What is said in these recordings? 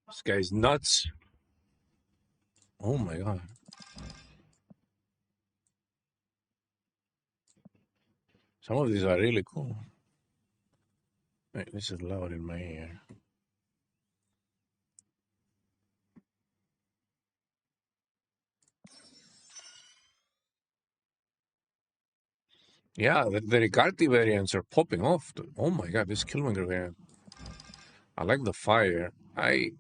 This guy's nuts. Oh my god. Some of these are really cool. Wait, this is loud in my ear. Yeah, the Ricardi variants are popping off. Oh my god, this Killmonger variant. I like the fire. I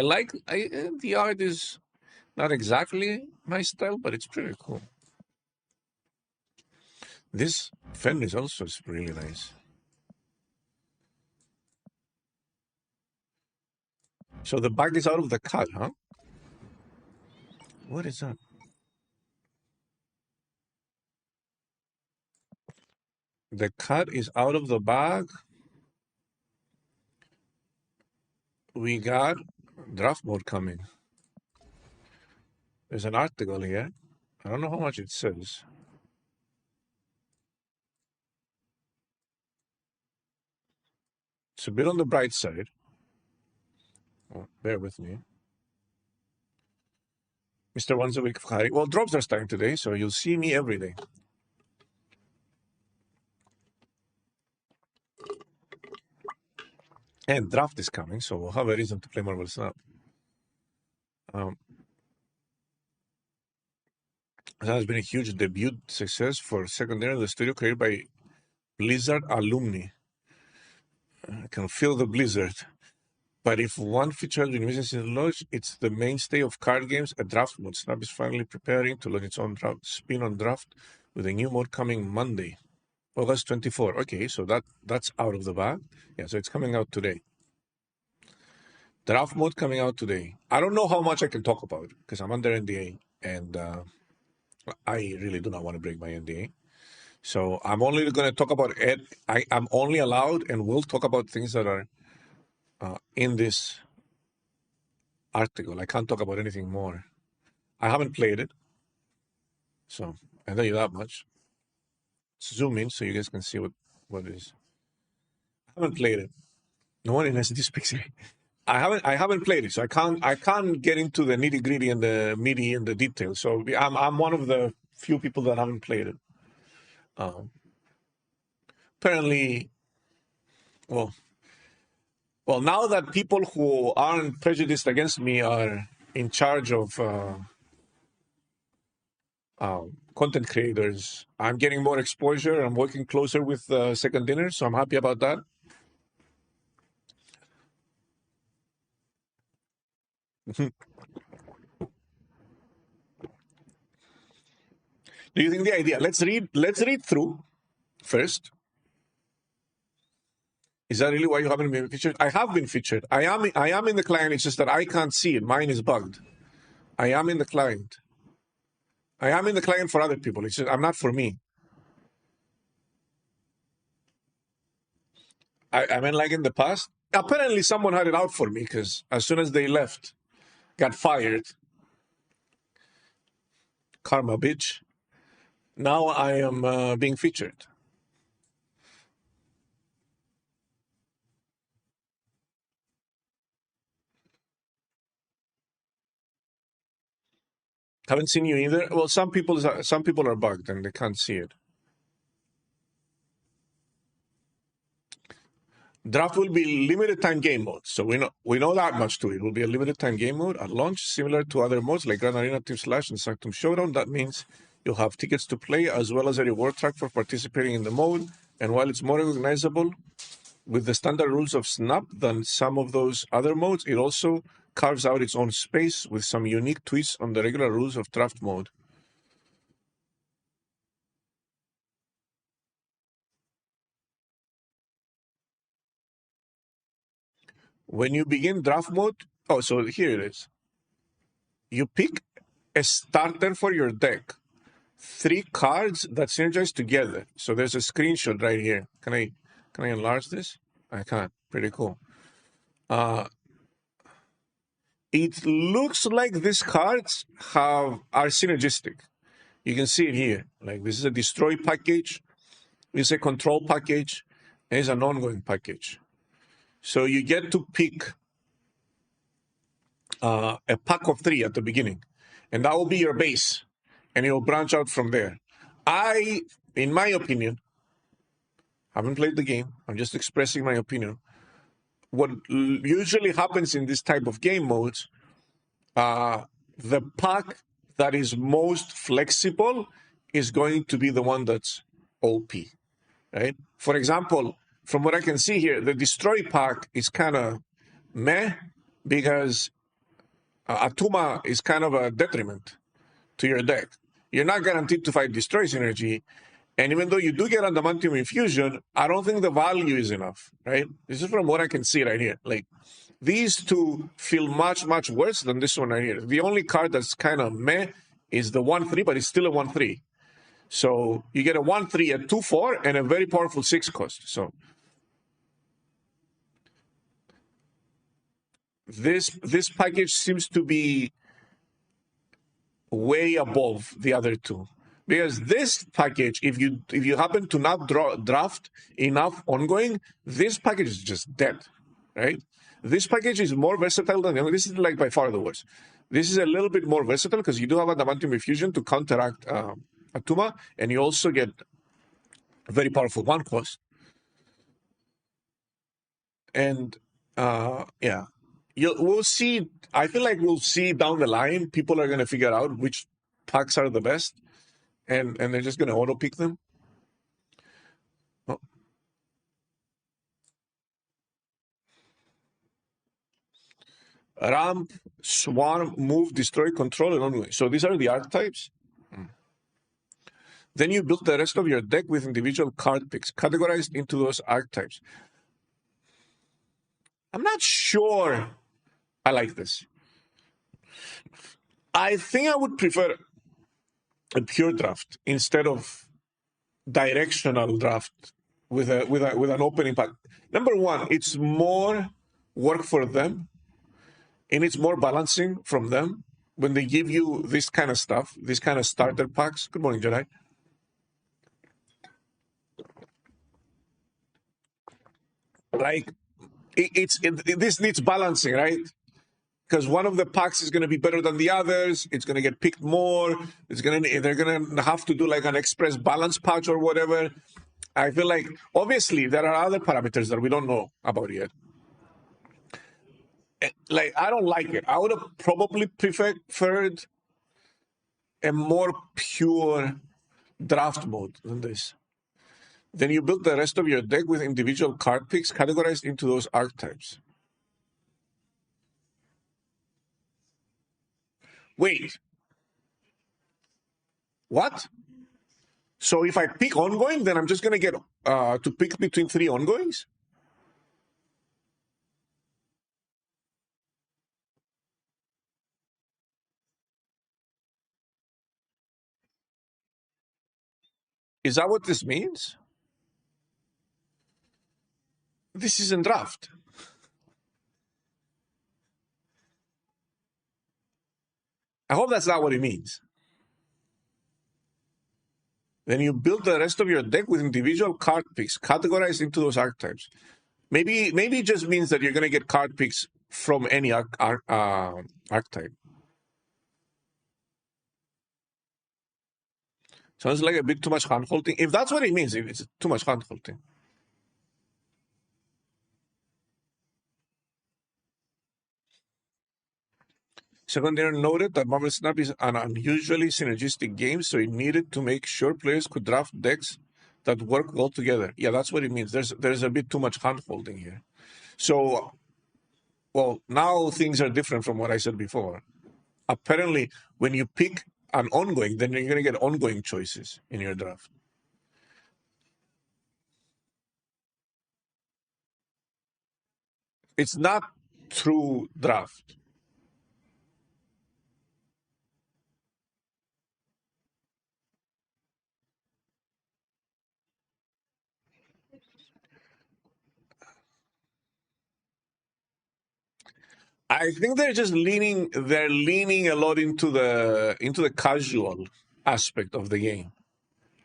like the art is not exactly my style, but it's pretty cool. This fen is also really nice. So the bag is out of the cut, huh? What is that? The cut is out of the bag. We got draft mode coming. There's an article here. I don't know how much it says. It's a bit on the bright side. Oh, bear with me. Mr. Once a Week Khari. Well, drops are starting today, so you'll see me every day. And draft is coming, so we'll have a reason to play Marvel Snap. That has been a huge debut success for Secondary, the studio created by Blizzard alumni. I can feel the blizzard. But if one feature has been missing since launch, it's the mainstay of card games, a draft mode. Snap is finally preparing to launch its own draft, spin on draft with a new mode coming Monday, August 24. Okay, so that's out of the bag. Yeah, so it's coming out today. Draft mode coming out today. I don't know how much I can talk about because I'm under NDA, and I really do not want to break my NDA. So I'm only going to talk about it. I'm only allowed and will talk about things that are in this article. I can't talk about anything more. I haven't played it, so I tell you that much. Zoom in so you guys can see what it is. I haven't played it. No one in SD speaks it. I haven't played it, so I can't get into the nitty gritty and the meaty and the details. So I'm one of the few people that haven't played it. Apparently, well, now that people who aren't prejudiced against me are in charge of content creators, I'm getting more exposure. I'm working closer with Second Dinner, so I'm happy about that. Do you think the idea? Let's read through first. Is that really why you haven't been featured? I have been featured. I am in the client. It's just that I can't see it. Mine is bugged. I am in the client. I am in the client for other people. It's just I'm not for me. I mean, like in the past, apparently someone had it out for me because as soon as they left, got fired. Karma, bitch. Now I am being featured. Haven't seen you either. Well, some people are bugged and they can't see it. Draft will be limited time game mode, so we know that much to it. It will be a limited time game mode at launch, similar to other modes like Grand Arena, Team Slash, and Sanctum Showdown. That means you'll have tickets to play as well as a reward track for participating in the mode. And while it's more recognizable with the standard rules of Snap than some of those other modes, it also carves out its own space with some unique twists on the regular rules of draft mode. When you begin draft mode, so here it is. You pick a starter for your deck. 3 cards that synergize together. So there's a screenshot right here. Can I enlarge this? I can. Pretty cool. It looks like these cards are synergistic. You can see it here. Like this is a destroy package, it's a control package, and it's an ongoing package. So you get to pick a pack of 3 at the beginning, and that will be your base, and it will branch out from there. In my opinion, haven't played the game. I'm just expressing my opinion. What usually happens in this type of game modes, the pack that is most flexible is going to be the one that's OP, right? For example, from what I can see here, the Destroy pack is kind of meh because Atuma is kind of a detriment to your deck. You're not guaranteed to fight Destroy synergy, and even though you do get Adamantium Infusion, I don't think the value is enough, right? This is from what I can see right here. Like, these two feel much, much worse than this one right here. The only card that's kind of meh is the 1/3, but it's still a 1/3. So you get a 1/3, a 2/4, and a very powerful 6 cost. So this package seems to be way above the other two. Because this package, if you happen to not draft enough ongoing, this package is just dead, right? This package is more versatile than the other. This is like by far the worst. This is a little bit more versatile because you do have Adamantium Infusion to counteract Atuma, and you also get a very powerful 1 cost. And yeah, we'll see. I feel like we'll see down the line, people are going to figure out which packs are the best. And they're just going to auto pick them. Oh. Ramp, Swarm, Move, Destroy, Control, and ongoing. So these are the archetypes. Then you build the rest of your deck with individual card picks categorized into those archetypes. I'm not sure I like this. I think I would prefer a pure draft instead of directional draft with an opening pack. Number one, it's more work for them, and it's more balancing from them when they give you this kind of stuff, this kind of starter packs. Good morning, Jedi. Like this needs balancing, right? Because one of the packs is going to be better than the others. It's going to get picked more. They're going to have to do like an express balance patch or whatever. I feel like obviously there are other parameters that we don't know about yet. Like, I don't like it. I would have probably preferred a more pure draft mode than this. Then you build the rest of your deck with individual card picks categorized into those archetypes. Wait. What? So if I pick ongoing, then I'm just going to get to pick between 3 ongoings? Is that what this means? This isn't draft. I hope that's not what it means. Then you build the rest of your deck with individual card picks categorized into those archetypes. Maybe it just means that you're going to get card picks from any archetype. Sounds like a bit too much hand holding. If that's what it means, if it's too much hand holding. Secondary noted that Marvel Snap is an unusually synergistic game, so it needed to make sure players could draft decks that work well together. Yeah, that's what it means. There's a bit too much hand holding here. So, well, now things are different from what I said before. Apparently, when you pick an ongoing, then you're going to get ongoing choices in your draft. It's not true draft. I think they're leaning a lot into the casual aspect of the game.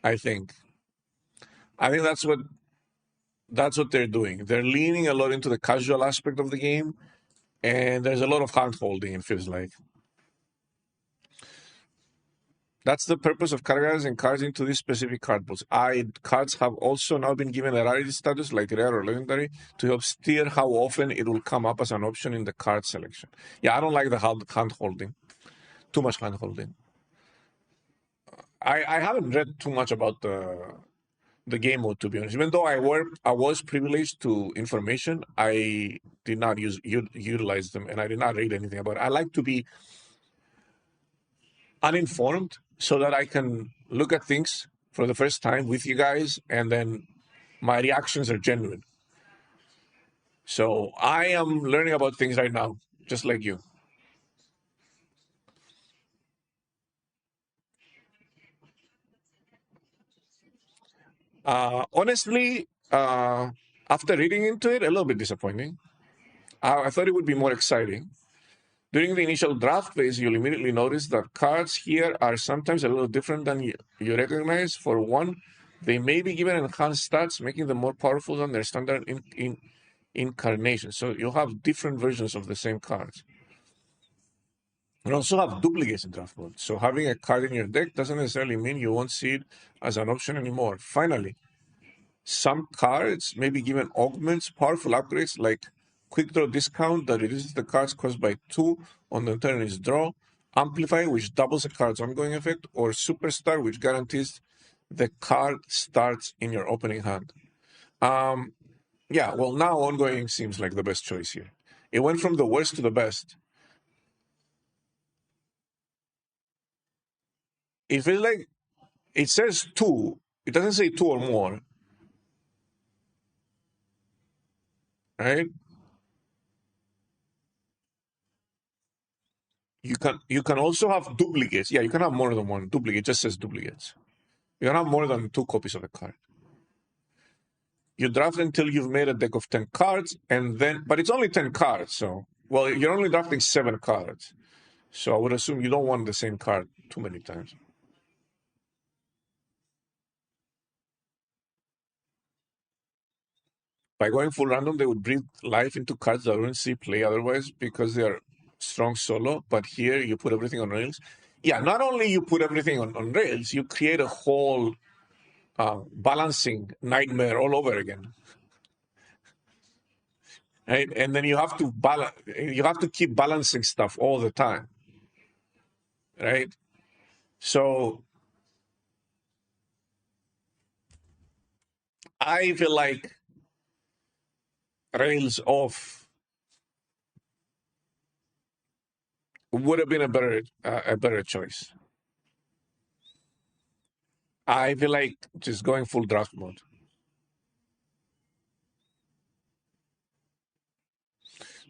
I think. I think that's what they're doing. They're leaning a lot into the casual aspect of the game, and there's a lot of hand holding, it feels like. That's the purpose of categorizing cards into these specific card pools. Cards have also now been given a rarity status, like rare or legendary, to help steer how often it will come up as an option in the card selection. Yeah, I don't like the hand holding. Too much hand holding. I haven't read too much about the game mode, to be honest. Even though I was privileged to information, I did not utilize them, and I did not read anything about it. I like to be uninformed so that I can look at things for the first time with you guys, and then my reactions are genuine. So I am learning about things right now, just like you. Honestly, after reading into it, a little bit disappointing. I thought it would be more exciting. During the initial draft phase, you'll immediately notice that cards here are sometimes a little different than you recognize. For one, they may be given enhanced stats, making them more powerful than their standard incarnation. So you'll have different versions of the same cards. You also have duplicates in draft mode. So having a card in your deck doesn't necessarily mean you won't see it as an option anymore. Finally, some cards may be given augments, powerful upgrades like quick draw discount that reduces the cards cost by 2 on the turn is draw, amplify, which doubles a card's ongoing effect, or superstar, which guarantees the card starts in your opening hand. Yeah, well, now ongoing seems like the best choice here. It went from the worst to the best. It feels like it says 2. It doesn't say 2 or more, right? You can also have duplicates. Yeah, you can have more than one duplicate. It just says duplicates. You can have more than 2 copies of a card. You draft until you've made a deck of 10 cards, and then, but it's only 10 cards, so, well, you're only drafting 7 cards. So I would assume you don't want the same card too many times. By going full random, they would breathe life into cards that wouldn't see play otherwise because they are strong solo, but here you put everything on rails. Yeah, not only you put everything on rails, you create a whole balancing nightmare all over again. Right? And then you have to keep balancing stuff all the time. Right? So I feel like rails off would have been a better choice. I feel like just going full draft mode.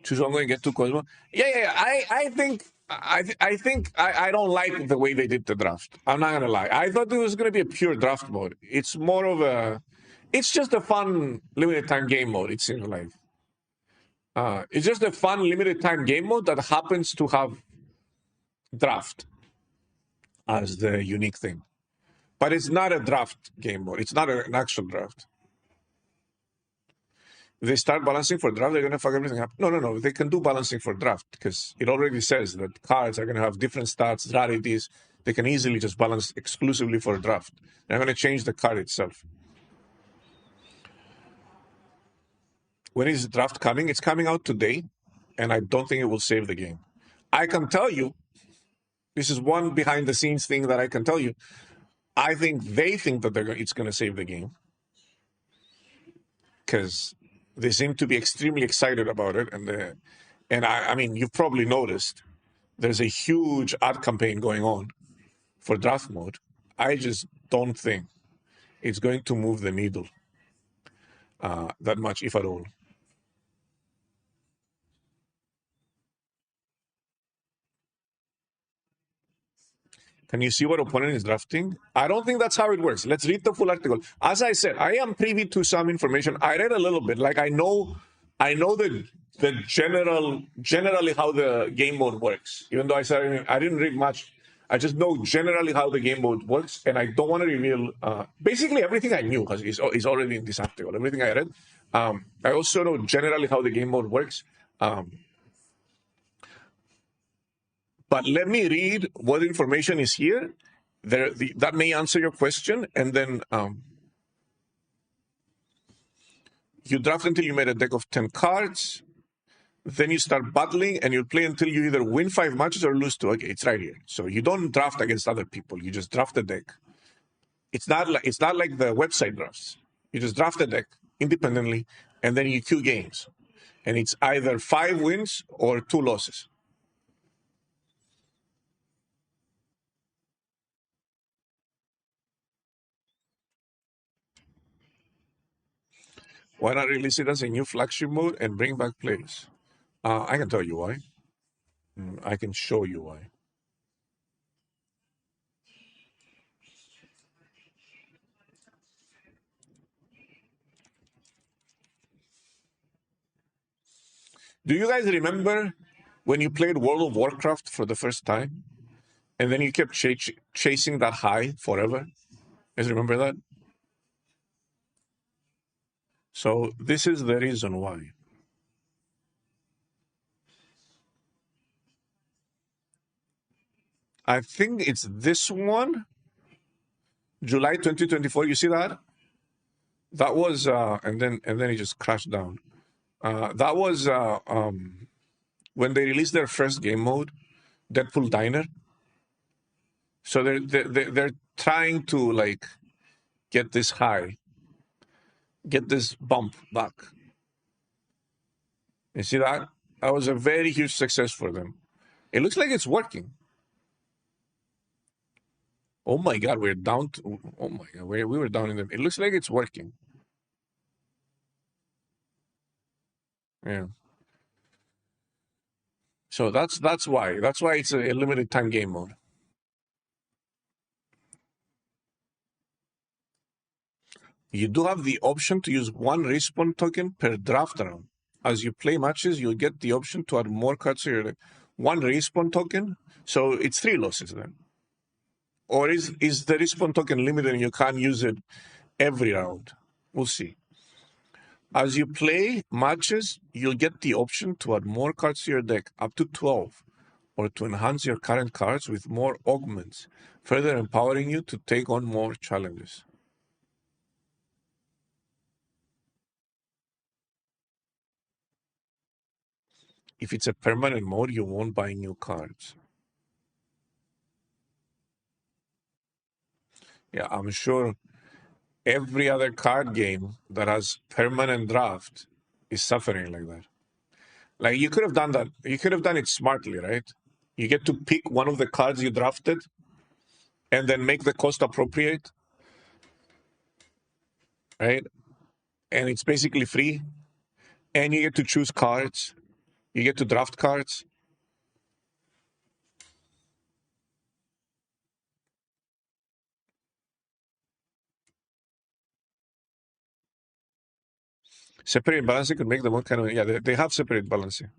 Choose ongoing, get to Cosmo. Yeah. I don't like the way they did the draft. I'm not gonna lie. I thought it was gonna be a pure draft mode. It's more of a, it's just a fun limited time game mode. It seems like it's just a fun limited time game mode that happens to have draft as the unique thing. But it's not a draft game mode. It's not an actual draft. they start balancing for draft, they're going to fuck everything up. No, no, no. They can do balancing for draft because it already says that cards are going to have different stats, rarities. They can easily just balance exclusively for draft. They're going to change the card itself. When is draft coming? It's coming out today, and I don't think it will save the game. I can tell you, this is one behind the scenes thing that I can tell you. I think they think that it's going to save the game because they seem to be extremely excited about it, and I mean, you've probably noticed there's a huge ad campaign going on for draft mode. I just don't think it's going to move the needle that much, if at all. Can you see what opponent is drafting? I don't think that's how it works. Let's read the full article. As I said, I am privy to some information. I read a little bit. Like I know the generally how the game mode works. Even though I said I didn't read much, I just know generally how the game mode works, and I don't want to reveal basically everything I knew because is already in this article. Everything I read. I also know generally how the game mode works. But let me read what information is here. That may answer your question. And then you draft until you made a deck of 10 cards. Then you start battling and you play until you either win 5 matches or lose 2. Okay, it's right here. So you don't draft against other people. You just draft the deck. It's not like the website drafts. You just draft the deck independently and then you queue games. And it's either 5 wins or 2 losses. Why not release it as a new flagship mode and bring back players? I can tell you why. I can show you why. Do you guys remember when you played World of Warcraft for the first time and then you kept chasing that high forever? You guys remember that? So this is the reason why. I think it's this one, July 2024. You see that? That was and then it just crashed down. That was when they released their first game mode, Deadpool Diner. So they're trying to like get this high, get this bump back. You see that? That was a very huge success for them. It looks like it's working. Oh my God, we're down to, oh my God, we were down in them. It looks like it's working. Yeah. So that's why. That's why it's a limited time game mode. You do have the option to use 1 respawn token per draft round. As you play matches, you'll get the option to add more cards to your deck. 1 respawn token, so it's 3 losses then. Or is the respawn token limited and you can't use it every round? We'll see. As you play matches, you'll get the option to add more cards to your deck, up to 12, or to enhance your current cards with more augments, further empowering you to take on more challenges. If it's a permanent mode, you won't buy new cards. Yeah, I'm sure every other card game that has permanent draft is suffering like that. Like you could have done that. You could have done it smartly, right? You get to pick one of the cards you drafted and then make the cost appropriate, right? And it's basically free. And you get to choose cards. You get to draft cards. Separate balancing could make them all kind of, yeah, they have separate balancing.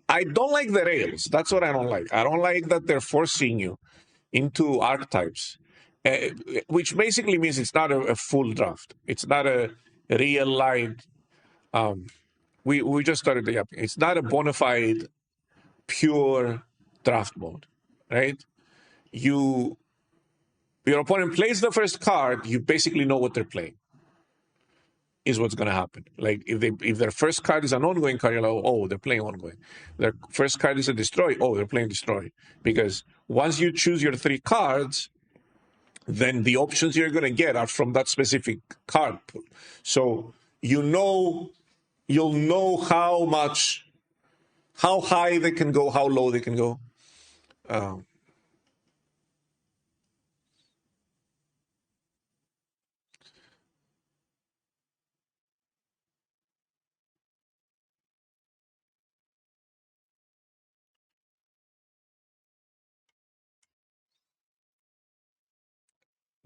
I don't like the rails. That's what I don't like. I don't like that they're forcing you. into archetypes, which basically means it's not a full draft. It's not a real line. We just started the app. It's not a bona fide pure draft mode, right? You your opponent plays the first card, you basically know what they're playing. Is what's going to happen. Like if their first card is an ongoing card, you're like, oh, they're playing ongoing. Their first card is a destroy. Oh, they're playing destroy. Because once you choose your 3 cards, then the options you're going to get are from that specific card pool. So you'll know how high they can go, how low they can go.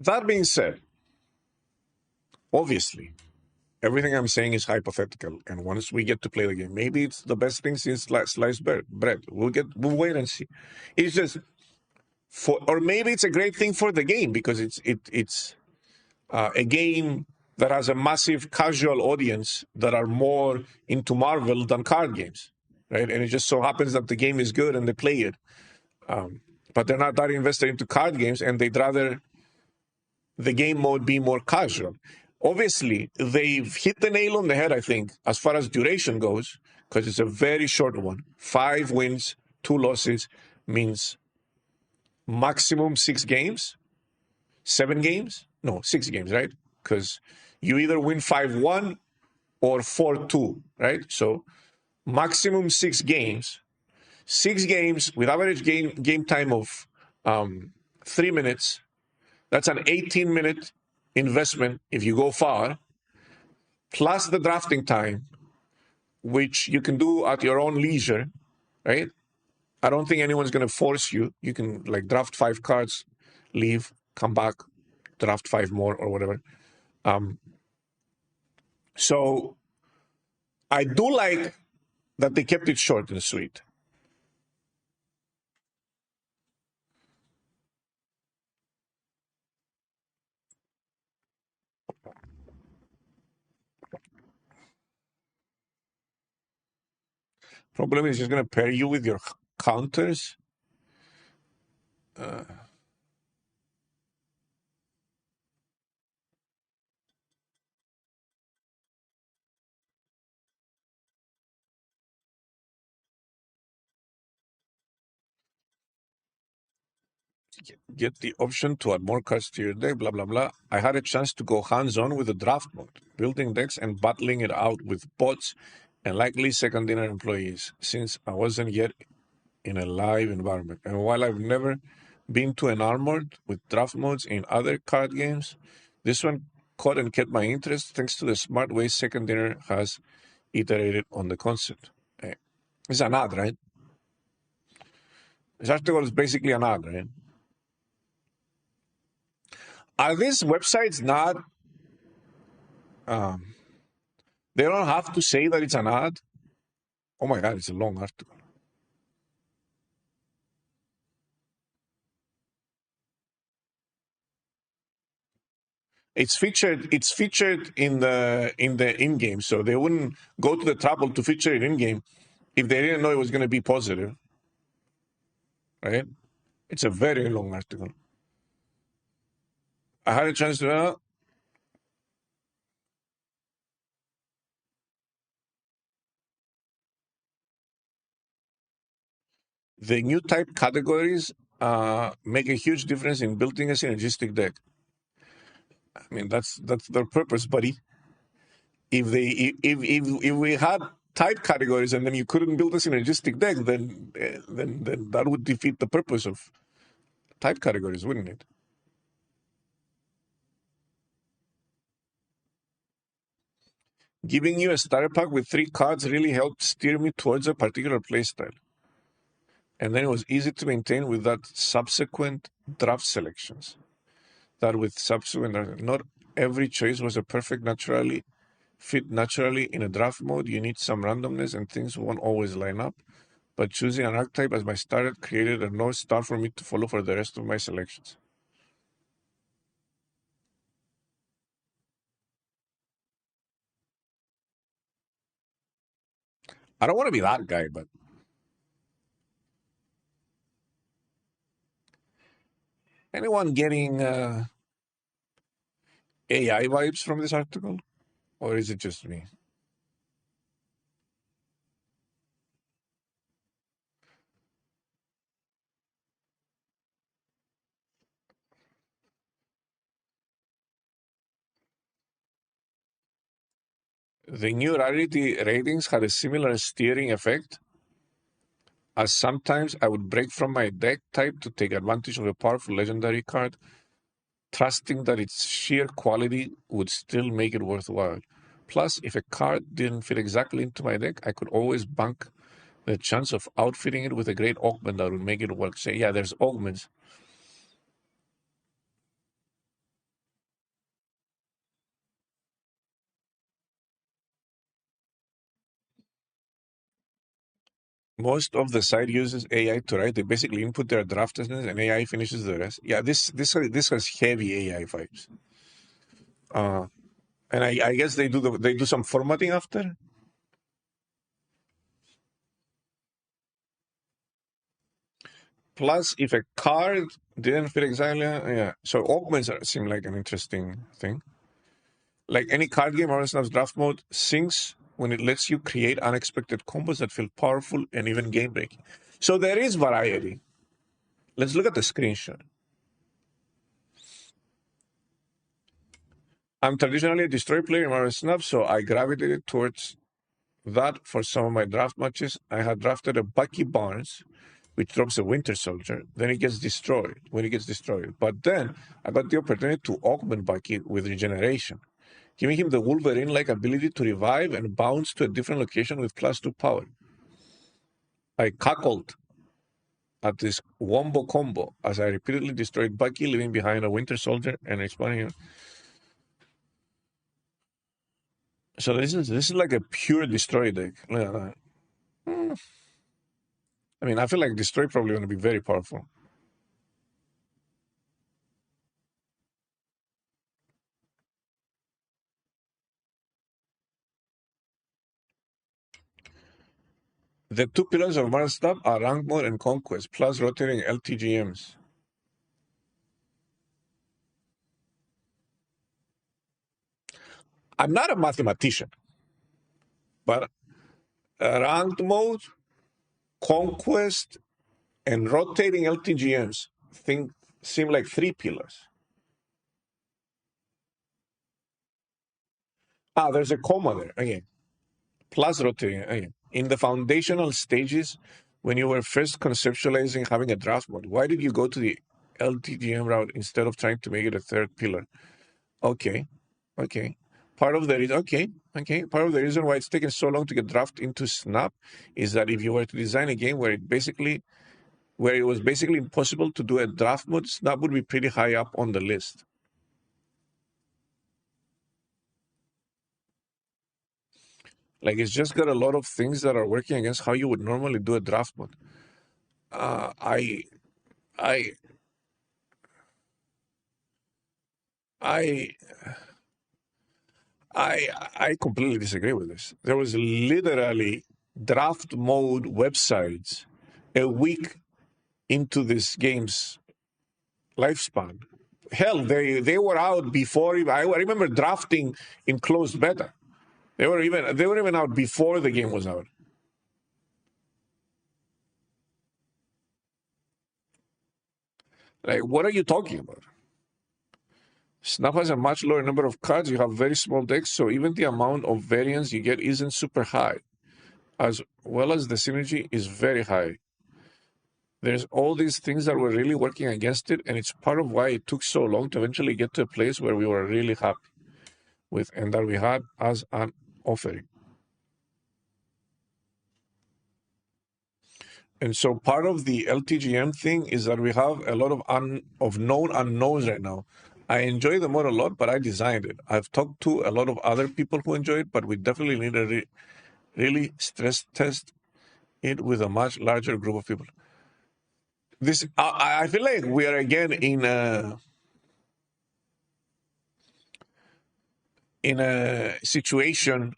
That being said, obviously, everything I'm saying is hypothetical. And once we get to play the game, maybe it's the best thing since sliced bread. We'll wait and see. It's just or maybe it's a great thing for the game because it's a game that has a massive casual audience that are more into Marvel than card games, right? And it just so happens that the game is good and they play it, but they're not that invested into card games, and they'd rather the game mode be more casual. Obviously, they've hit the nail on the head, I think, as far as duration goes, because it's a very short one. 5 wins, 2 losses means maximum 6 games, 7 games. No, 6 games, right? Because you either win 5-1 or 4-2, right? So maximum 6 games. 6 games with average game time of 3 minutes. That's an 18-minute investment if you go far, plus the drafting time, which you can do at your own leisure, right? I don't think anyone's going to force you. You can like draft 5 cards, leave, come back, draft 5 more or whatever. So I do like that they kept it short and sweet. Problem is just going to pair you with your counters. Get the option to add more cards to your deck, blah, blah, blah. I had a chance to go hands-on with the draft mode, building decks and battling it out with bots and likely second dinner employees, since I wasn't yet in a live environment. And while I've never been to an armored with draft modes in other card games, this one caught and kept my interest thanks to the smart way second dinner has iterated on the concept. It's an ad, right? This article is basically an ad, right? Are these websites not? They don't have to say that it's an ad. Oh my God, it's a long article. It's featured. It's featured in the in game, so they wouldn't go to the trouble to feature it in game if they didn't know it was going to be positive, right? It's a very long article. I had a chance to. The new type categories make a huge difference in building a synergistic deck. I mean, that's their purpose, buddy. If we had type categories and then you couldn't build a synergistic deck, then that would defeat the purpose of type categories, wouldn't it? Giving you a starter pack with 3 cards really helped steer me towards a particular playstyle. And then it was easy to maintain with that subsequent draft selections. That with subsequent, not every choice was a perfect fit naturally in a draft mode. You need some randomness and things won't always line up. but choosing an archetype as my starter created a North Star for me to follow for the rest of my selections. I don't want to be that guy, but anyone getting AI vibes from this article? Or is it just me? The new rarity ratings had a similar steering effect, as sometimes I would break from my deck type to take advantage of a powerful legendary card, trusting that its sheer quality would still make it worthwhile. Plus, if a card didn't fit exactly into my deck, I could always bank the chance of outfitting it with a great augment that would make it work. Say, yeah, there's augments. Most of the site uses AI to write. They basically input their draft essence and AI finishes the rest. Yeah, this has heavy AI vibes. And I guess they do some formatting after. Plus, if a card didn't fit exactly, yeah. So augments seem like an interesting thing. Like any card game, Arsenal's draft mode syncs when it lets you create unexpected combos that feel powerful and even game breaking. So there is variety. Let's look at the screenshot. I'm traditionally a destroy player in Marvel Snap, so I gravitated towards that for some of my draft matches. I had drafted a Bucky Barnes, which drops a Winter Soldier. Then it gets destroyed when it gets destroyed. But then I got the opportunity to augment Bucky with regeneration, giving him the Wolverine-like ability to revive and bounce to a different location with +2 power. I cackled at this wombo combo as I repeatedly destroyed Bucky, leaving behind a Winter Soldier and expanding him. So this is like a pure destroy deck. I mean, I feel like destroy probably going to be very powerful. The two pillars of Marvel Snap are rank mode and conquest, plus rotating LTGMs. I'm not a mathematician, but ranked mode, conquest, and rotating LTGMs seem like three pillars. There's a comma there again. Plus rotating again. In the foundational stages, when you were first conceptualizing having a draft mode, why did you go to the LTGM route instead of trying to make it a third pillar? Okay, okay. Part of the reason, okay. Part of the reason why it's taken so long to get draft into Snap is that if you were to design a game where it was basically impossible to do a draft mode, Snap would be pretty high up on the list. Like it's just got a lot of things that are working against how you would normally do a draft mode. Uh, I, I, I, I completely disagree with this. There was literally draft mode websites a week into this game's lifespan. Hell, they were out before. I remember drafting in closed beta. They were even out before the game was out. Like, what are you talking about? Snap has a much lower number of cards. You have very small decks, so even the amount of variance you get isn't super high, as well as the synergy is very high. There's all these things that were really working against it, and it's part of why it took so long to eventually get to a place where we were really happy with and that we had as an offering. And so part of the LTGM thing is that we have a lot of known unknowns right now. I enjoy the mode a lot, but I designed it. I've talked to a lot of other people who enjoy it, but we definitely need a really stress test it with a much larger group of people. This I feel like we are again in a situation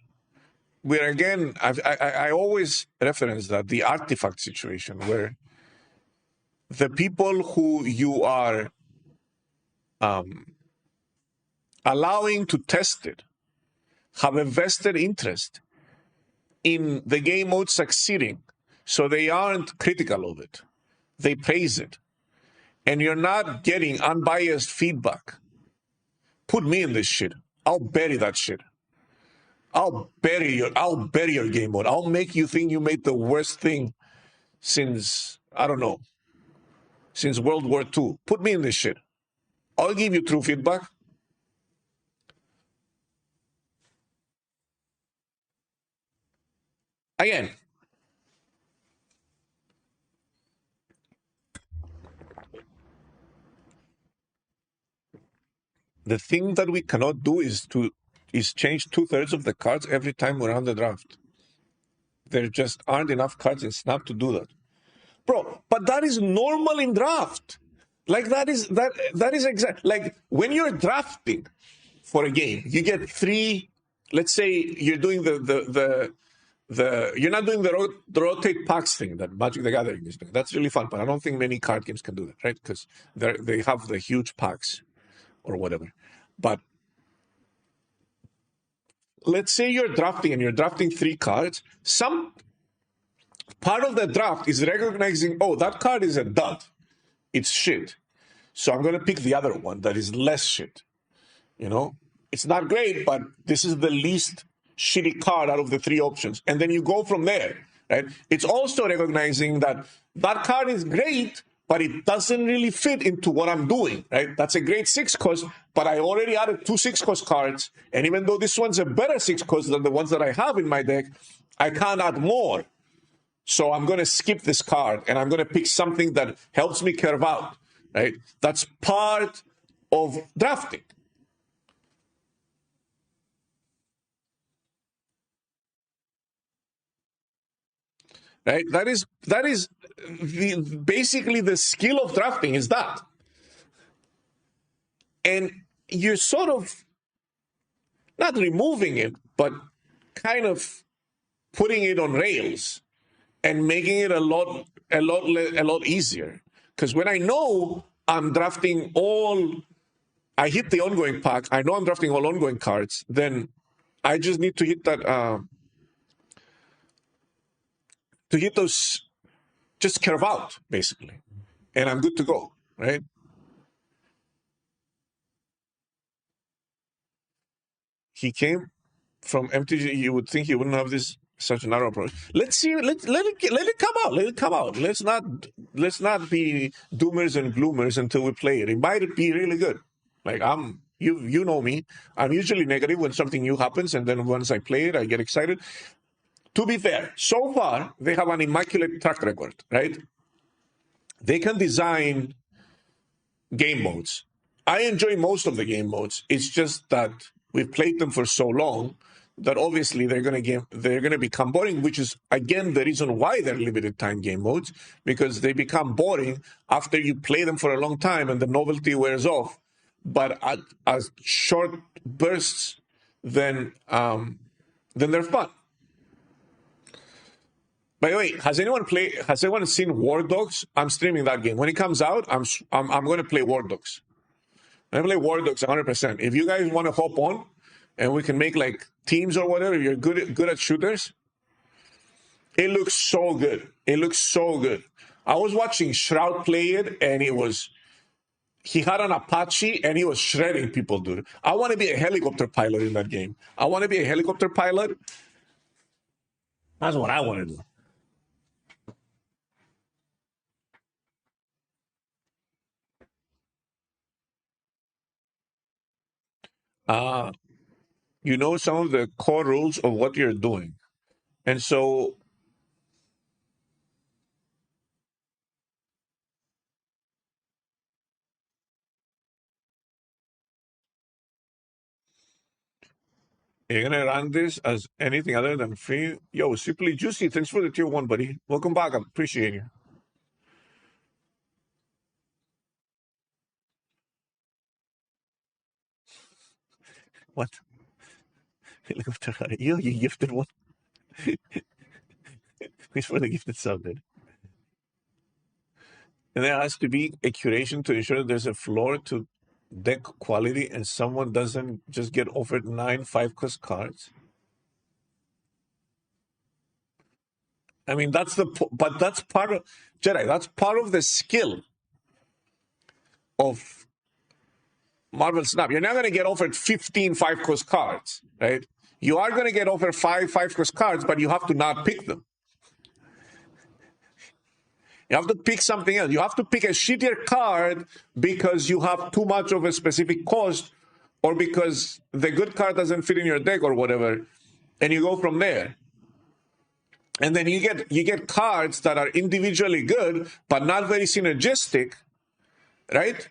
where again I always reference that the artifact situation where the people who you are allowing to test it have a vested interest in the game mode succeeding, so they aren't critical of it, they praise it, and you're not getting unbiased feedback. Put me in this shit. I'll bury that shit. I'll bury your game mode. I'll make you think you made the worst thing since I don't know, since World War II. Put me in this shit. I'll give you true feedback. Again, the thing that we cannot do is change 2/3 of the cards every time we're on the draft. There just aren't enough cards in Snap to do that. Bro, but that is normal in draft. Like that is exact. Like when you're drafting for a game, you get three. Let's say you're doing the you're not doing the rotate packs thing that Magic the Gathering is doing. That's really fun, but I don't think many card games can do that, right? Because they have the huge packs or whatever. But let's say you're drafting and you're drafting three cards. Some part of the draft is recognizing, oh, that card is a dud. It's shit. So I'm going to pick the other one that is less shit. You know, it's not great, but this is the least shitty card out of the three options. And then you go from there, right? It's also recognizing that that card is great, but it doesn't really fit into what I'm doing, right? That's a great 6 cost, but I already added two 6 cost cards. And even though this one's a better 6 cost than the ones that I have in my deck, I can't add more. So I'm going to skip this card and I'm going to pick something that helps me curve out, right? That's part of drafting. Right? That is basically the skill of drafting is that. And you're sort of not removing it, but kind of putting it on rails and making it a lot easier. Because when I know I'm drafting all, I hit the ongoing pack. I know I'm drafting all ongoing cards. Then I just need to hit that to hit those, just curve out basically, and I'm good to go. Right? He came from MTG. You would think he wouldn't have this such a narrow approach. Let's see. Let it come out. Let it come out. Let's not be doomers and gloomers until we play it. It might be really good. Like you know me. I'm usually negative when something new happens, and then once I play it, I get excited. To be fair, so far they have an immaculate track record, right? They can design game modes. I enjoy most of the game modes. It's just that we've played them for so long that obviously they're gonna become boring, which is again the reason why they're limited time game modes, because they become boring after you play them for a long time and the novelty wears off. But at short bursts, then they're fun. By the way, Has anyone seen War Dogs? I'm streaming that game when it comes out. I'm going to play War Dogs. I play War Dogs 100%. If you guys want to hop on, and we can make like teams or whatever, if you're good at shooters, it looks so good. It looks so good. I was watching Shroud play it, and he had an Apache, and he was shredding people, dude. I want to be a helicopter pilot in that game. I want to be a helicopter pilot. That's what I want to do. Uh, you know some of the core rules of what you're doing. And so, You're gonna run this as anything other than free? Yo, Simply Juicy, thanks for the tier 1, buddy. Welcome back. I appreciate you. What? Yo, you gifted one. Thanks for the gifted sub, dude. And there has to be a curation to ensure that there's a floor to deck quality and someone doesn't just get offered 9 5-cost cards. I mean, but that's part of, Jedi, that's part of the skill of Marvel Snap. You're not going to get offered 15 5-cost cards, right? You are going to get offered 5-cost cards, but you have to not pick them. You have to pick something else. You have to pick a shittier card because you have too much of a specific cost or because the good card doesn't fit in your deck or whatever, and you go from there. And then you get cards that are individually good but not very synergistic, right?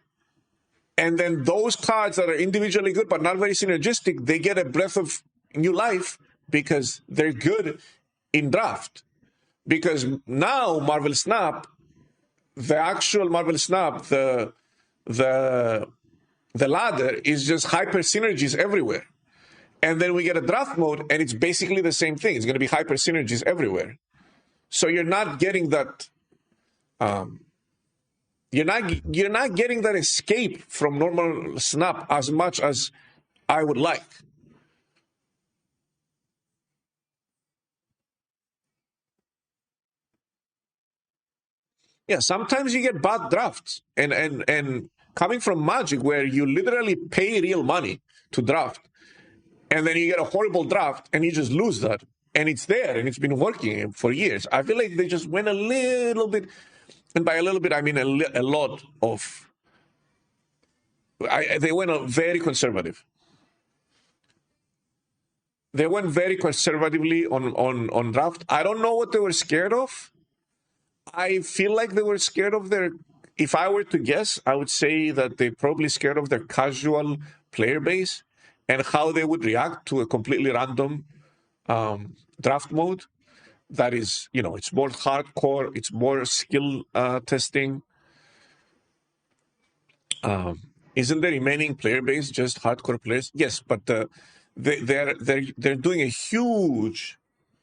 And then those cards that are individually good but not very synergistic, they get a breath of new life because they're good in draft. Because now Marvel Snap, the actual Marvel Snap, the ladder is just hyper synergies everywhere. And then we get a draft mode, and it's basically the same thing. It's going to be hyper synergies everywhere. So you're not getting that. You're not getting that escape from normal Snap as much as I would like. Yeah, sometimes you get bad drafts, and coming from Magic, where you literally pay real money to draft, and then you get a horrible draft, and you just lose that, and it's there, and it's been working for years. I feel like they just went a little bit, and by a little bit I mean a lot of. They went very conservative. They went very conservatively on draft. I don't know what they were scared of. I feel like they were scared of their. If I were to guess, I would say that they're probably scared of their casual player base and how they would react to a completely random draft mode. That is, it's more hardcore, it's more skill testing. Isn't the remaining player base just hardcore players? Yes, but they're doing a huge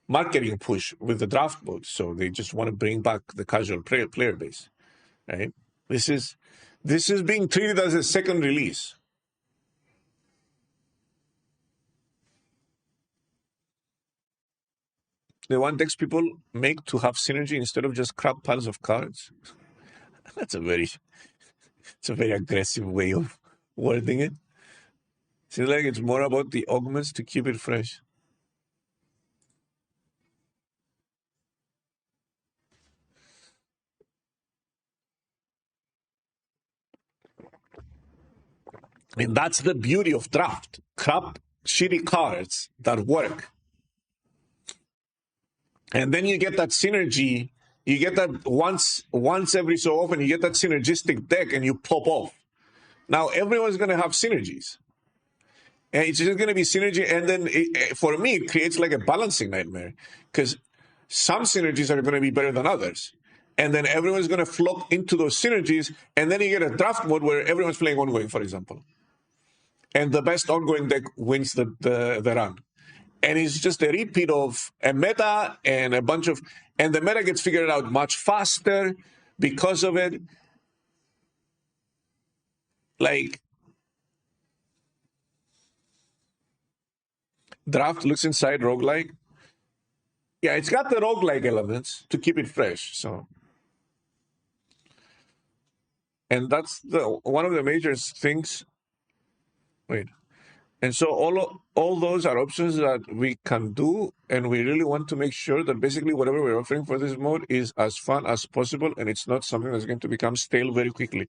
marketing push with the draft mode, so they just want to bring back the casual player base, right? This is being treated as a second release. They want decks people make to have synergy instead of just crap piles of cards. It's a very aggressive way of wording it. Seems like it's more about the augments to keep it fresh. And that's the beauty of draft. Crap, shitty cards that work. And then you get that synergy. You get that once every so often, you get that synergistic deck and you pop off. Now everyone's going to have synergies. And it's just going to be synergy. And then for me, it creates like a balancing nightmare because some synergies are going to be better than others. And then everyone's going to flock into those synergies. And then you get a draft mode where everyone's playing ongoing, for example. And the best ongoing deck wins the run. And it's just a repeat of a meta and a bunch of, and the meta gets figured out much faster because of it. Like, draft looks inside roguelike. Yeah, it's got the roguelike elements to keep it fresh. So, and that's one of the major things. Wait. And so all those are options that we can do, and we really want to make sure that basically whatever we're offering for this mode is as fun as possible, and it's not something that's going to become stale very quickly.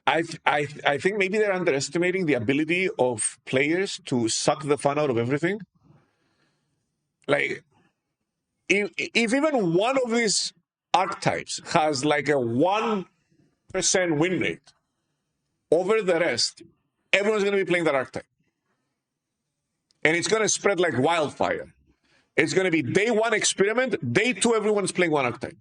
I think maybe they're underestimating the ability of players to suck the fun out of everything. Like, if even one of these archetypes has like a 1 percent win rate over the rest, everyone's going to be playing that archetype. And it's going to spread like wildfire. It's going to be day one experiment, day two, everyone's playing one archetype.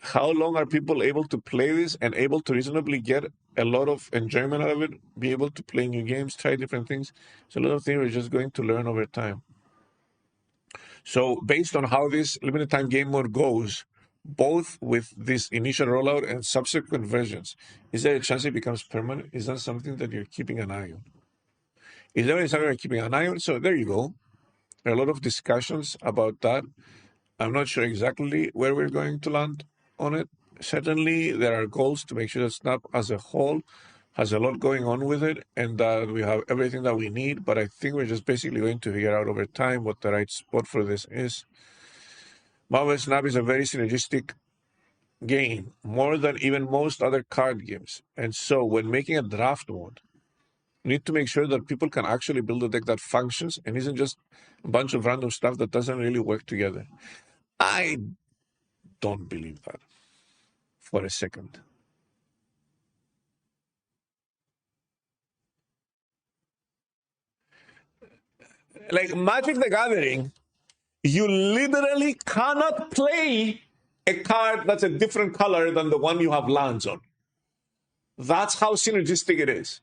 How long are people able to play this and able to reasonably get a lot of enjoyment out of it, be able to play new games, try different things? So a lot of things we're just going to learn over time. So based on how this limited time game mode goes, both with this initial rollout and subsequent versions, is there a chance it becomes permanent? Is that something that you're keeping an eye on? Is there something you're keeping an eye on? So there you go. There are a lot of discussions about that. I'm not sure exactly where we're going to land on it. Certainly, there are goals to make sure that Snap as a whole has a lot going on with it and that we have everything that we need. But I think we're just basically going to figure out over time what the right spot for this is. Marvel Snap is a very synergistic game, more than even most other card games. And so when making a draft mode, you need to make sure that people can actually build a deck that functions and isn't just a bunch of random stuff that doesn't really work together. I don't believe that for a second. Like Magic the Gathering, you literally cannot play a card that's a different color than the one you have lands on. That's how synergistic it is.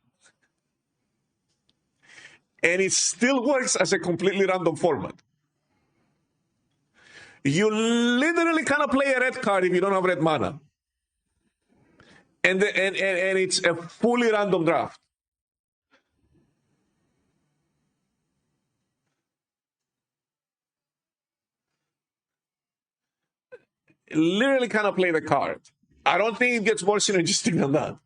And it still works as a completely random format. You literally cannot play a red card if you don't have red mana. And it's a fully random draft. Literally cannot play the card. I don't think it gets more synergistic than that.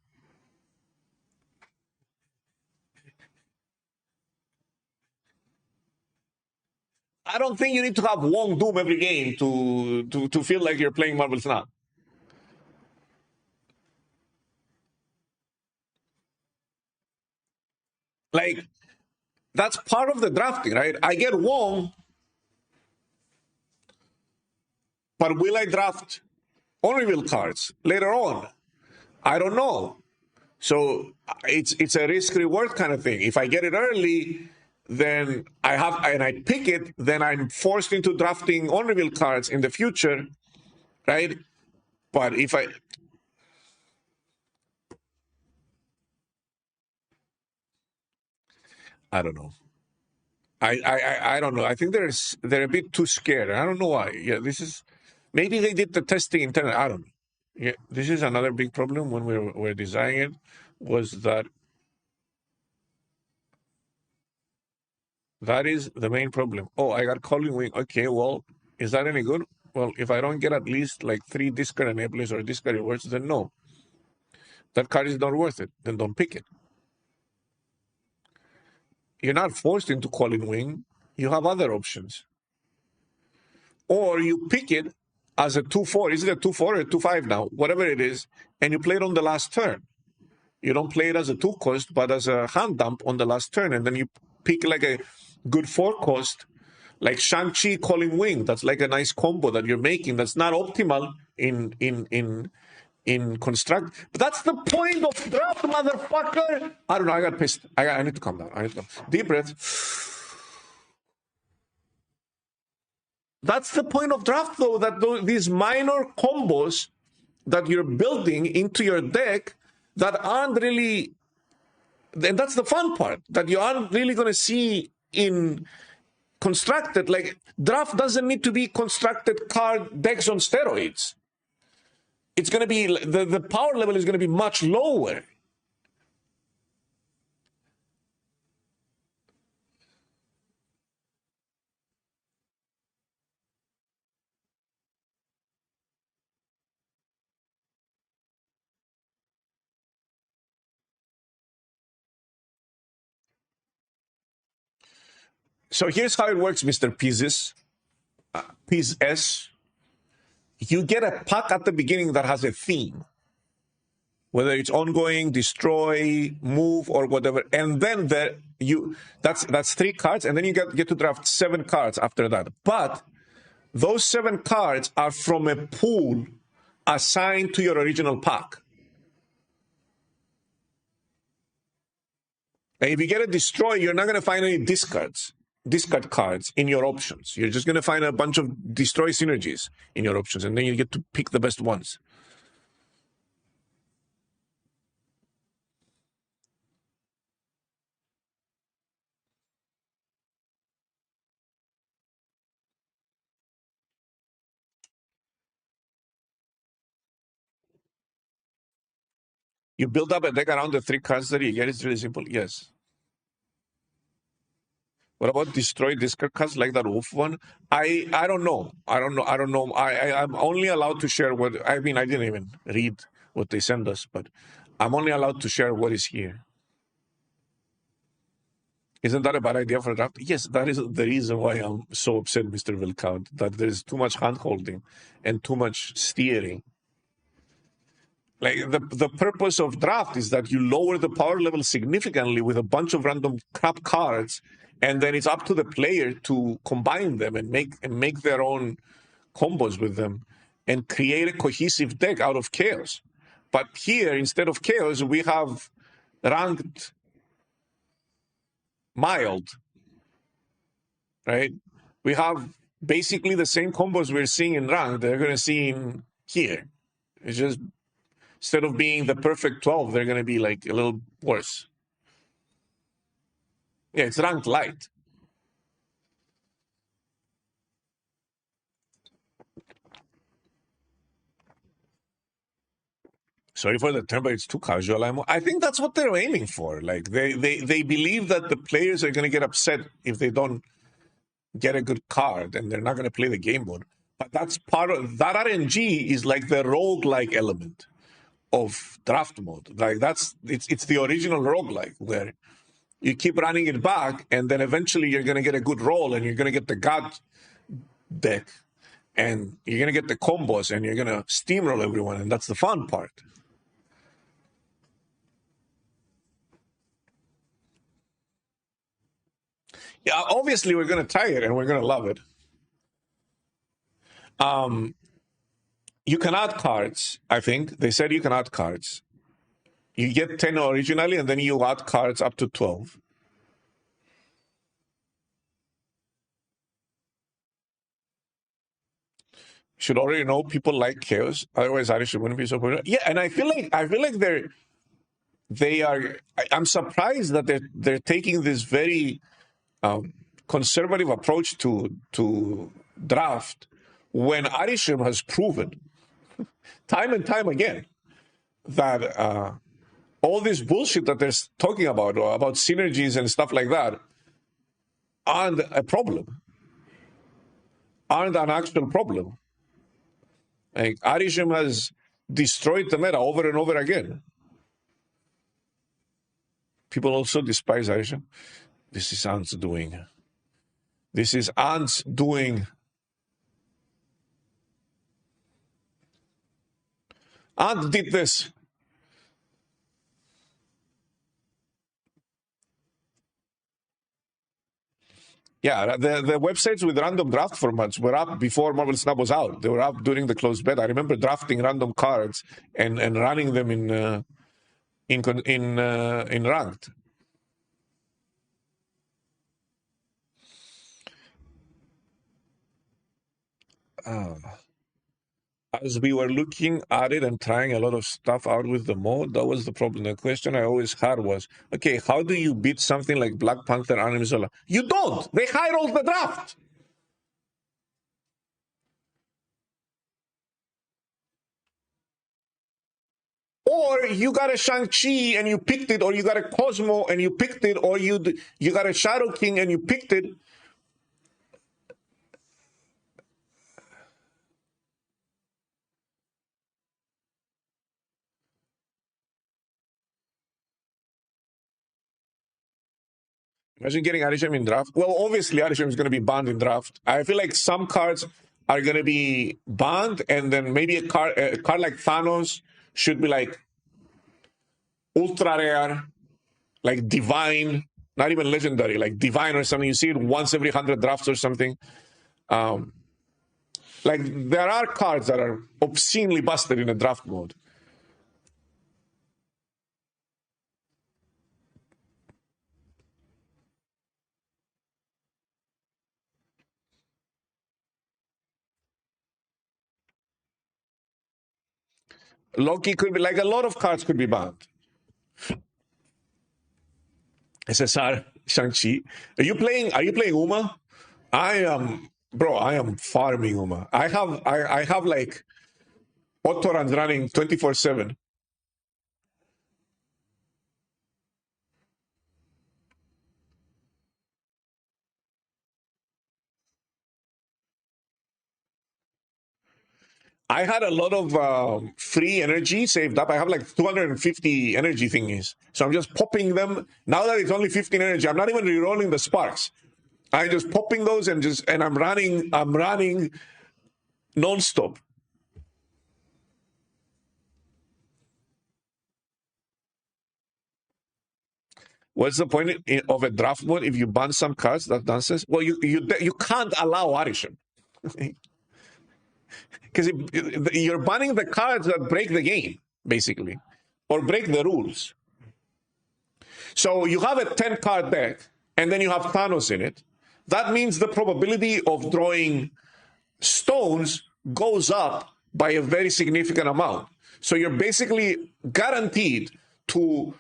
I don't think you need to have Wong Doom every game to feel like you're playing Marvel Snap. Like, that's part of the drafting, right? I get Wong, but will I draft on-reveal cards later on? I don't know. So it's a risk-reward kind of thing. If I get it early, then I pick it, then I'm forced into drafting on-reveal cards in the future, right? But if I don't know. I don't know. I think they're a bit too scared. I don't know why. Yeah, this is maybe they did the testing internally. I don't know. Yeah, this is another big problem when we're designing it, was that is the main problem. Oh, I got Calling Wing. Okay, well, is that any good? Well, if I don't get at least like 3 discard enablers or discard rewards, then no. That card is not worth it. Then don't pick it. You're not forced into Calling Wing. You have other options. Or you pick it as a 2/4. Is it a 2/4 or a 2/5 now? Whatever it is, and you play it on the last turn. You don't play it as a 2 cost, but as a hand dump on the last turn, and then you pick like a good 4 cost, like Shang-Chi Calling Wing. That's like a nice combo that you're making. That's not optimal in construct, but that's the point of draft, motherfucker. I don't know. I got pissed. I need to calm down. I need to deep breath. That's the point of draft, though, that these minor combos that you're building into your deck that aren't really, and that's the fun part, that you aren't really going to see in constructed. Like, draft doesn't need to be constructed card decks on steroids. It's going to be, the power level is going to be much lower. So here's how it works, Mr. Pieces. Piece. You get a pack at the beginning that has a theme. whether it's ongoing, destroy, move, or whatever. And then that's 3 cards, and then you get to draft 7 cards after that. But those 7 cards are from a pool assigned to your original pack. And if you get a destroy, you're not going to find any discard cards in your options. You're just going to find a bunch of destroy synergies in your options, and then you get to pick the best ones. You build up a deck around the 3 cards that you get. It's really simple. Yes. What about destroy discard cards like that wolf one? I don't know. I don't know. I'm only allowed to share what I mean. I didn't even read what they send us, but I'm only allowed to share what is here. Isn't that a bad idea for a draft? Yes, that is the reason why I'm so upset, Mr. Vilcount, that there's too much hand-holding and too much steering. Like, the purpose of draft is that you lower the power level significantly with a bunch of random crap cards, and then it's up to the player to combine them and make their own combos with them and create a cohesive deck out of chaos. But here, instead of chaos, we have ranked mild, right? We have basically the same combos we're seeing in ranked, they're going to see in here. It's just, instead of being the perfect 12, they're going to be like a little worse. Yeah, it's ranked light. Sorry for the term, but it's too casual. I think that's what they're aiming for. Like, they believe that the players are going to get upset if they don't get a good card, and they're not going to play the game mode. But that's part of that. RNG is like the roguelike element of draft mode. Like, it's the original roguelike where you keep running it back, and then eventually you're going to get a good roll, and you're going to get the god deck, and you're going to get the combos, and you're going to steamroll everyone, and that's the fun part. Yeah, obviously we're going to try it, and we're going to love it. You can add cards, I think. They said you can add cards. You get 10 originally, and then you add cards up to 12. Should already know people like chaos. Otherwise, Irish wouldn't be so popular. Yeah, and I feel like they are. I'm surprised that they're taking this very conservative approach to draft when Arisham has proven time and time again that all this bullshit that they're talking about synergies and stuff like that aren't a problem, aren't an actual problem. Like, Arisham has destroyed the meta over and over again. People also despise Arisham. This is Ant's doing. This is Ant's doing. Ant did this. Yeah, the websites with random draft formats were up before Marvel Snap was out. They were up during the closed beta. I remember drafting random cards and running them in ranked. As we were looking at it and trying a lot of stuff out with the mode, that was the problem. The question I always had was, okay, how do you beat something like Black Panther Anime Zola? You don't! They high rolled the draft! Or you got a Shang-Chi and you picked it, or you got a Cosmo and you picked it, or you got a Shadow King and you picked it. Imagine getting Arishem in draft. Well, obviously Arishem is going to be banned in draft. I feel like some cards are going to be banned, and then maybe a card like Thanos should be like ultra rare, like divine, not even legendary, like divine or something. You see it once every 100 drafts or something. Like there are cards that are obscenely busted in a draft mode. Loki could be like a lot of cards could be banned. SSR Shang-Chi. Are you playing Uma? I am, bro, I am farming Uma. I have like auto runs running 24/7. I had a lot of free energy saved up. I have like 250 energy thingies. So I'm just popping them. Now that it's only 15 energy, I'm not even re-rolling the sparks. I'm just popping those and I'm running non-stop. What's the point of a draft mode if you ban some cards that dances? Well, you can't allow Arishem. Because you're banning the cards that break the game, basically, or break the rules. So you have a 10 card deck, and then you have Thanos in it. That means the probability of drawing stones goes up by a very significant amount. So you're basically guaranteed to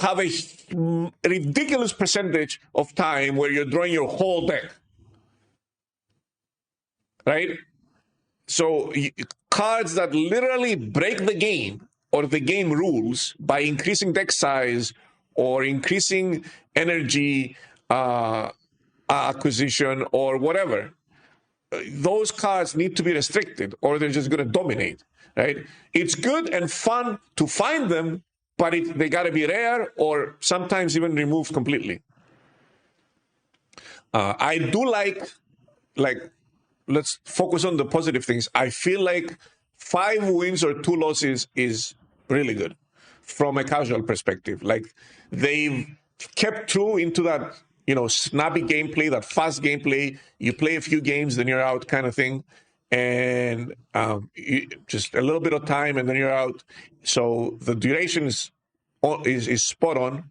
have a ridiculous percentage of time where you're drawing your whole deck, right? So cards that literally break the game or the game rules by increasing deck size or increasing energy acquisition or whatever, those cards need to be restricted or they're just going to dominate, right? It's good and fun to find them, but they got to be rare or sometimes even removed completely. I do like let's focus on the positive things. I feel like 5 wins or 2 losses is really good from a casual perspective. Like they've kept true into that, snappy gameplay, that fast gameplay. You play a few games, then you're out kind of thing. And just a little bit of time and then you're out. So the duration is spot on.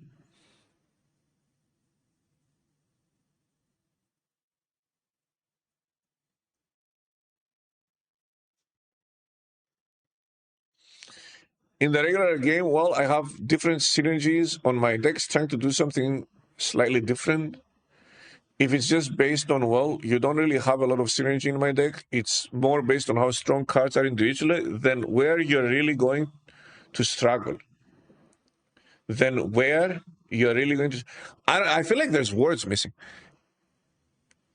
In the regular game, well, I have different synergies on my decks trying to do something slightly different. If it's just based on, well, you don't really have a lot of synergy in my deck, it's more based on how strong cards are individually, then where you're really going to struggle. Then where you're really going to. I feel like there's words missing.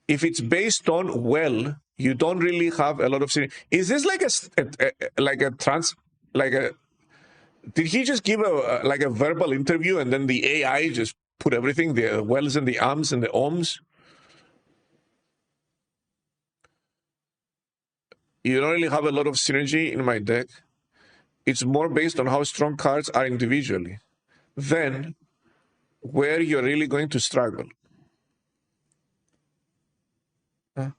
If it's based on, well, you don't really have a lot of synergy. Is this like like a trans, like a did he just give like a verbal interview and then the AI just put everything, the wells and the ums and the ohms? You don't really have a lot of synergy in my deck. It's more based on how strong cards are individually. Then where you're really going to struggle. Huh?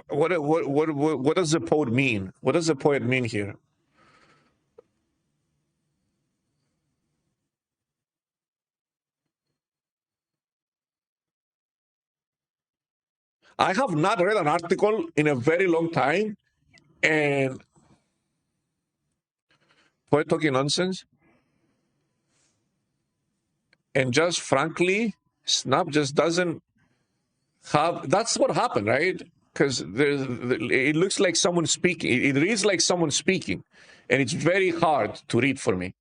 What does the poet mean? What does the poet mean here? I have not read an article in a very long time, and poet talking nonsense. And just frankly, Snap just doesn't have. That's what happened, right? Because it looks like someone speaking. It reads like someone speaking, and it's very hard to read for me.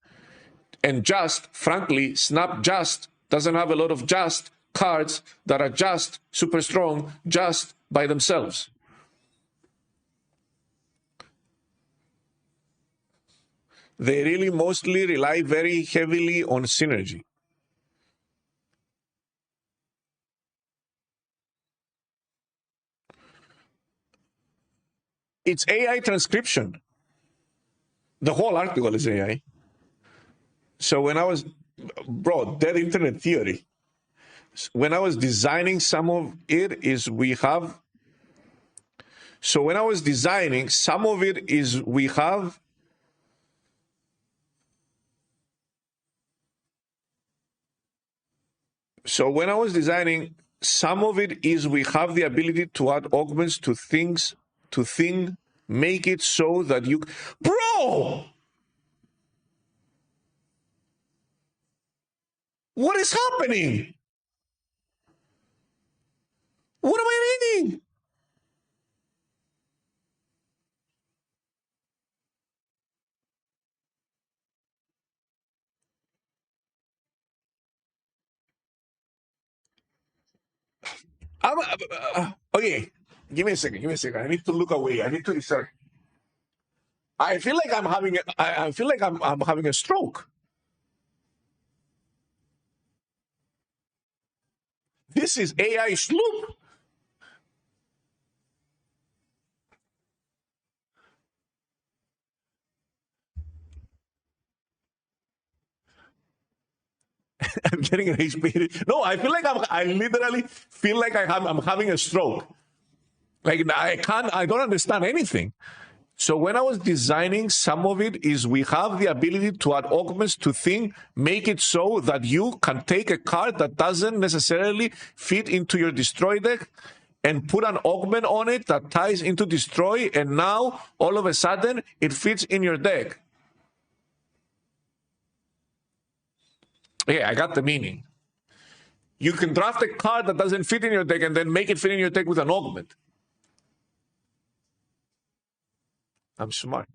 And just frankly, Snap just doesn't have a lot of just cards that are just super strong just by themselves. They really mostly rely very heavily on synergy. It's AI transcription. The whole article is AI. So when I was, bro, that internet theory, when I was designing some of it is we have, so when I was designing, some of it is we have, so when I was designing, some of it is we have the ability to add augments to things, to thing, make it so that you, bro, what is happening? What am I reading? Okay, give me a second. Give me a second. I need to look away. I need to. Sorry. I feel like I'm having. I feel like I'm having a stroke. This is AI sloop. I'm getting an HP. No, I feel like I literally feel like I'm having a stroke. Like I can't. I don't understand anything. So when I was designing, some of it is we have the ability to add augments to thing, make it so that you can take a card that doesn't necessarily fit into your destroy deck and put an augment on it that ties into destroy, and now all of a sudden it fits in your deck. Yeah, I got the meaning. You can draft a card that doesn't fit in your deck and then make it fit in your deck with an augment. I'm smart.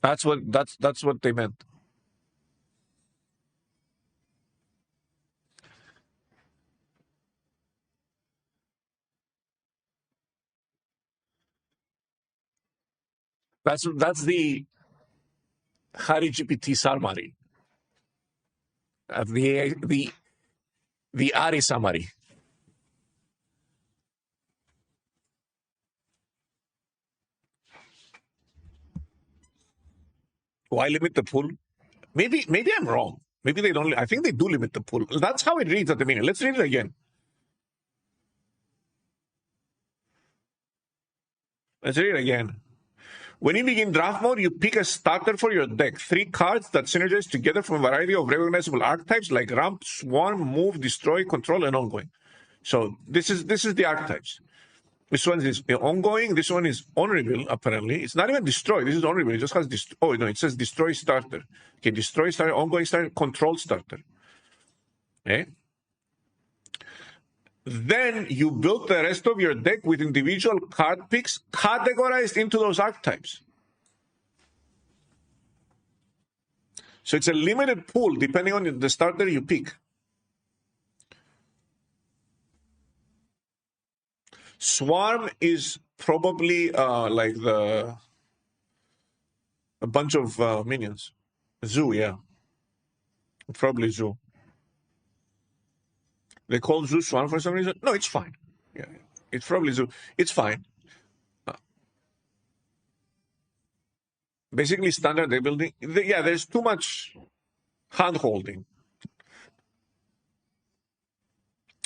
That's what they meant. That's the Hari GPT summary. The Ari summary. Why limit the pool? Maybe I'm wrong. Maybe they don't. I think they do limit the pool. That's how it reads at the beginning. Let's read it again. Let's read it again. When you begin draft mode, you pick a starter for your deck. 3 cards that synergize together from a variety of recognizable archetypes like ramp, swarm, move, destroy, control, and ongoing. So this is the archetypes. This one is ongoing. This one is honorable, apparently. It's not even destroy. This is honorable. It just has oh no, it says destroy starter. Okay, destroy starter, ongoing starter, control starter. Okay. Then you build the rest of your deck with individual card picks categorized into those archetypes. So it's a limited pool depending on the starter you pick. Swarm is probably like a bunch of minions. Zoo, yeah. Probably Zoo. They call Zoo Swarm for some reason. No, it's fine. Yeah, it's probably Zoo. It's fine. Basically, standard deck building. Yeah, there's too much hand holding.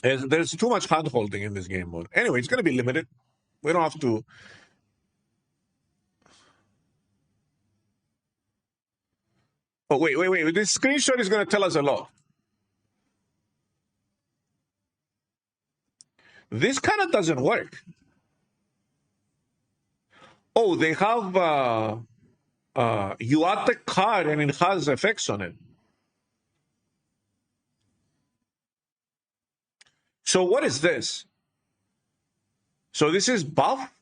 There's too much hand holding in this game mode. Anyway, it's going to be limited. We don't have to. Oh, wait. This screenshot is going to tell us a lot. This kind of doesn't work. Oh, they have. You add the card and it has effects on it. So what is this? So this is buff.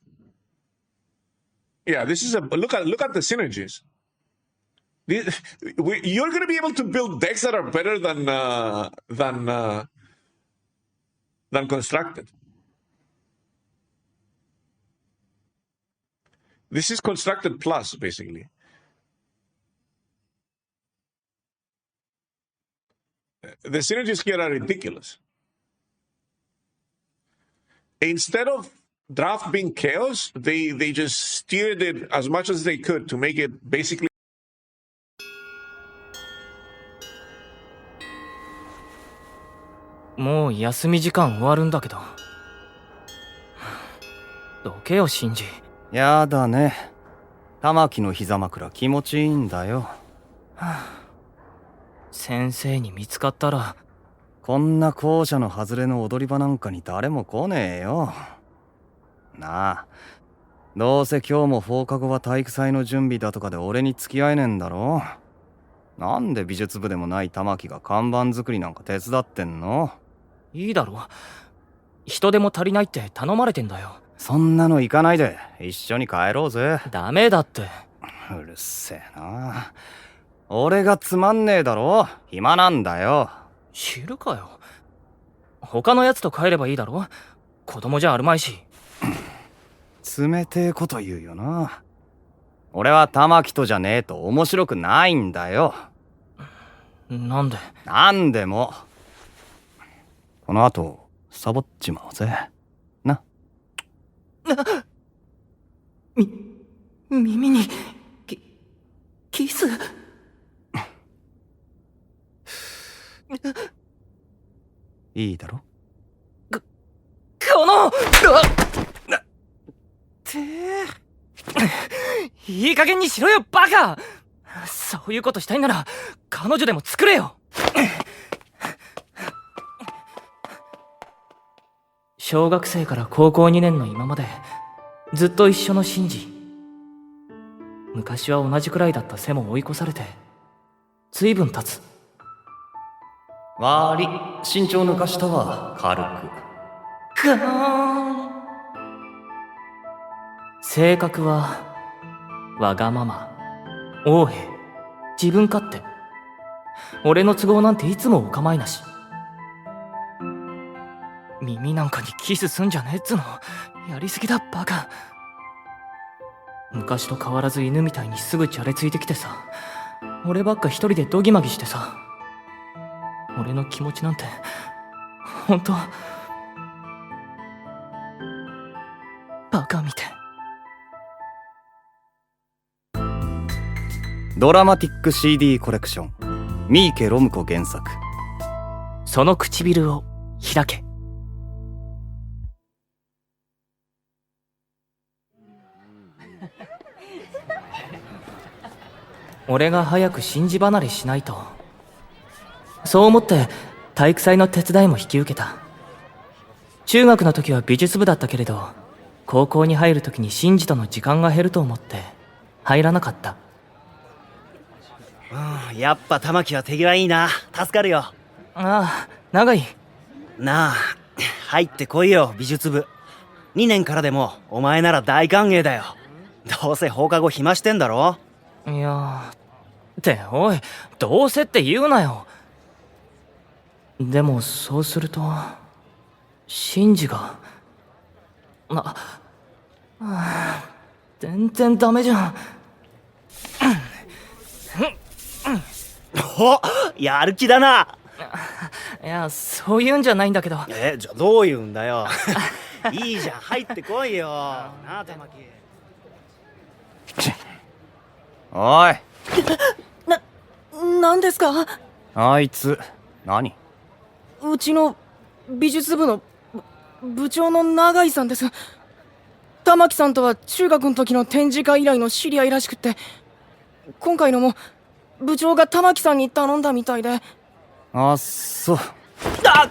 Yeah, this is a look at the synergies. You're going to be able to build decks that are better than constructed. This is constructed plus, basically. The synergies here are ridiculous. instead of draft being chaos, they just steered it as much as they could to make it basically. もう休み時間終わるんだけど。どけよ、シンジ。やだね。玉木の膝枕気持ちいいんだよ。先生に見つかったら。こんな校舎の外れの踊り場なんかに誰も来ねえよ。なあ、どうせ今日も放課後は体育祭の準備だとかで俺に付き合えねえんだろ。なんで美術部でもない玉木が看板作りなんか手伝ってんの？いいだろ。人手も足りないって頼まれてんだよ。そんなの行かないで一緒に帰ろうぜ。ダメだって。うるせえな。俺がつまんねえだろ。暇なんだよ。知るかよ。他のやつと帰ればいいだろ。子供じゃあるまいし。冷てえこと言うよな。俺は玉木とじゃねえと面白くないんだよ。なんで？なんでも。この後サボっちまおうぜ。な。耳にキス。いいだろ。このいい加減にしろよ、バカ。そういうことしたいなら彼女でも作れよ。小学生から高校2年の今までずっと一緒のシンジ。昔は同じくらいだった背も追い越されて随分経つ。悪い、身長抜かしたわ。軽く。ガーン。性格はわがまま、横柄、自分勝手。俺の都合なんていつもお構いなし。耳なんかにキスすんじゃねえっつの。やりすぎだ、バカ。昔と変わらず犬みたいにすぐじゃれついてきてさ、俺ばっか一人でドギマギしてさ。俺の気持ちなんて本当バカみて。ドラマティック CD コレクション、三池ロム子原作。その唇を開け。俺が早く信じ離れしないと。そう思って体育祭の手伝いも引き受けた。中学の時は美術部だったけれど、高校に入る時に信じとの時間が減ると思って入らなかった。やっぱ玉木は手際いいな。助かるよ。ああ、長井。なあ、入ってこいよ、美術部。2年からでもお前なら大歓迎だよ。どうせ放課後暇してんだろ。いやっておい、どうせって言うなよ。でもそうするとシンジが全然ダメじゃん。お、やる気だな。いや、そういうんじゃないんだけど。じゃあどういうんだよ。いいじゃん、入ってこいよ。なあ玉木。おい。なんですか？あいつ何？うちの美術部の部長の永井さんです。玉木さんとは中学の時の展示会以来の知り合いらしくって、今回のも部長が玉木さんに頼んだみたいで。あっそ。あっ、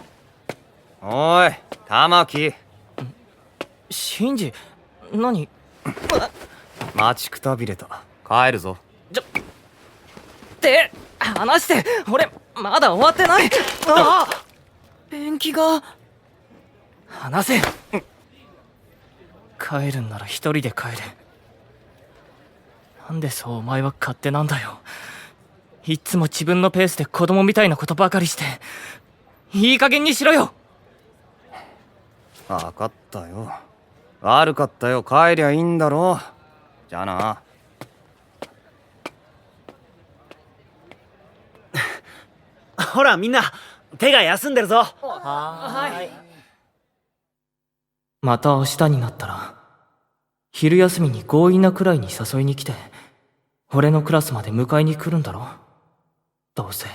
おい玉木。シンジ、何？待ちくたびれた。帰るぞ。って話して。俺まだ終わってない。ああ、ペンキが。話せ。帰るんなら一人で帰れ。なんでそうお前は勝手なんだよ。いつも自分のペースで子供みたいなことばかりして。いい加減にしろよ。分かったよ。悪かったよ。帰りゃいいんだろ。じゃあな。ほらみんな、手が休んでるぞ。はい。また明日になったら、昼休みに強引なくらいに誘いに来て、俺のクラスまで迎えに来るんだろ？どうせ。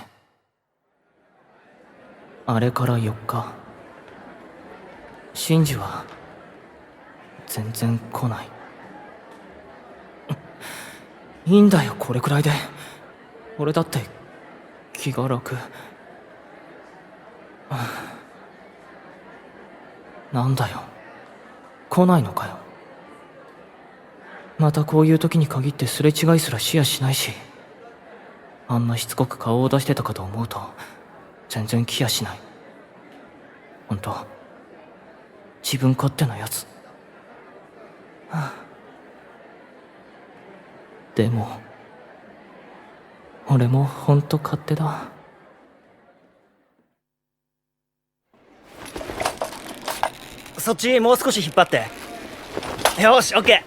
あれから4日、シンジは全然来ない。いいんだよ、これくらいで。俺だって気が楽。なんだよ、来ないのかよ。またこういう時に限ってすれ違いすら視野しないし、あんなしつこく顔を出してたかと思うと全然来やしない。ほんと自分勝手なやつ。でも俺もほんと勝手だ。そっちもう少し引っ張って。よし、オッケー。よ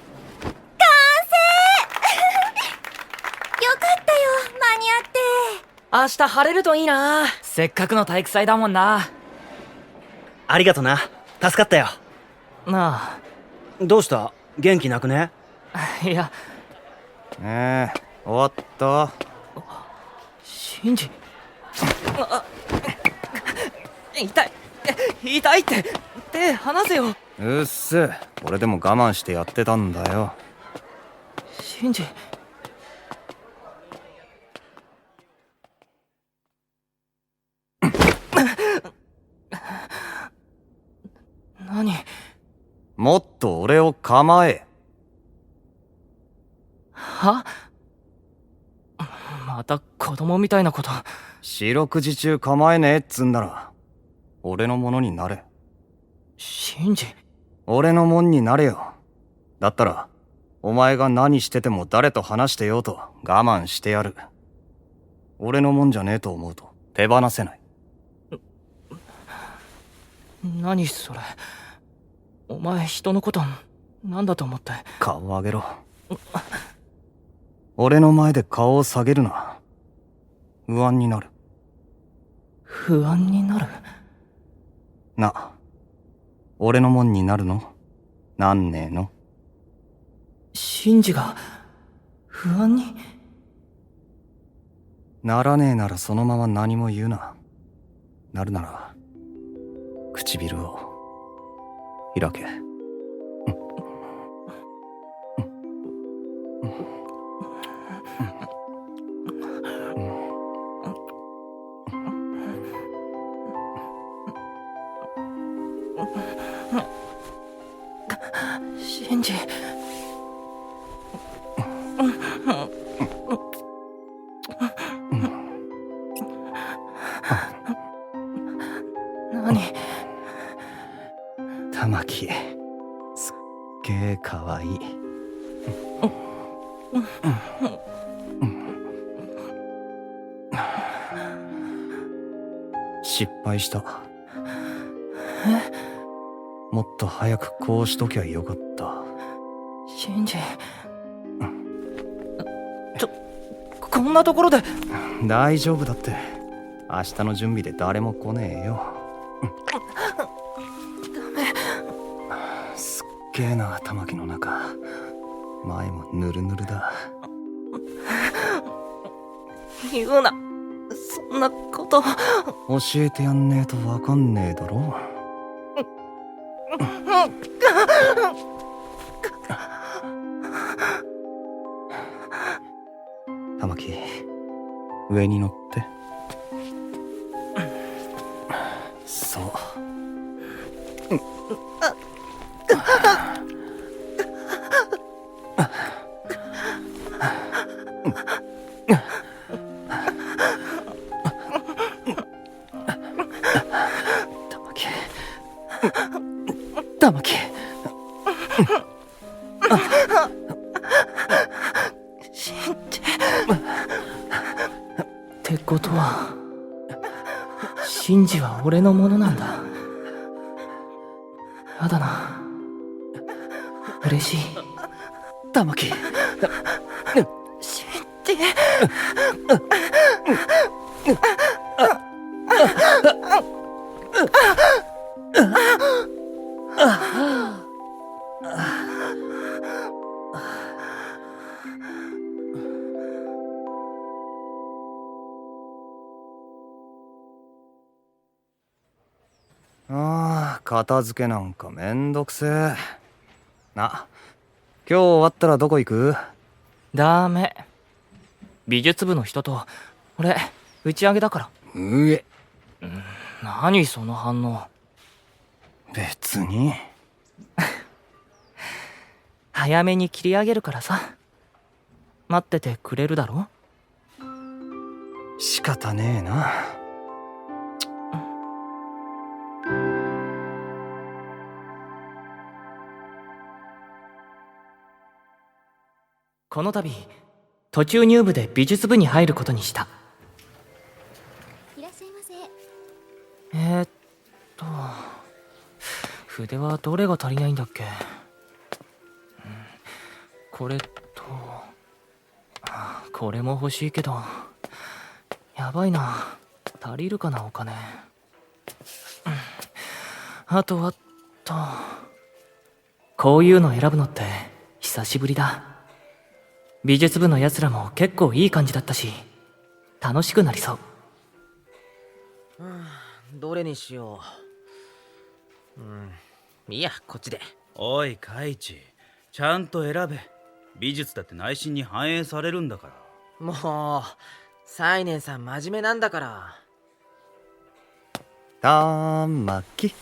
かったよ、間に合って。明日晴れるといいな。せっかくの体育祭だもんな。ありがとな、助かったよ。などうした？元気なくね？あ、いや、終わった。シンジ。痛い、痛いって。手離せよ。うっせ、俺でも我慢してやってたんだよ。シンジ。何？もっと俺を構え。は？また子供みたいなこと。四六時中構えねえっつんなら俺のものになれ。シンジ。俺のもんになれよ。だったらお前が何してても誰と話してようと我慢してやる。俺のもんじゃねえと思うと手放せない。何それ。お前人のことなんだと思って。顔上げろ。俺の前で顔を下げるな。不安になる。不安になる？な、俺のもんになるの？なんねえの？シンジが不安に？ならねえならそのまま何も言うな。なるなら唇を開け。シンジ。何？玉木、すっげえかわいい。失敗した。もっと早くこうしときゃよかった。シンジ。こんなところで。大丈夫だって。明日の準備で誰も来ねえよ。すっげえな、玉木の中。前もヌルヌルだ。言うな、そんなこと。教えてやんねえとわかんねえだろ。玉木、上に乗って。そう。玉木。シンジ。ってことはシンジは俺のものなんだ。やだな。嬉しい。玉木。シンジ。ああ。ああ、片付けなんかめんどくせえ。今日終わったらどこ行く？ダメ。美術部の人と俺打ち上げだから。うえ。何その反応。別に。早めに切り上げるからさ。待っててくれるだろ？仕方ねえな。この度途中入部で美術部に入ることにした。いらっしゃいませ。筆はどれが足りないんだっけ？これとこれも欲しいけど、やばいな。足りるかなお金。あとはこういうの選ぶのって久しぶりだ。美術部のやつらも結構いい感じだったし、楽しくなりそう。どれにしよう。いいや、こっちで。おいカイチ、ちゃんと選べ。美術だって内心に反映されるんだから。もうサイネンさん真面目なんだから。玉木。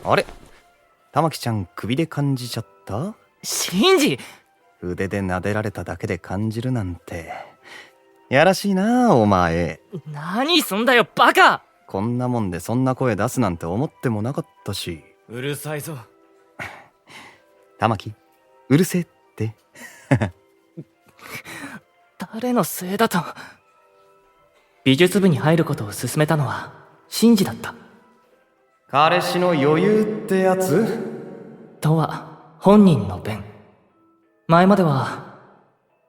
あれ、玉木ちゃん首で感じちゃった？シンジ！腕で撫でられただけで感じるなんてやらしいなお前。何すんだよバカ！こんなもんでそんな声出すなんて思ってもなかったし。うるさいぞ。玉木、うるせえって。誰のせいだと。美術部に入ることを勧めたのはシンジだった。彼氏の余裕ってやつ？とは本人の弁。前までは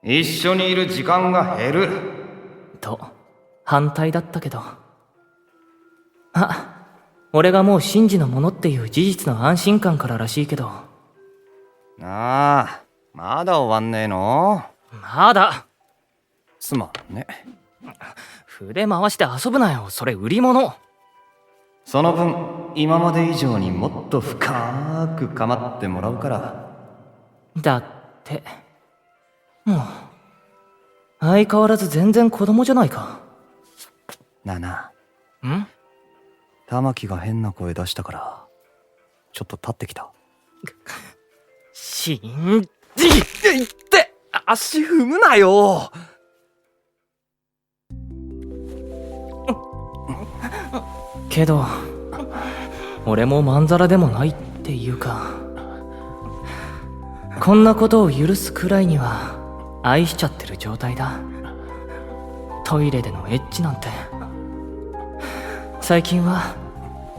一緒にいる時間が減ると反対だったけど、俺がもうシンジのものっていう事実の安心感かららしいけど。まだ終わんねえの？まだ。すまんね。筆回して遊ぶなよ、それ売り物。その分今まで以上にもっと深く構ってもらうから。だってもう相変わらず全然子供じゃないか。玉木が変な声出したからちょっと立ってきた。シンジって足踏むなよ。けど俺もまんざらでもないっていうか、こんなことを許すくらいには愛しちゃってる状態だ。トイレでのエッチなんて最近は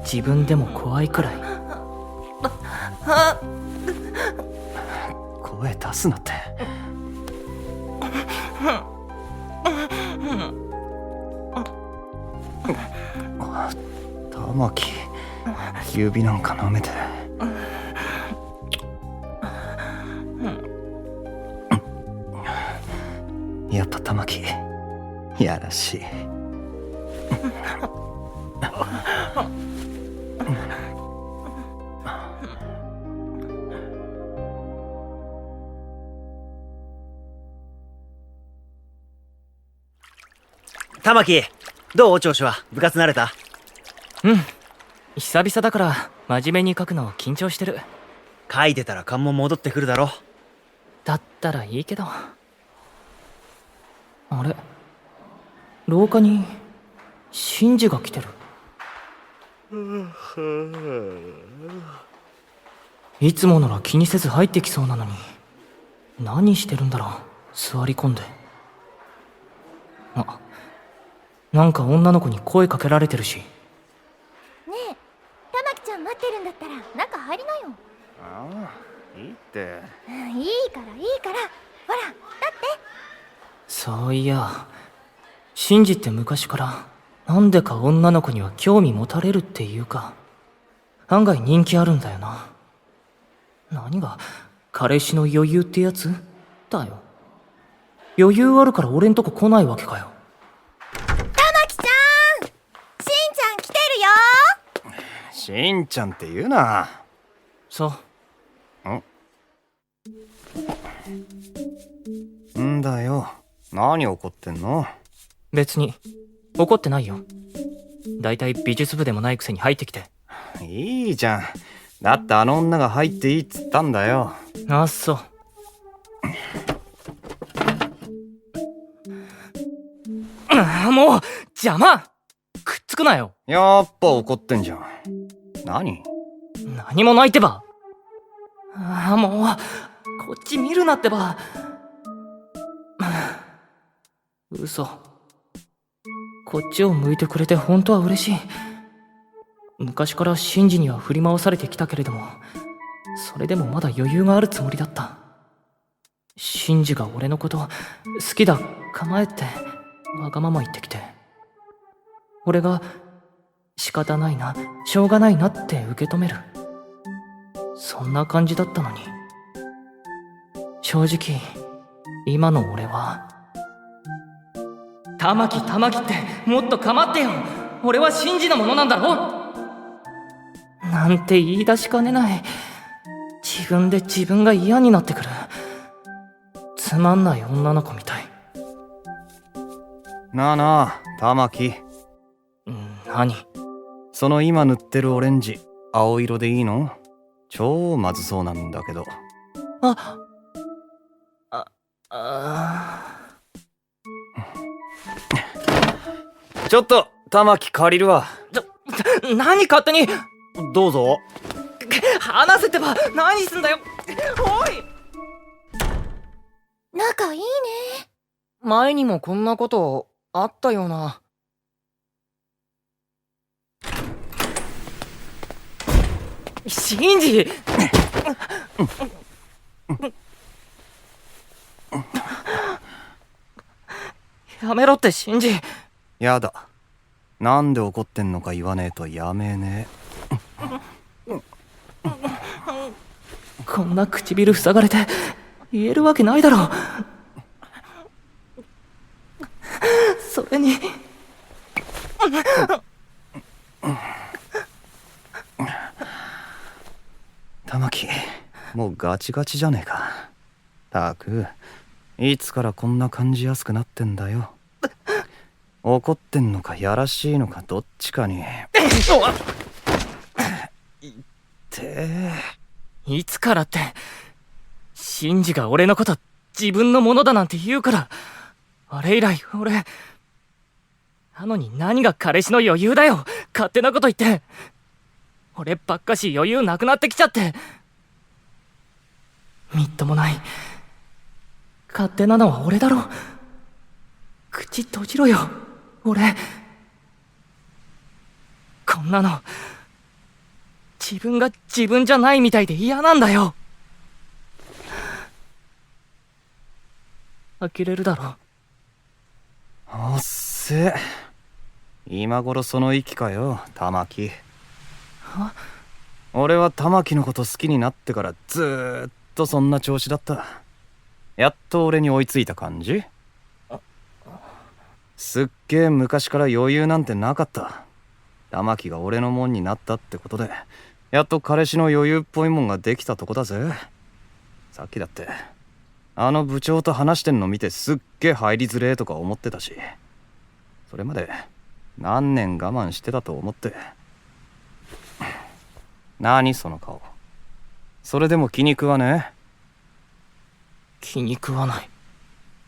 自分でも怖いくらい。声出すなって。玉木、指なんか舐めて。やっぱ玉木やらしい。玉木、どう調子は？部活慣れた？久々だから真面目に書くの緊張してる。書いてたら勘も戻ってくるだろ。だったらいいけど。あれ、廊下にシンジが来てる。いつもなら気にせず入ってきそうなのに何してるんだろう。座り込んで。なんか女の子に声かけられてるし。ねえ、玉木ちゃん待ってるんだったら中入りなよ。ああ、いいって。いいからいいから、ほら立って。そういや、シンジって昔からなんでか女の子には興味持たれるっていうか、案外人気あるんだよな。何が彼氏の余裕ってやつだよ。余裕あるから俺んとこ来ないわけかよ。玉木ちゃん、しんちゃん来てるよ。しんちゃんって言うな。そう。んだよ、何怒ってんの？別に怒ってないよ。だいたい美術部でもないくせに入ってきて。いいじゃん。だってあの女が入っていいっつったんだよ。あっそう。もう邪魔！くっつくなよ。やっぱ怒ってんじゃん。何？何もないってば。もうこっち見るなってば。嘘。こっちを向いてくれて本当は嬉しい。昔からシンジには振り回されてきたけれども、それでもまだ余裕があるつもりだった。シンジが俺のこと好きだ、構えってわがまま言ってきて、俺が仕方ないな、しょうがないなって受け止める。そんな感じだったのに、正直今の俺は、玉木ってもっと構ってよ、俺はシンジのものなんだろなんて言い出しかねない。自分で自分が嫌になってくる。つまんない女の子みたい。なあなあ、玉木。何？その今塗ってるオレンジ、青色でいいの？超まずそうなんだけど。ちょっと玉木借りるわ。何勝手に。どうぞ。話せてば。何すんだよ。おい、仲いいね。前にもこんなことあったような。シンジ。やめろってシンジ。やだ。なんで怒ってんのか言わねえとやめねえ。こんな唇塞がれて言えるわけないだろ。それに玉木、もうガチガチじゃねえか。たく、いつからこんな感じやすくなってんだよ。怒ってんのかやらしいのかどっちかに。いつからって、シンジが俺のこと自分のものだなんて言うから。あれ以来俺、なのに何が彼氏の余裕だよ。勝手なこと言って。俺ばっかし余裕なくなってきちゃって。みっともない。勝手なのは俺だろ。口閉じろよ俺。こんなの自分が自分じゃないみたいで嫌なんだよ。呆れるだろ。おっせ。今頃その息かよ、玉木。俺は玉木のこと好きになってからずーっとそんな調子だった。やっと俺に追いついた感じ？すっげえ昔から余裕なんてなかった。玉木が俺のもんになったってことで、やっと彼氏の余裕っぽいもんができたとこだぜ。さっきだってあの部長と話してんの見てすっげえ入りづれえとか思ってたし、それまで何年我慢してたと思って。何その顔。それでも気に食わねえ？気に食わない。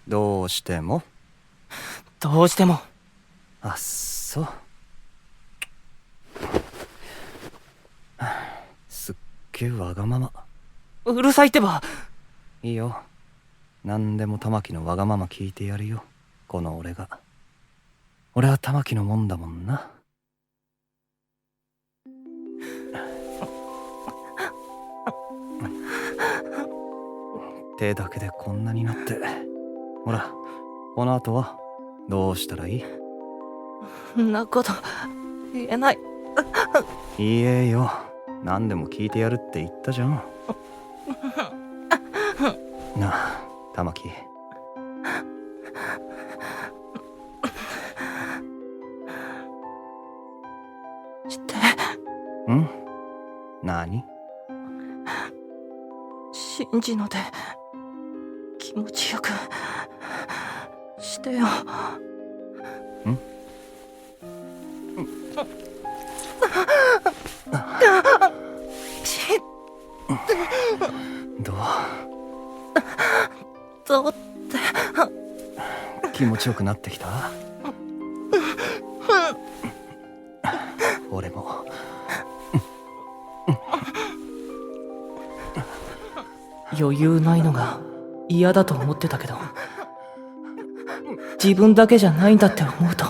どうしても？どうしても。あっそう。すっげえわがまま。うるさいってば。いいよ。何でも玉木のわがまま聞いてやるよ。この俺が。俺は玉木のもんだもんな。手だけでこんなになって。ほら、この後はどうしたらいい？んなこと言えない。言えよ。何でも聞いてやるって言ったじゃん。なあ、玉木。して。ん？何？シンジので気持ちよくしてよ。どどうって気持ちよくなってきた？俺も。余裕ないのが嫌だと思ってたけど、自分だけじゃないんだって思うと、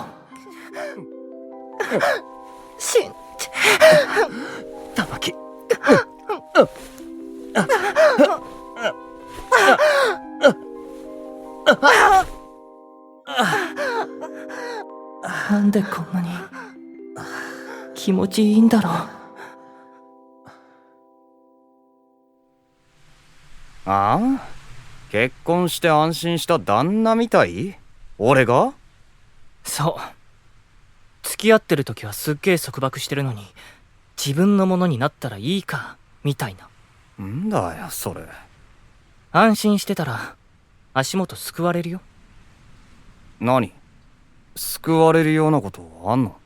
シンジ、玉木。なんでこんなに気持ちいいんだろう。ああ？結婚して安心した旦那みたい？俺が？そう。付き合ってる時はすっげえ束縛してるのに、自分のものになったらいいかみたいな。んだよそれ。安心してたら足元すくわれるよ。何？救われるようなことあんの？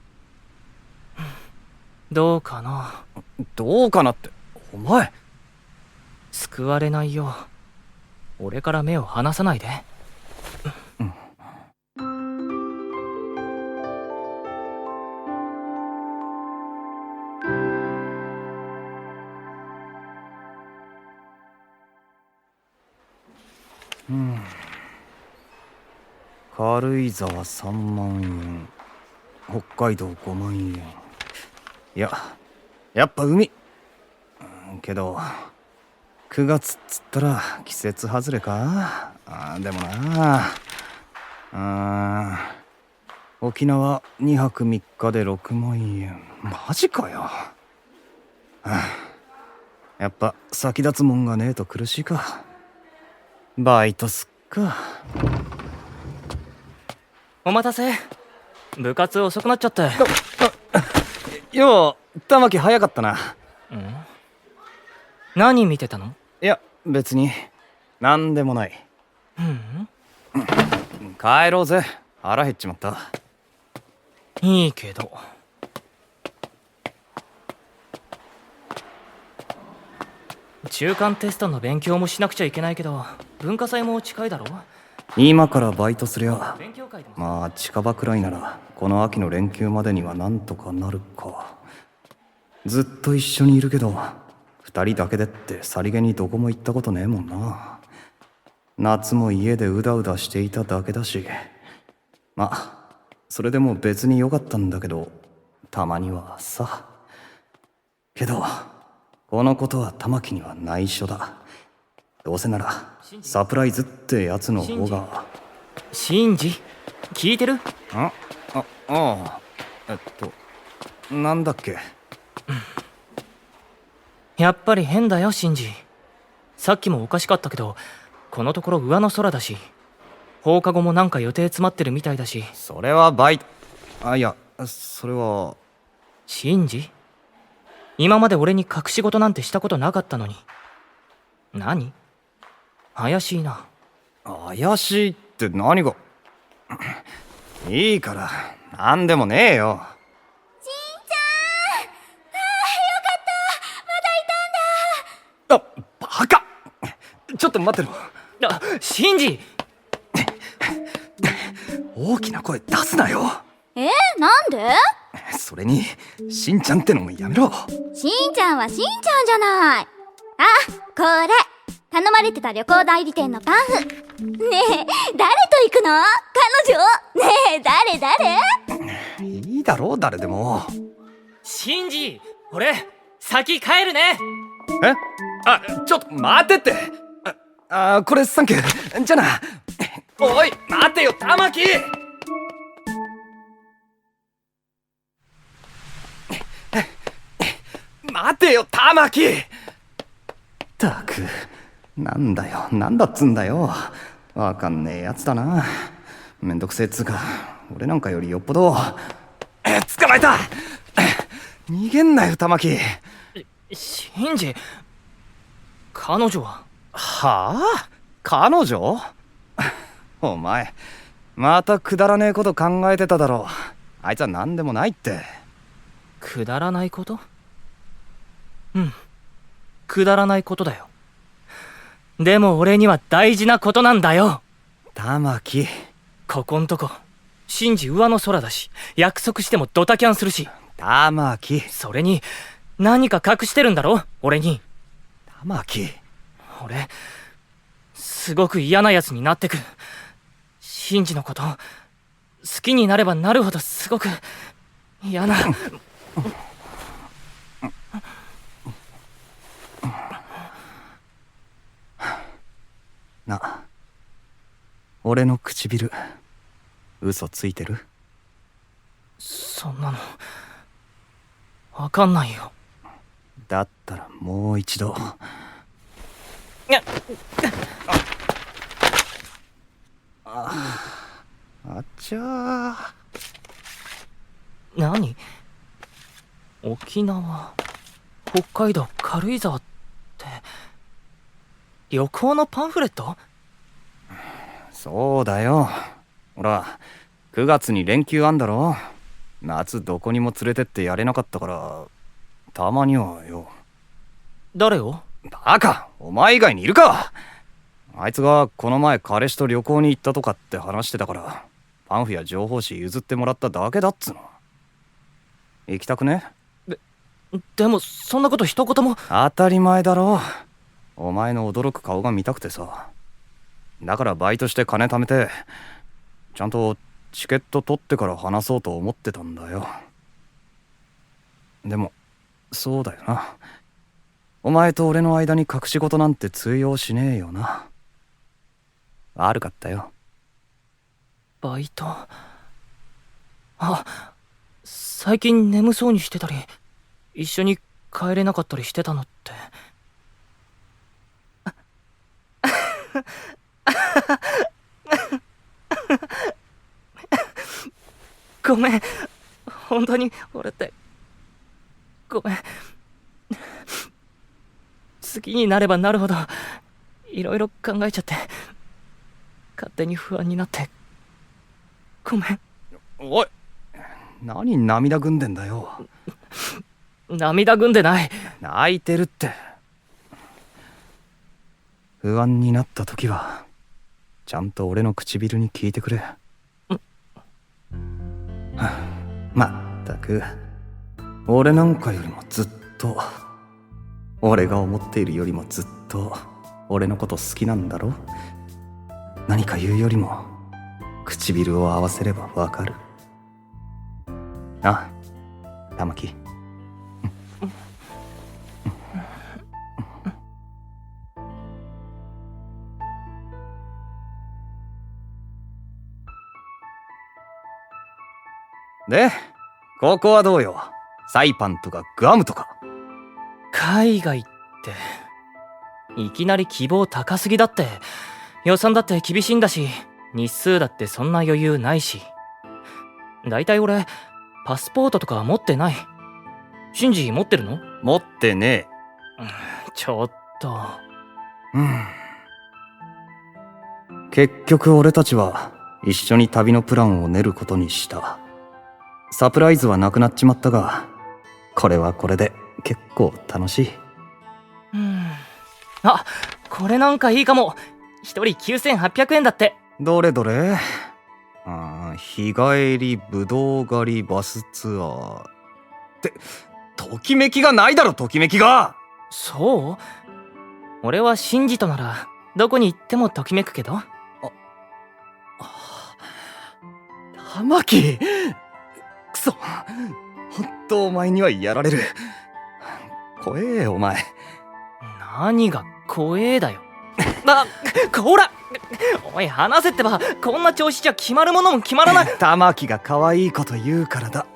どうかな。どうかなってお前。救われないよ。俺から目を離さないで。軽井沢3万円、北海道5万円。いや、やっぱ海。けど9月っつったら季節外れか。でもな、沖縄2泊3日で6万円。マジかよ。やっぱ先立つもんがねえと苦しいか。バイトすっか。お待たせ。部活遅くなっちゃって。よう、玉木早かったな。何見てたの？いや、別になんでもない。帰ろうぜ。腹減っちまった。いいけど。中間テストの勉強もしなくちゃいけないけど、文化祭も近いだろ。今からバイトすりゃ、勉強会でもまあ近場くらいならこの秋の連休までにはなんとかなるか。ずっと一緒にいるけど2人だけでってさりげにどこも行ったことねえもんな。夏も家でうだうだしていただけだし、まあそれでも別に良かったんだけど、たまにはさ。けどこのことは玉木には内緒だ。どうせならサプライズってやつの方が。シンジ、聞いてる？なんだっけ。やっぱり変だよ、シンジ。さっきもおかしかったけど、このところ上の空だし、放課後もなんか予定詰まってるみたいだし。それはバイト。いや、それは。シンジ？今まで俺に隠し事なんてしたことなかったのに。何？怪しいな。怪しいって何が。いいからなんでもねえよ。しんちゃん、よかった、まだいたんだ。バカ。ちょっと待ってろ。シンジ！大きな声出すなよ。なんで？それにしんちゃんってのもやめろ。しんちゃんはしんちゃんじゃない。これ頼まれてた旅行代理店のパンフ。ねえ、誰と行くの？彼女？ねえ、誰？いいだろう、誰でも。シンジ、俺先帰るね。ちょっと待ってって。これサンキュー。じゃあな。おい待てよ玉木。待てよ玉木。ったくなんだよ、なんだっつんだよ。わかんねえやつだな。めんどくせえっつうか、俺なんかよりよっぽど。捕まえた。逃げんなよ玉木。シンジ、彼女は？はあ？彼女？お前またくだらねえこと考えてただろ。あいつは何でもないって。くだらないこと？うん、くだらないことだよ。でも俺には大事なことなんだよ。玉木。ここんとこシンジ上の空だし、約束してもドタキャンするし。玉木。それに何か隠してるんだろ俺に。玉木。俺すごく嫌なやつになってく。シンジのこと好きになればなるほどすごく嫌なな、俺の唇嘘ついてる？そんなのわかんないよ。だったらもう一度。あっちゃー。何？沖縄、北海道軽井沢って旅行のパンフレット？そうだよ。ほら9月に連休あんだろ。夏どこにも連れてってやれなかったからたまにはよ。誰を？バカ、お前以外にいるか。あいつがこの前彼氏と旅行に行ったとかって話してたからパンフや情報誌譲ってもらっただけだっつの。行きたくね？でもそんなこと一言も。当たり前だろ。お前の驚く顔が見たくてさ。だからバイトして金貯めてちゃんとチケット取ってから話そうと思ってたんだよ。でもそうだよな。お前と俺の間に隠し事なんて通用しねえよな。悪かったよ。バイト。最近眠そうにしてたり一緒に帰れなかったりしてたのって。ごめん、本当に俺ってごめん。好きになればなるほどいろいろ考えちゃって勝手に不安になってごめん。おい、何涙ぐんでんだよ。涙ぐんでない。泣いてるって。不安になった時はちゃんと俺の唇に聞いてくれ。まったく俺なんかよりもずっと、俺が思っているよりもずっと俺のこと好きなんだろ。何か言うよりも唇を合わせればわかる。あ、玉木。で、ここはどうよ。サイパンとかグアムとか。海外っていきなり希望高すぎだって。予算だって厳しいんだし、日数だってそんな余裕ないし。だいたい俺パスポートとか持ってない。シンジ持ってるの？持ってねえ。ちょっと。結局俺たちは一緒に旅のプランを練ることにした。サプライズはなくなっちまったが、これはこれで結構楽しい。あ、これなんかいいかも。一人9800円だって。どれどれ。日帰りぶどう狩りバスツアーってときめきがないだろ。ときめきが。そう？俺はシンジとならどこに行ってもときめくけど。玉木、くそ、ほんとお前にはやられる。怖えお前。何が怖えだよ。こら、おい話せってば。こんな調子じゃ決まるものも決まらない。玉木が可愛いこと言うからだ。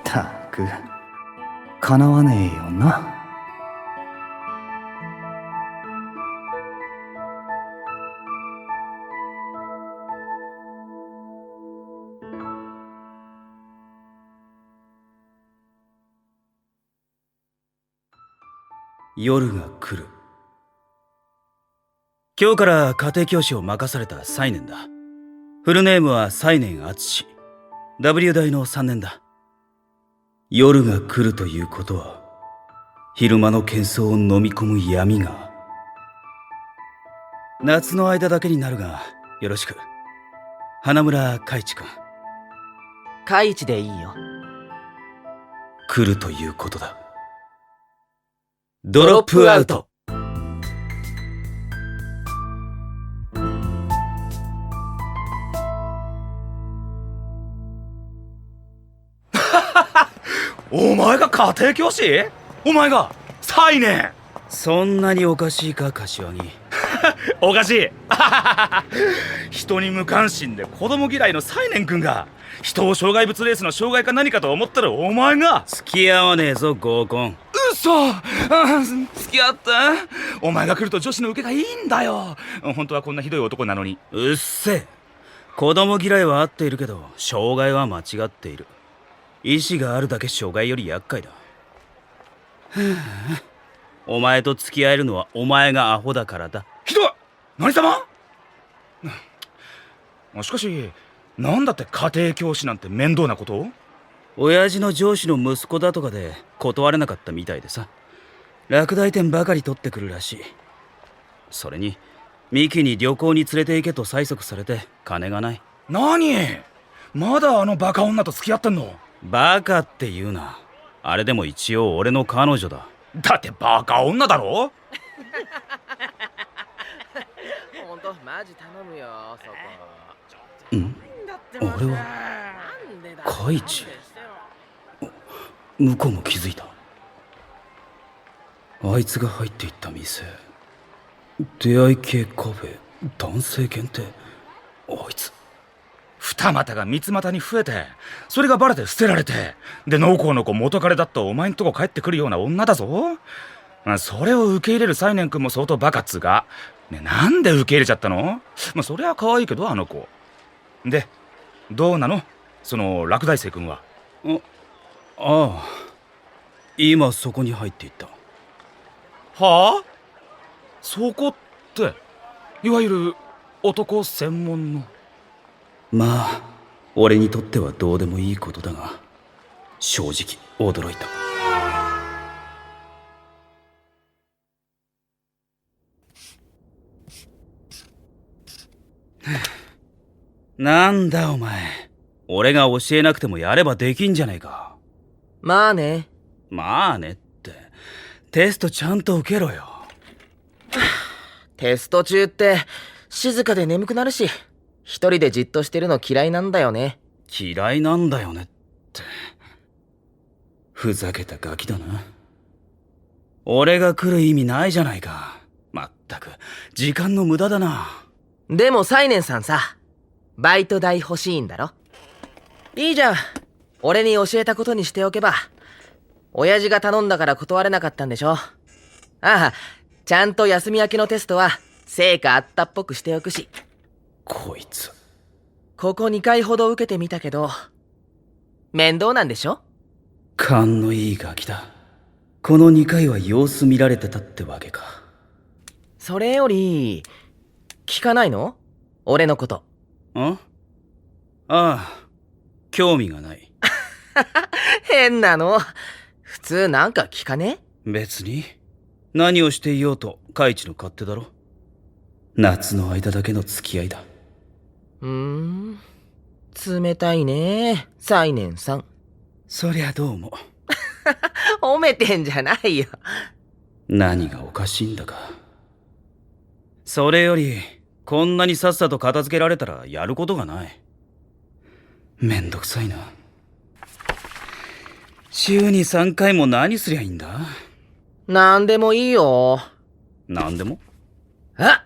たく叶わねえよな。夜が来る。今日から家庭教師を任されたサイネンだ。フルネームはサイネン敦。W 大の3年だ。夜が来るということは、昼間の喧騒を飲み込む闇が。夏の間だけになるが、よろしく。花村海地君。カイチでいいよ。来るということだ。ドロップアウト。お前が家庭教師？お前がサイネン。そんなにおかしいか、柏木。おかしい。人に無関心で子供嫌いのサイネン君が人を障害物レースの障害か何かと思ったらお前が付き合わねえぞ合コン。嘘。付き合った。お前が来ると女子の受けがいいんだよ。本当はこんなひどい男なのに。うっせえ。子供嫌いは合っているけど障害は間違っている。意志があるだけ障害より厄介だ。お前と付き合えるのはお前がアホだからだ。ひどい。何様？しかしなんだって家庭教師なんて面倒なことを？親父の上司の息子だとかで断れなかったみたいでさ。落第点ばかり取ってくるらしい。それにミキに旅行に連れて行けと催促されて金がない。何？まだあのバカ女と付き合ってんの？バカって言うな。あれでも一応俺の彼女だ。だってバカ女だろ？ほんとマジ頼むよそこ。ん？俺はカイチ。向こうも気づいた。あいつが入っていった店、出会い系カフェ、男性限定。あいつ二股が三つ股に増えて、それがバレて捨てられて、で濃厚の子元彼だったお前んとこ帰ってくるような女だぞ。それを受け入れるサイネン君も相当バカっつうか。ね、なんで受け入れちゃったの？そりゃ可愛いけどあの子。でどうなの？その落第生君は。ああ、今そこに入っていった。はあ？そこっていわゆる男専門の。まあ俺にとってはどうでもいいことだが、正直驚いた。なんだお前、俺が教えなくてもやればできんじゃねえか。まあね。まあねって、テストちゃんと受けろよ。テスト中って静かで眠くなるし、一人でじっとしてるの嫌いなんだよね。嫌いなんだよねって、ふざけたガキだな。俺が来る意味ないじゃないか。まったく時間の無駄だな。でもサイネンさんさ、バイト代欲しいんだろ。いいじゃん、俺に教えたことにしておけば。親父が頼んだから断れなかったんでしょ。ああ、ちゃんと休み明けのテストは成果あったっぽくしておくし。こいつここ2回ほど受けてみたけど、面倒なんでしょ。勘のいいガキだ。この2回は様子見られてたってわけか。それより聞かないの？俺のこと。ああ、興味がない。変なの。普通なんか聞かね？別に何をしていようとカイチの勝手だろ。夏の間だけの付き合いだ。冷たいね、サイネンさん。そりゃどうも。褒めてんじゃないよ。何がおかしいんだか。それよりこんなにさっさと片付けられたらやることがない。めんどくさいな。週に3回も何すりゃいいんだ？なんでもいいよ。なんでも？あ、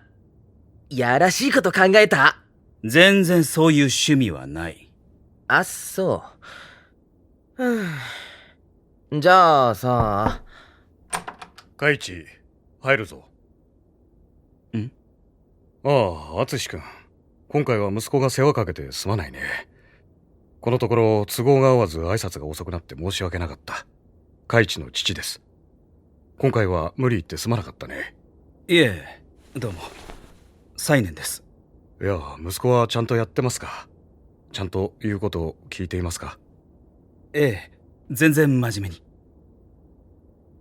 やらしいこと考えた。全然そういう趣味はない。あっそう。じゃあさ。カイチ、入るぞ。ん？ああ、アツシ君。今回は息子が世話かけてすまないね。このところ都合が合わず挨拶が遅くなって申し訳なかった。カイチの父です。今回は無理言ってすまなかったね。いえ、どうも。サイネンです。いや、息子はちゃんとやってますか？ちゃんと言うことを聞いていますか？ええ、全然真面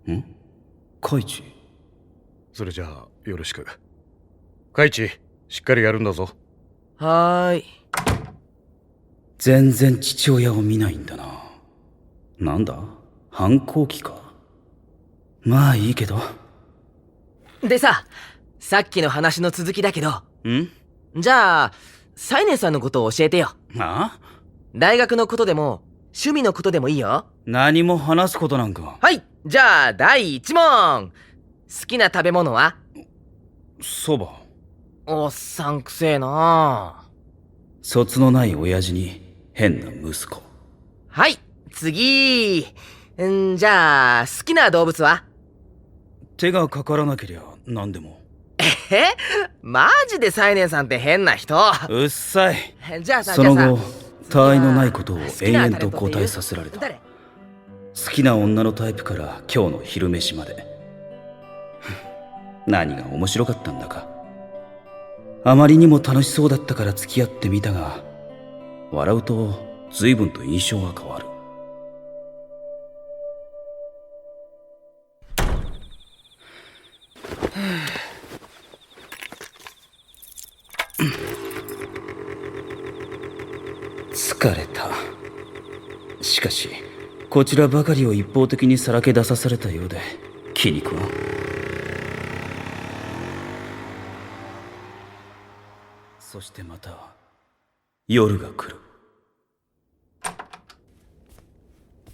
目に。ん？カイチ。それじゃあ、よろしく。カイチ、しっかりやるんだぞ。はーい。全然父親を見ないんだな。なんだ？反抗期か。まあいいけど。でさっきの話の続きだけど。ん？じゃあ、サイネンさんのことを教えてよ。あ？大学のことでも、趣味のことでもいいよ。何も話すことなんか。はい、じゃあ、第1問。好きな食べ物は？そば。おっさんくせえな。卒のない親父に変な息子。はい、次。じゃあ、好きな動物は？手がかからなけりゃ何でも。マジでサイネンさんって変な人。うっさい。じゃあさ、その後、じゃあ他愛のないことを好き延々なタレントってと答えさせられた。誰？好きな女のタイプから今日の昼飯まで。何が面白かったんだか。あまりにも楽しそうだったから付き合ってみたが、笑うと随分と印象が変わる。疲れた。しかしこちらばかりを一方的にさらけ出さされたようで気に食わん。そしてまた夜が来る。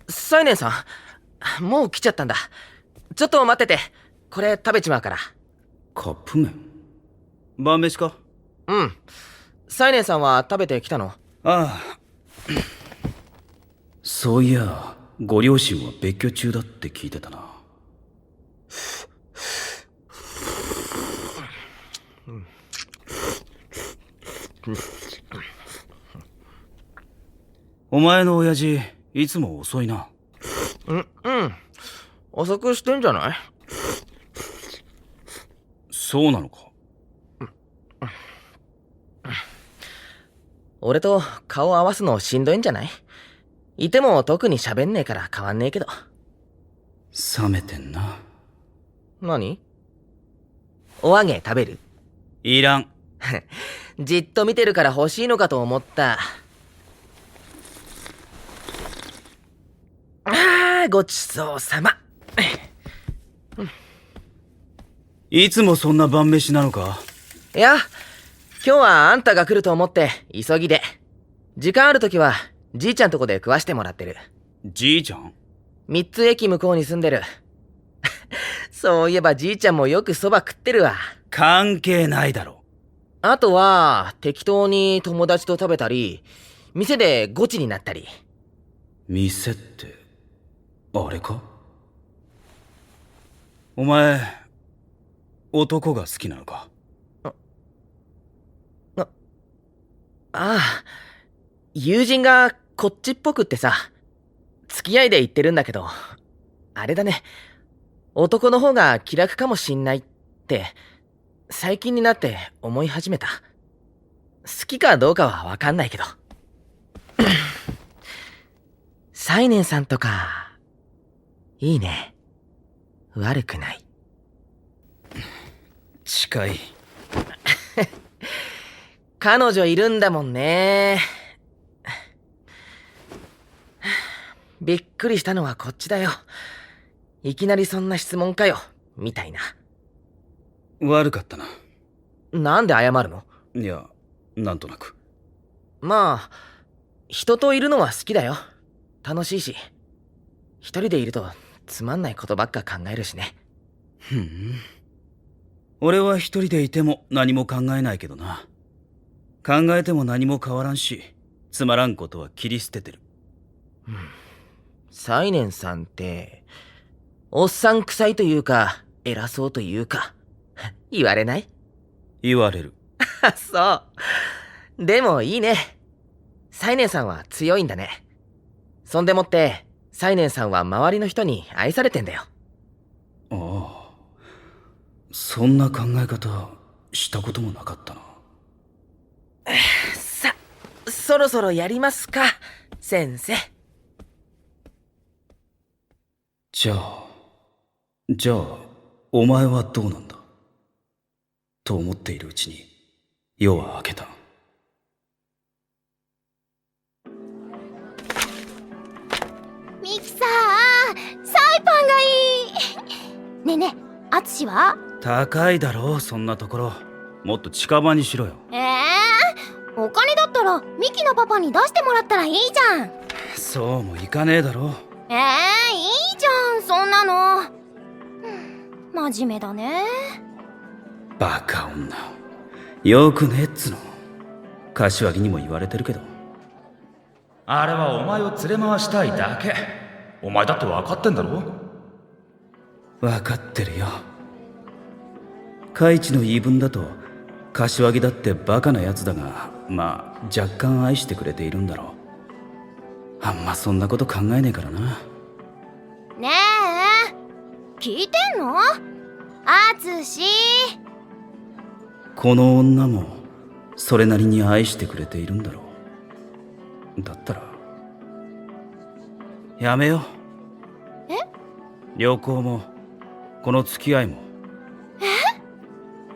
サイネンさん、もう来ちゃったんだ。ちょっと待ってて、これ食べちまうから。カップ麺？晩飯か？うん。サイネンさんは食べてきたの？ああ。そういや、ご両親は別居中だって聞いてたな。お前の親父、いつも遅いな。うん。遅くしてんじゃない？そうなのか。俺と顔合わすのしんどいんじゃない？いても特に喋んねえから変わんねえけど。冷めてんな。何？お揚げ食べる？いらん。じっと見てるから欲しいのかと思った。ごちそうさま。いつもそんな晩飯なのか？いや、今日はあんたが来ると思って急ぎで。時間あるときはじいちゃんとこで食わしてもらってる。じいちゃん3つ駅向こうに住んでる。そういえばじいちゃんもよくそば食ってるわ。関係ないだろ。あとは適当に友達と食べたり、店でゴチになったり。店ってあれか？お前男が好きなのか？ああ、友人がこっちっぽくってさ、付き合いで言ってるんだけど、あれだね、男の方が気楽かもしんないって、最近になって思い始めた。好きかどうかはわかんないけど。サイネンさんとか、いいね。悪くない。近い。彼女いるんだもんね。びっくりしたのはこっちだよ。いきなりそんな質問かよ、みたいな。悪かったな。なんで謝るの？いや、なんとなく。まあ、人といるのは好きだよ。楽しいし。一人でいるとつまんないことばっか考えるしね。ふん。俺は一人でいても何も考えないけどな。考えても何も変わらんし、つまらんことは切り捨ててる。サイネンさんって、おっさん臭いというか、偉そうというか、言われない？言われる。そう。でもいいね。サイネンさんは強いんだね。そんでもって、サイネンさんは周りの人に愛されてんだよ。あそんな考え方したこともなかったな。さ、そろそろやりますか、先生。じゃあお前はどうなんだと思っているうちに夜は明けた。ミキサー、サイパンがいい。ねえねえ、アツシは？高いだろう、そんなところ。もっと近場にしろよ。お金だったらミキのパパに出してもらったらいいじゃん。そうもいかねえだろう。いいじゃん、そんなの。真面目だね。バカ女。よくねえっつの。柏木にも言われてるけど。あれはお前を連れ回したいだけ。お前だって分かってんだろ。分かってるよ。カイチの言い分だと柏木だってバカなやつだが、まあ若干愛してくれているんだろう。あんまそんなこと考えねえからな。ねえ、聞いてんの？アツシ。この女もそれなりに愛してくれているんだろう。だったらやめよう。旅行もこの付き合いも。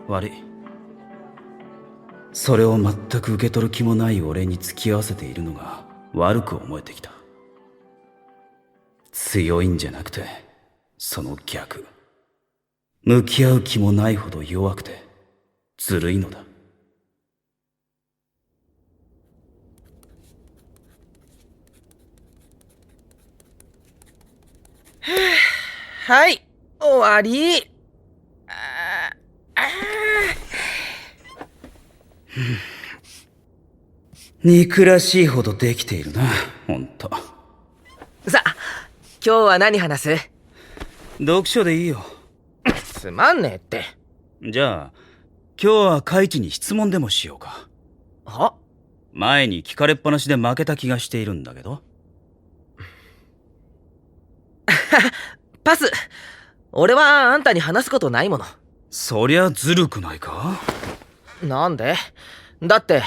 悪い。それを全く受け取る気もない俺に付き合わせているのが悪く思えてきた。強いんじゃなくてその逆。向き合う気もないほど弱くてずるいのだ。はい、終わり。憎らしいほどできているな、ほんと。さあ、今日は何話す？読書でいいよ。つまんねえって。じゃあ今日はカイチに質問でもしようか。は？前に聞かれっぱなしで負けた気がしているんだけど。パス。俺はあんたに話すことないもの。そりゃずるくないか？なんで？だって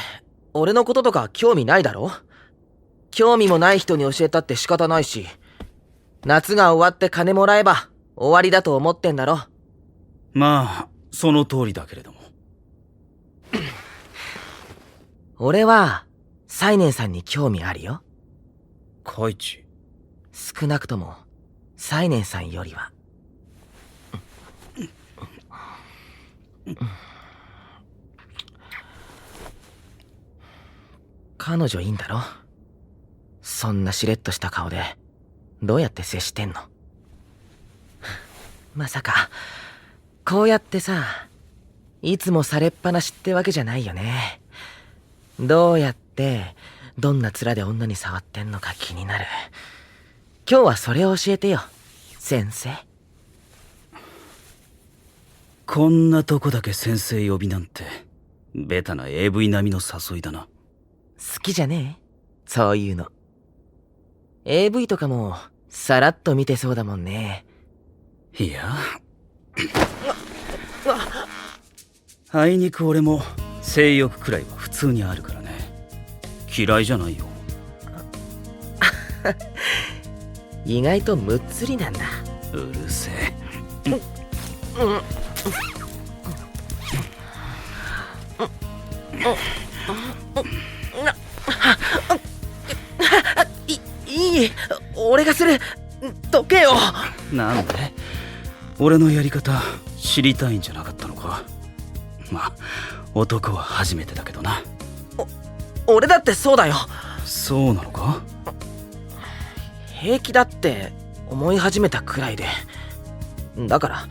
俺のこととか興味ないだろ？興味もない人に教えたって仕方ないし、夏が終わって金もらえば終わりだと思ってんだろ。まあその通りだけれども。俺はサイネンさんに興味あるよ。カイチ。少なくともサイネンさんよりは。彼女いいんだろ？そんなしれっとした顔でどうやって接してんの？まさかこうやってさ、いつもされっぱなしってわけじゃないよね。どうやってどんな面で女に触ってんのか気になる。今日はそれを教えてよ、先生。こんなとこだけ先生呼びなんてベタな AV 並みの誘いだな。好きじゃねえ？そういうの。AV とかもさらっと見てそうだもんね。いや、あいにく俺も性欲くらいは普通にあるからね。嫌いじゃないよ。意外とむっつりなんだ。うるせえ。いい、俺がする。どけよ。なんで？俺のやり方知りたいんじゃなかったのか？まあ男は初めてだけどな。俺だってそうだよ。そうなのか？平気だって思い始めたくらいで。だから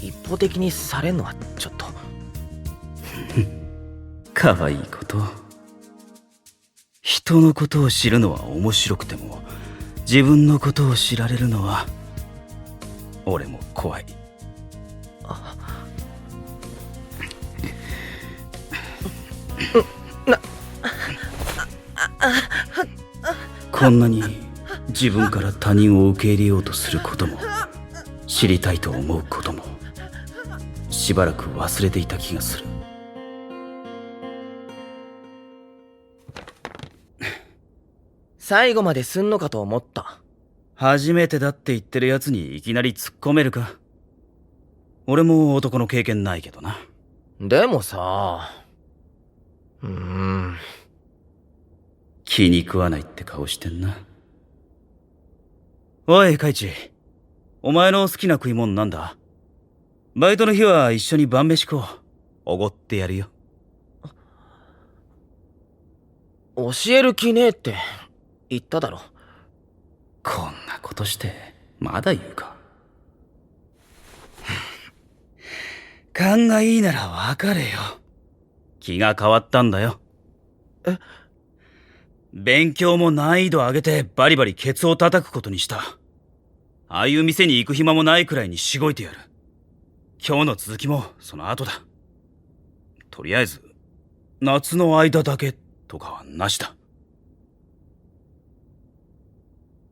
一方的にされんのはちょっと。可愛いこと。人のことを知るのは面白くても、自分のことを知られるのは俺も怖い。こんなに自分から他人を受け入れようとすることも、知りたいと思うことも、しばらく忘れていた気がする。最後まですんのかと思った。初めてだって言ってるやつにいきなり突っ込めるか。俺も男の経験ないけどな。でもさ、気に食わないって顔してんな。おい、カイチ。お前の好きな食い物なんだ？バイトの日は一緒に晩飯食おう。おごってやるよ。教える気ねえって言っただろ。こんなことしてまだ言うか。勘がいいなら別れよ。気が変わったんだよ。え？勉強も難易度上げてバリバリケツを叩くことにした。ああいう店に行く暇もないくらいにしごいてやる。今日の続きもその後だ。とりあえず夏の間だけとかはなしだ。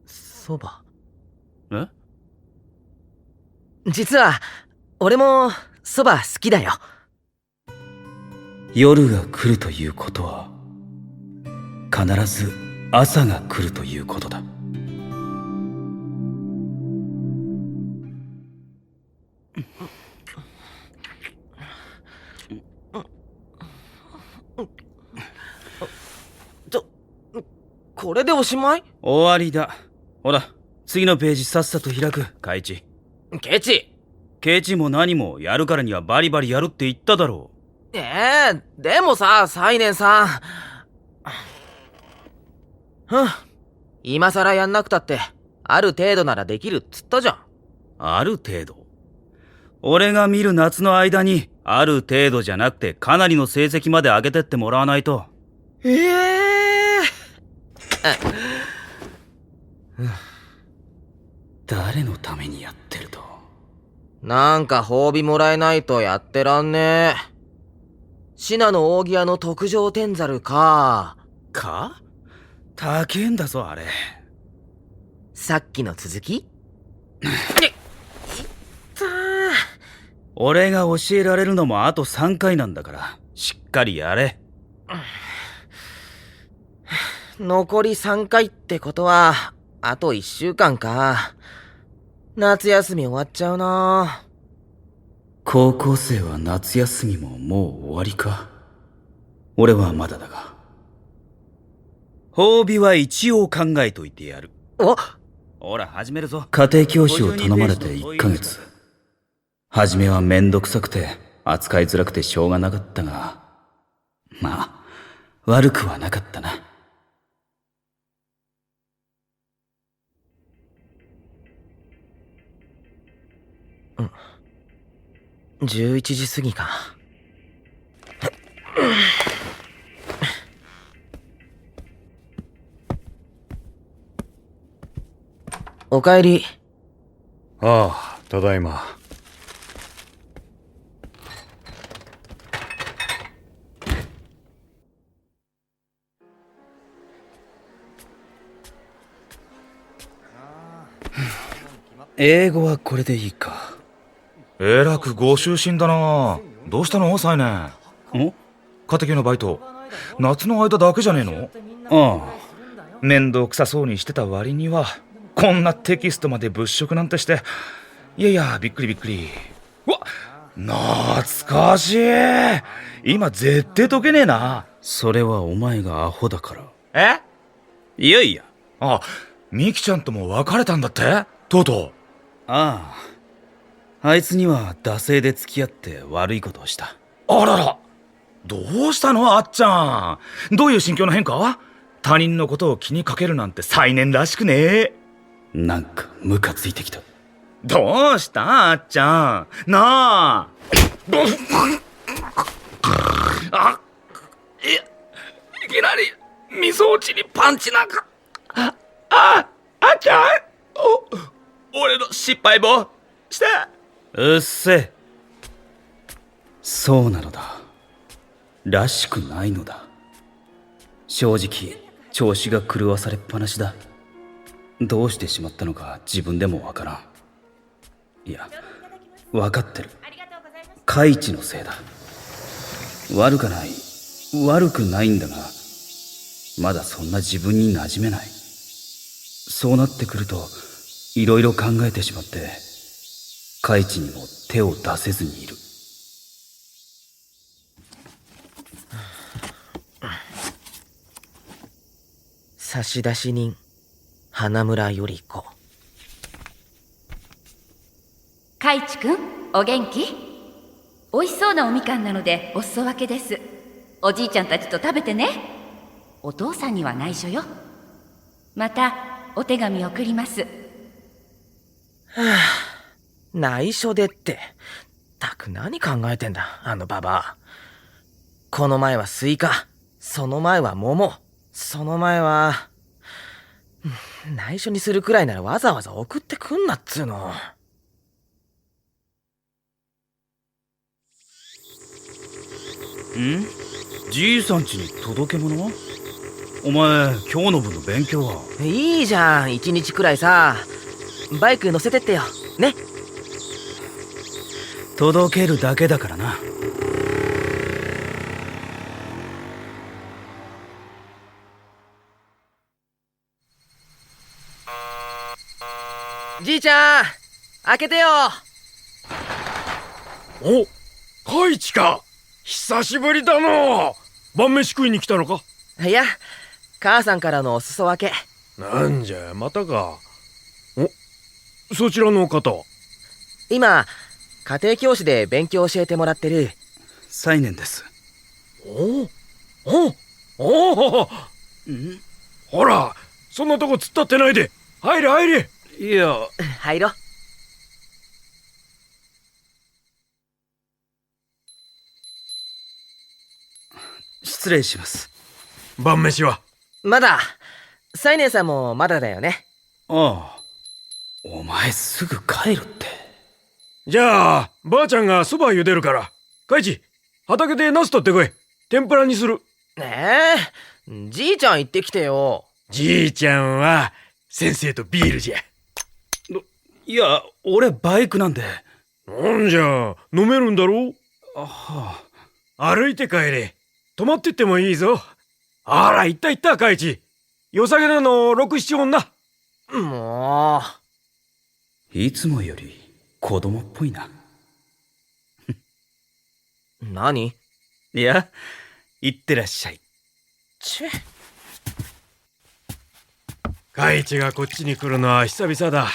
そば。え？実は俺もそば好きだよ。夜が来るということは必ず朝が来るということだ。これでおしまい？終わりだ。ほら、次のページさっさと開く、カイチ。ケチ！ケチも何もやるからにはバリバリやるって言っただろう。でもさ、サイネンさん。今さらやんなくたって、ある程度ならできるっつったじゃん。ある程度？俺が見る夏の間に、ある程度じゃなくてかなりの成績まで上げてってもらわないと。誰のためにやってると？なんか褒美もらえないとやってらんねえ。シナの扇屋の特上天ざるか。高えんだぞ、あれ。さっきの続き？俺が教えられるのもあと3回なんだから、しっかりやれ。残り3回ってことは、あと1週間か。夏休み終わっちゃうな。高校生は夏休みももう終わりか。俺はまだだが。褒美は一応考えといてやる。ほら、始めるぞ。家庭教師を頼まれて1ヶ月。初めはめんどくさくて、扱いづらくてしょうがなかったが、まあ、悪くはなかったな。11時過ぎか。おかえり。ああ、ただいま。英語はこれでいいか。えらくご就寝だな。どうしたのサイネン？家庭教のバイト夏の間だけじゃねえの？ああ、面倒くさそうにしてた割にはこんなテキストまで物色なんてして、いやびっくりびっくり。うわ、懐かしい。今絶対解けねえな。それはお前がアホだから。いやいや。ミキちゃんとも別れたんだって？とうとう。あいつには惰性で付き合って悪いことをした。あらら、どうしたのあっちゃん。どういう心境の変化？他人のことを気にかけるなんて才年らしくねえ。なんかムカついてきた。どうしたあっちゃん。なあ。いきなり味噌落ちにパンチなんか。あっちゃん。俺の失敗もして。うっせ。そうなのだ。らしくないのだ。正直調子が狂わされっぱなしだ。どうしてしまったのか自分でもわからん。いや、わかってる。カイチのせいだ。悪くないんだが、まだそんな自分に馴染めない。そうなってくるといろいろ考えてしまって、カイチにも手を出せずにいる。差出人花村より子。カイチくん、お元気？美味しそうなおみかんなのでお裾分けです。おじいちゃんたちと食べてね。お父さんには内緒よ。またお手紙送ります。内緒でって。たく何考えてんだ、あのババア。この前はスイカ、その前は桃、その前は内緒にするくらいならわざわざ送ってくんなっつうの。じいさん家に届け物？お前、今日の分の勉強は？いいじゃん、一日くらいさ。バイク乗せてってよ、ね。届けるだけだからな。じいちゃん、開けてよ。お、カイチか。久しぶりだの。晩飯食いに来たのか？いや、母さんからのお裾分け。なんじゃ、またか。お、そちらの方は？今、家庭教師で勉強教えてもらってる西年です。お、ほら、そんなとこ突っ立ってないで。入れ入れ。いや、入ろ。失礼します。晩飯は？まだ。西年さんもまだだよね。ああ。お前すぐ帰るって。じゃあ、ばあちゃんがそば茹でるから。カイチ、畑でナス取ってこい。天ぷらにする。じいちゃん行ってきてよ。じいちゃんは先生とビールじゃ。いや、俺バイクなんで。なんじゃ、飲めるんだろう？はあ。歩いて帰れ。泊まってってもいいぞ。あら、行ったカイチ。よさげなの6、7本な。もう。いつもより子供っぽいな。何？いや、行ってらっしゃい。カイチがこっちに来るのは久々だ。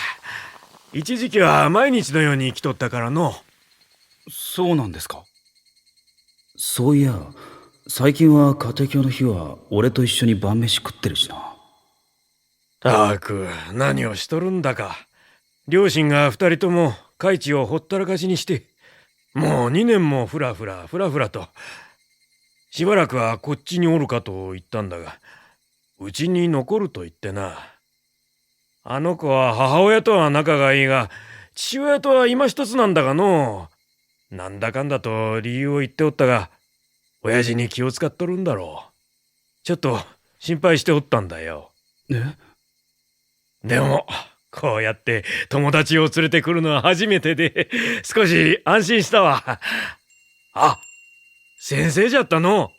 一時期は毎日のように来とったからの。そうなんですか。そういや、最近は家庭教の日は俺と一緒に晩飯食ってるしな。たく、何をしとるんだか。両親が2人ともカイチをほったらかしにして、もう2年もふらふらと。しばらくはこっちにおるかと言ったんだが、うちに残ると言ってな。あの子は母親とは仲がいいが、父親とは今一つなんだがの。なんだかんだと理由を言っておったが、親父に気を使っとるんだろう。ちょっと心配しておったんだよ。でも、こうやって友達を連れてくるのは初めてで、少し安心したわ。あ、先生じゃったの。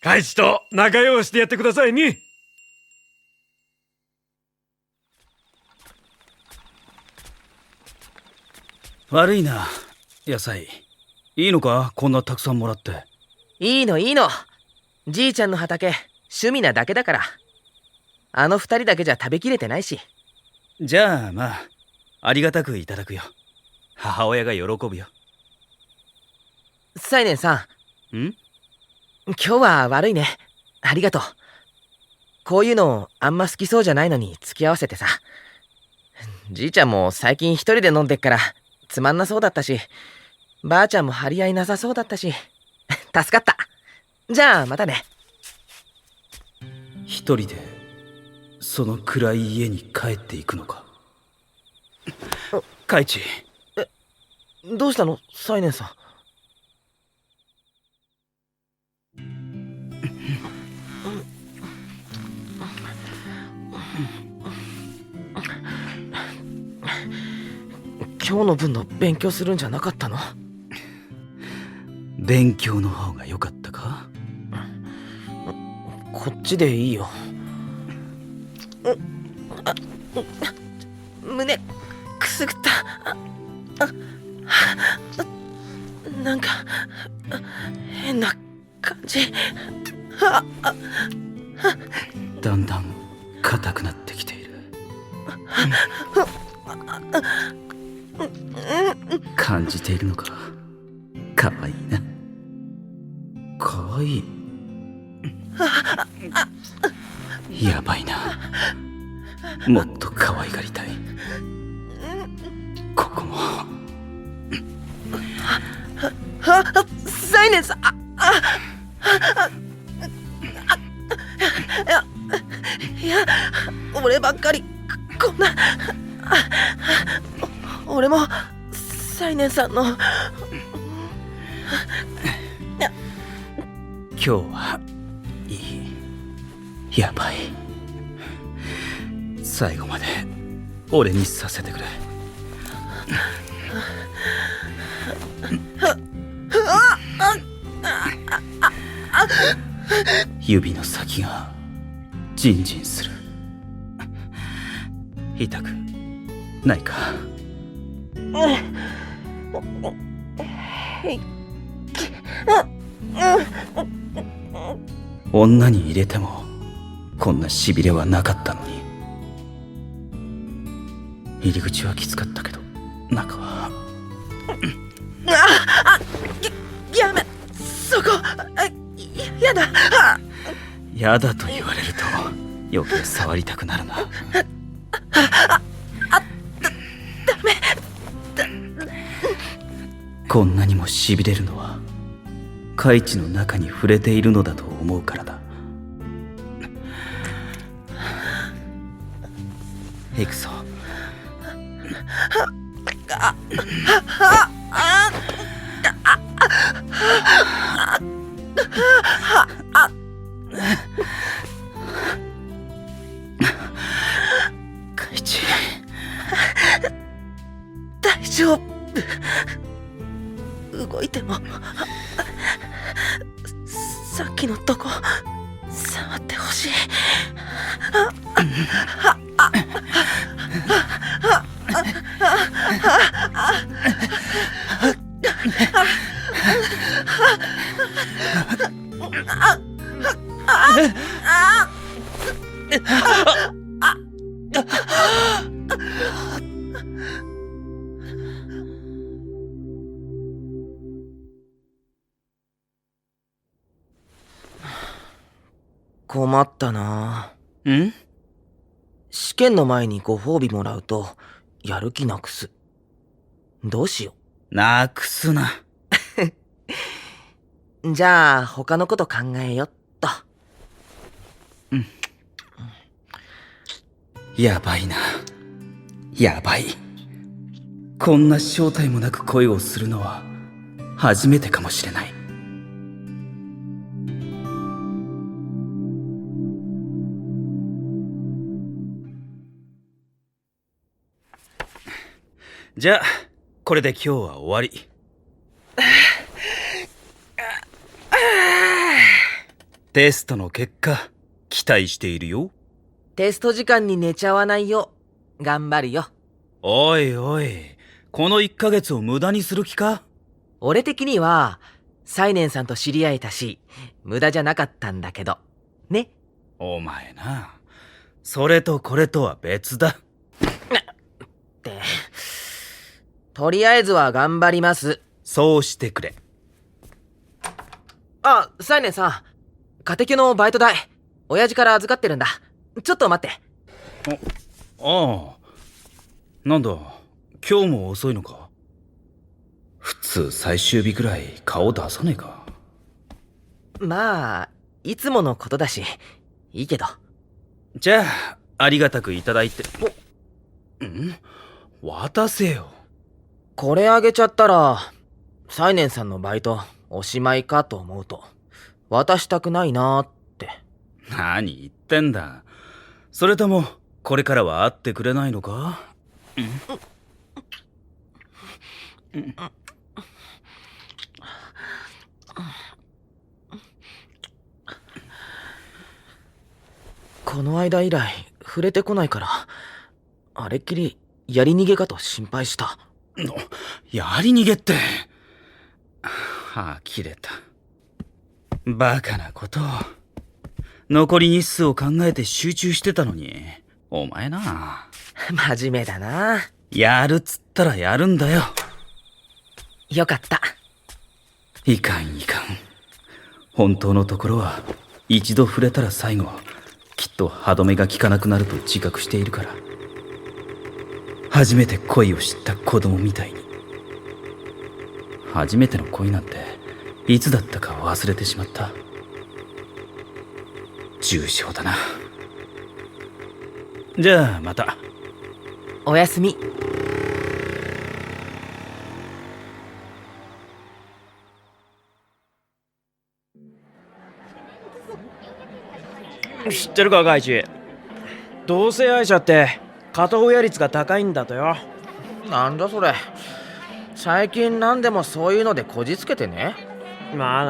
カイチと仲良うしてやってくださいね。悪いな、野菜。いいのか、こんなたくさんもらって。いいの。じいちゃんの畑、趣味なだけだから。あの2人だけじゃ食べきれてないし。じゃあまあ、ありがたくいただくよ。母親が喜ぶよ。西年さん。今日は悪いね。ありがとう。こういうのあんま好きそうじゃないのに付き合わせてさ。じいちゃんも最近一人で飲んでっからつまんなそうだったし、ばあちゃんも張り合いなさそうだったし、助かった。じゃあまたね。一人でその暗い家に帰っていくのか。カイチ。どうしたの、西年さん。今今日の分の勉強するんじゃなかったの？勉強の方が良かったか？こっちでいいよ。胸くすぐった。なんか変な感じ。だんだん硬くなってきている。感じているのか？かわいいな。かわいい。やばいな。もっと可愛がりたい。ここも。サイネンさん。いや俺ばっかりこんな。俺もサイネンさんの。今日はいい。やばい。最後まで俺にさせてくれ。指の先がジンジンする。痛くないか？女に入れてもこんなしびれはなかったのに。入り口はきつかったけど中は。やめ、そこ。やだ。やだと言われると余計触りたくなるな。ダメ。こんなにもしびれるのは海地の中に触れているのだと思うからだ。行くぞ。海地、大丈夫。動いてもさっきのとこ触ってほしい。困ったな。ん？試験の前にご褒美もらうとやる気なくす。どうしよう。なくすな。じゃあ他のこと考えよっと。やばいな。やばい。こんな正体もなく恋をするのは初めてかもしれない。じゃあこれで今日は終わり。テストの結果期待しているよ。テスト時間に寝ちゃわないよう頑張るよ。おいおい、この1ヶ月を無駄にする気か？俺的にはサイネンさんと知り合えたし無駄じゃなかったんだけどね。お前な、それとこれとは別だってとりあえずは頑張ります。そうしてくれ。あ、サイネンさん、家庭教のバイト代親父から預かってるんだ。ちょっと待って。ああ、なんだ今日も遅いのか？普通最終日くらい顔出さねえか？まあいつものことだしいいけど。じゃあありがたくいただいて。渡せよ。これあげちゃったらサイネンさんのバイトおしまいかと思うと渡したくないなーって。何言ってんだ。それともこれからは会ってくれないのか？この間以来触れてこないから、あれっきりやり逃げかと心配した。やり逃げって。呆れた。バカなことを。残り日数を考えて集中してたのに、お前な。真面目だな。やるっつったらやるんだよ。よかった。いかんいかん。本当のところは、一度触れたら最後、きっと歯止めが効かなくなると自覚しているから。初めて恋を知った子供みたいに。初めての恋なんていつだったか忘れてしまった。重症だな。じゃあまた。おやすみ。知ってるかカイチ。同性愛者って片親率が高いんだとよ。なんだそれ。最近何でもそういうのでこじつけてね。まあ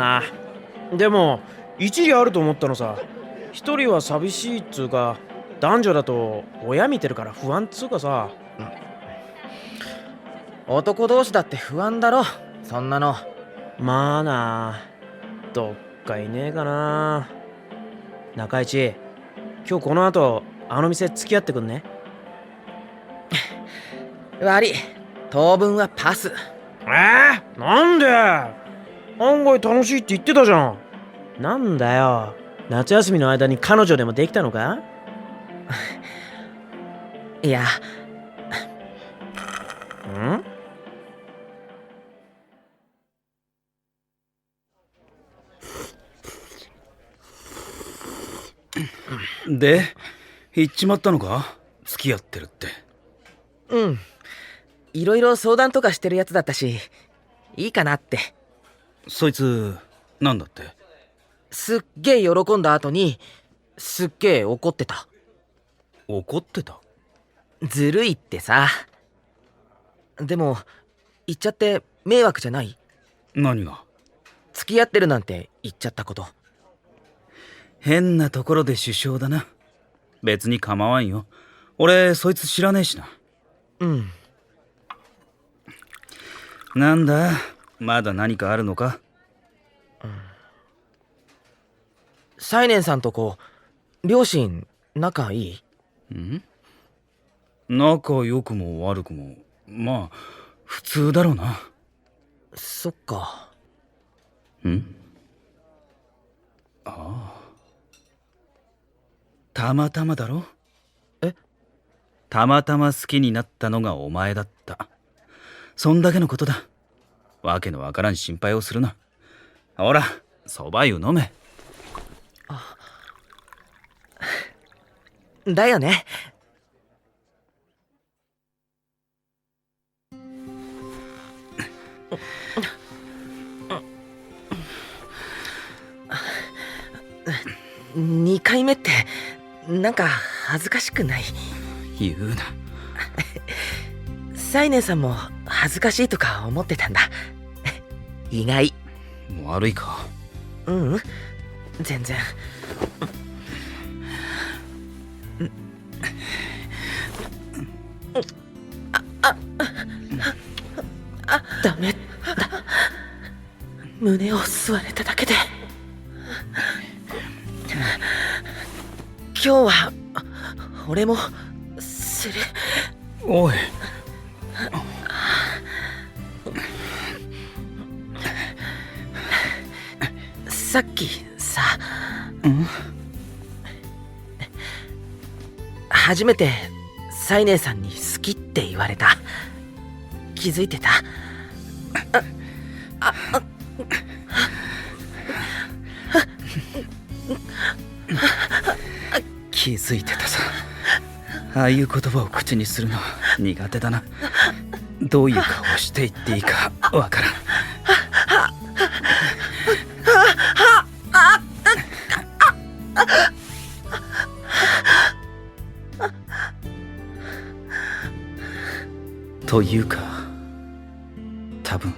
な。でも一理あると思ったのさ。一人は寂しいっつうか、男女だと親見てるから不安っつうかさ。男同士だって不安だろ、そんなの。まあな。どっかいねえかな。中市、今日この後あの店付き合ってくんね。悪い、当分はパス。なんで？案外楽しいって言ってたじゃん。なんだよ、夏休みの間に彼女でもできたのか？いや。で、行っちまったのか？付き合ってるって。うん。いろいろ相談とかしてるやつだったし、いいかなって。そいつ、なんだって？すっげえ喜んだ後に、すっげえ怒ってた。怒ってた？ずるいってさ。でも、言っちゃって迷惑じゃない？何が？付き合ってるなんて言っちゃったこと。変なところで首相だな。別に構わんよ。俺そいつ知らねえしな。うん。なんだ、まだ何かあるのか？サイネンさんとこ両親仲いい？仲良くも悪くもまあ普通だろうな。そっか。ああ、たまたまだろ。たまたま好きになったのがお前だった。そんだけのことだ。わけのわからん心配をするな。ほら、そば湯飲め。だよね。2回目ってなんか恥ずかしくない？言うな。サイネンさんも恥ずかしいとか思ってたんだ。意外。悪いか？ううん、全然。ダメだ。胸を吸われただけで。今日は俺もする。おい。さっきさ、初めてサイネンさんに好きって言われた。気づいてた？気づいてたさ。ああいう言葉を口にするの苦手だな。どういう顔をして言っていいかわからん。というか多分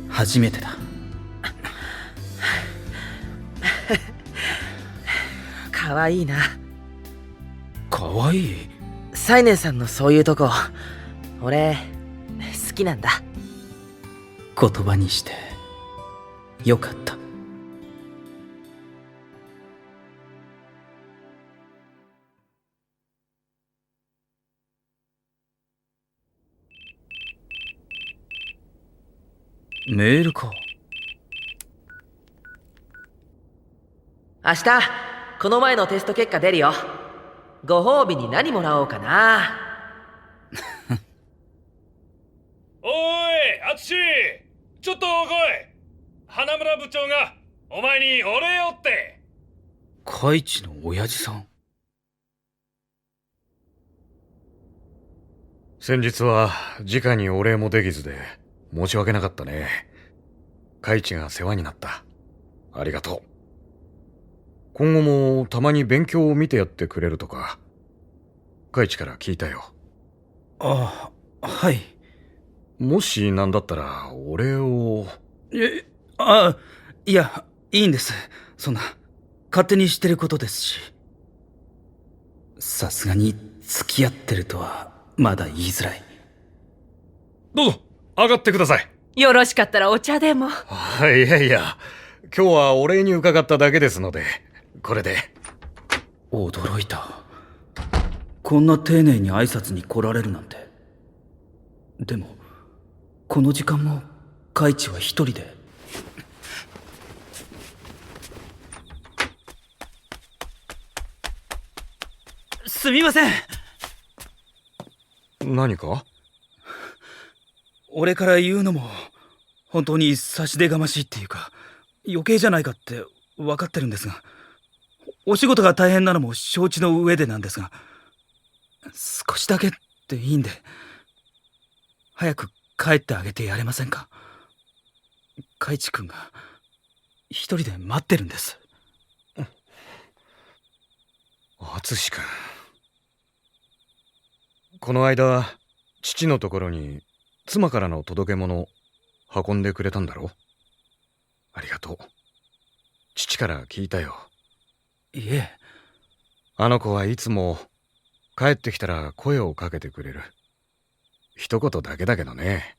初めてだ。かわいいな。かわいい？サイネンさんのそういうとこ俺好きなんだ。言葉にしてよかった。メールか。明日この前のテスト結果出るよ。ご褒美に何もらおうかな。おい、アツシ、ちょっと来い。花村部長がお前にお礼をって。カイチの親父さん。先日は直にお礼もできずで申し訳なかったね。カイチが世話になった。ありがとう。今後もたまに勉強を見てやってくれるとか、カイチから聞いたよ。ああ、はい。もしなんだったらお礼を。いや、いいんです。そんな勝手にしてることですし。さすがに付き合ってるとはまだ言いづらい。どうぞ上がってください。よろしかったらお茶でも。いやいや、今日はお礼に伺っただけですので、これで。驚いた。こんな丁寧に挨拶に来られるなんて。でもこの時間もカイチは一人で。すみません。何か？俺から言うのも本当に差し出がましいっていうか余計じゃないかって分かってるんですが、お仕事が大変なのも承知の上でなんですが、少しだけでいいんで早く帰ってあげてやれませんか。カイチ君が一人で待ってるんです。アツシ君、この間父のところに妻からの届け物運んでくれたんだろ？ありがとう。父から聞いたよ。いえ。あの子はいつも帰ってきたら声をかけてくれる。一言だけだけどね。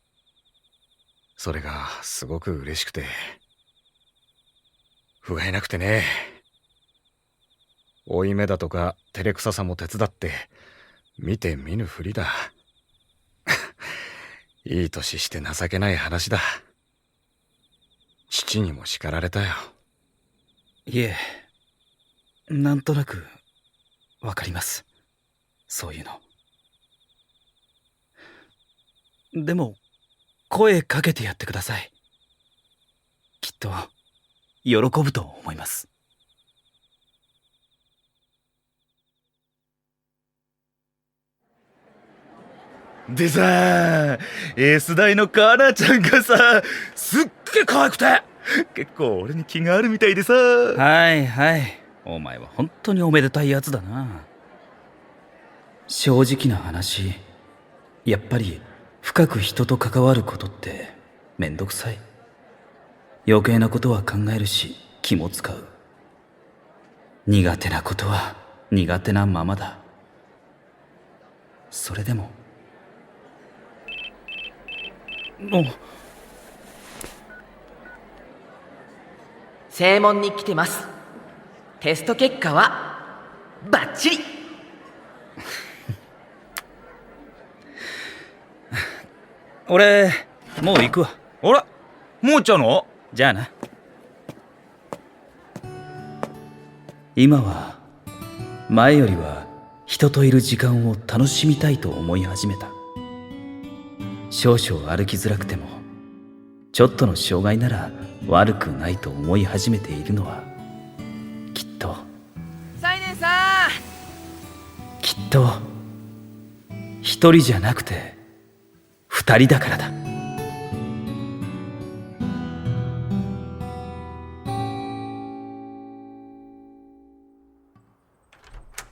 それがすごく嬉しくて。不甲斐なくてね。負い目だとか照れくささも手伝って見て見ぬふりだ。いい年して情けない話だ。父にも叱られたよ。いえ、なんとなくわかります。そういうの。でも声かけてやってください。きっと喜ぶと思います。でさ、S 大のカナちゃんがさ、すっげえ可愛くて結構俺に気があるみたいでさ。はいはい、お前は本当におめでたいやつだな。正直な話、やっぱり深く人と関わることってめんどくさい。余計なことは考えるし気も使う。苦手なことは苦手なままだ。それでも正門に来てます。テスト結果はバッチリ。俺もう行くわ。あら、もう行っちゃうの？じゃあな。今は前よりは人といる時間を楽しみたいと思い始めた。少々歩きづらくてもちょっとの障害なら悪くないと思い始めているのはきっとサイネンさん、きっと一人じゃなくて二人だからだ。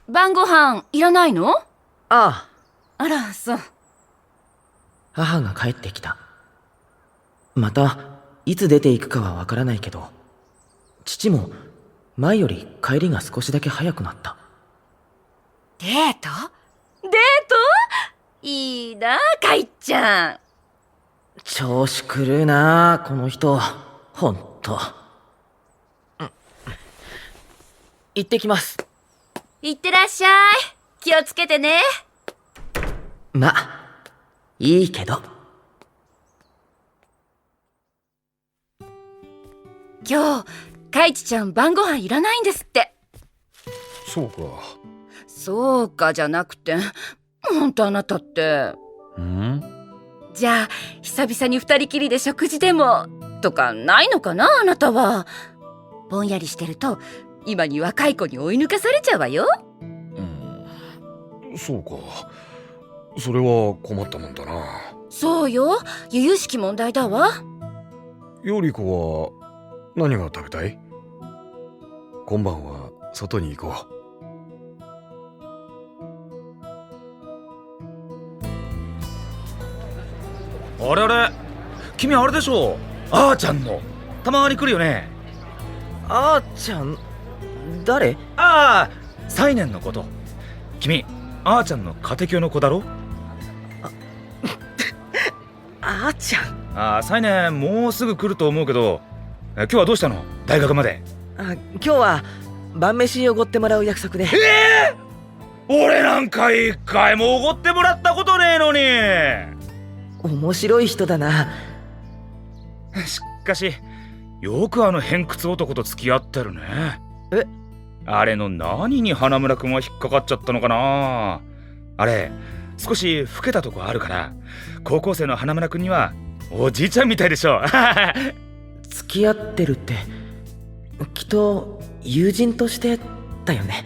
晩ご飯いらないの？ああ。あら、そう。母が帰ってきた。またいつ出ていくかはわからないけど、父も前より帰りが少しだけ早くなった。デート？デート？いいな、カイちゃん。調子狂うなこの人、ほんと。行ってきます。いってらっしゃい。気をつけてね。ま、いいけど。今日、カイチちゃん晩ご飯いらないんですって。そうか。そうかじゃなくて、ほんとあなたって。じゃあ、久々に二人きりで食事でも、とかないのかな、あなたは。ぼんやりしてると、今に若い子に追い抜かされちゃうわよ。そうか。それは困ったもんだな。そうよ、由々しき問題だわ。ヨリコは何が食べたい？今晩は外に行こあれあれ、君あれでしょ、あーちゃんの。たまに来るよね。あーちゃん？誰？ああ、サイネンのこと。君、あーちゃんの家庭教の子だろ？あーちゃん。ああ、サイネンもうすぐ来ると思うけど、今日はどうしたの？大学まで。今日は晩飯おごってもらう約束で。俺なんか一回もおごってもらったことねえのに。面白い人だな。しかし、よくあの偏屈男と付き合ってるね。あれの何に花村くんは引っかかっちゃったのかな。あれ少し老けたとこあるから、高校生の花村くんにはおじいちゃんみたいでしょ。付き合ってるってきっと友人としてだよね。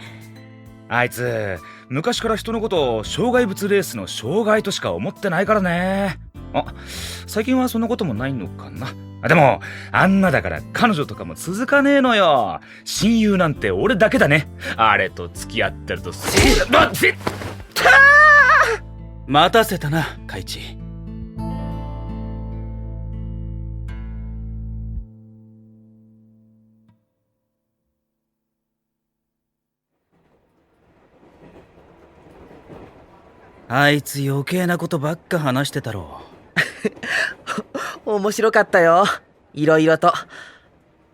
あいつ昔から人のことを障害物レースの障害としか思ってないからね。最近はそんなこともないのかな。でもあんなだから彼女とかも続かねえのよ。親友なんて俺だけだね。あれと付き合ってると待たせたな、カイチ。あいつ余計なことばっか話してたろ。面白かったよ、いろいろと。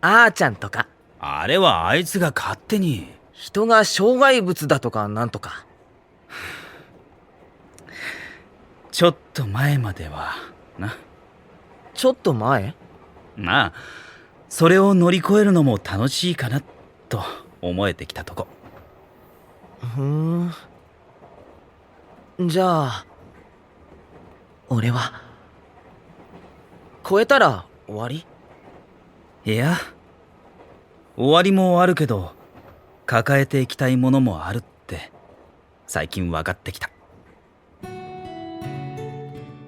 あーちゃんとか。あれはあいつが勝手に。人が障害物だとかなんとか。ちょっと前まではな。ちょっと前？まあそれを乗り越えるのも楽しいかなと思えてきたとこ。じゃあ俺は超えたら終わり？いや、終わりもあるけど抱えていきたいものもあるって最近分かってきた。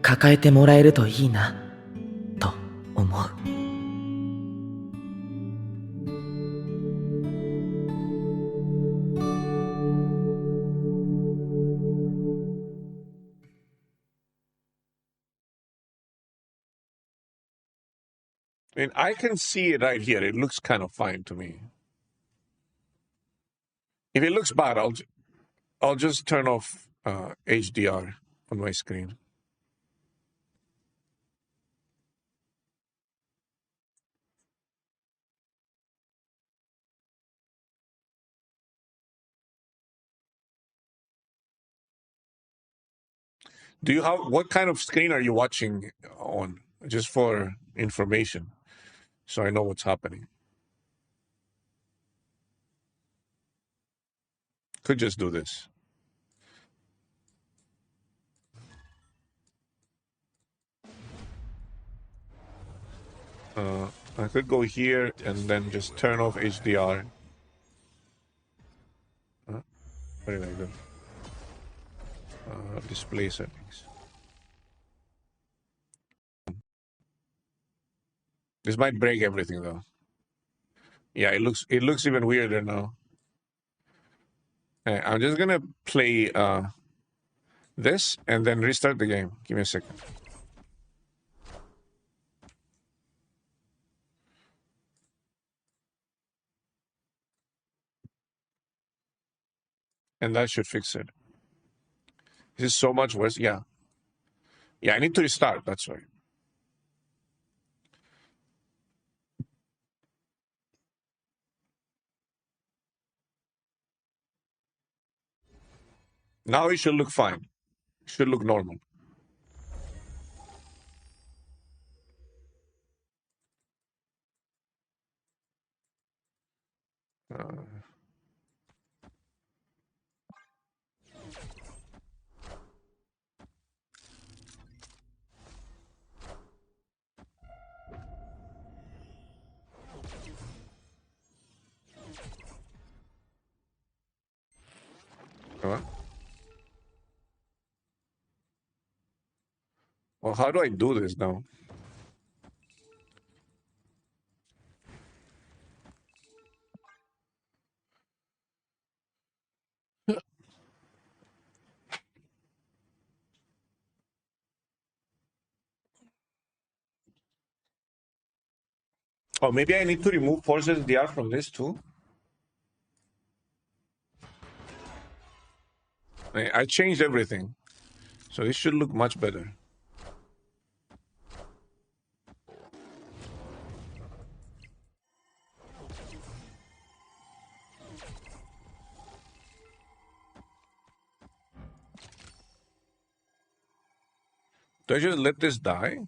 抱えてもらえるといいなと思う。And I can see it right here. It looks kind of fine to me. If it looks bad, I'll just turn off HDR on my screen. Do you have what kind of screen are you watching on? Just for information, so I know what's happening. Could just do this. I could go here and then just turn off HDR. What did I do? Display settings. This might break everything though. Yeah, it looks even weirder now. I'm just gonna play this and then restart the game. Give me a second. And that should fix it. This is so much worse. Yeah. Yeah, I need to restart. That's why. Now it should look fine. It should look normal. What? Well, how do I do this now? Oh, maybe I need to remove forces DR from this too. I changed everything, so this should look much better. Do I just let this die?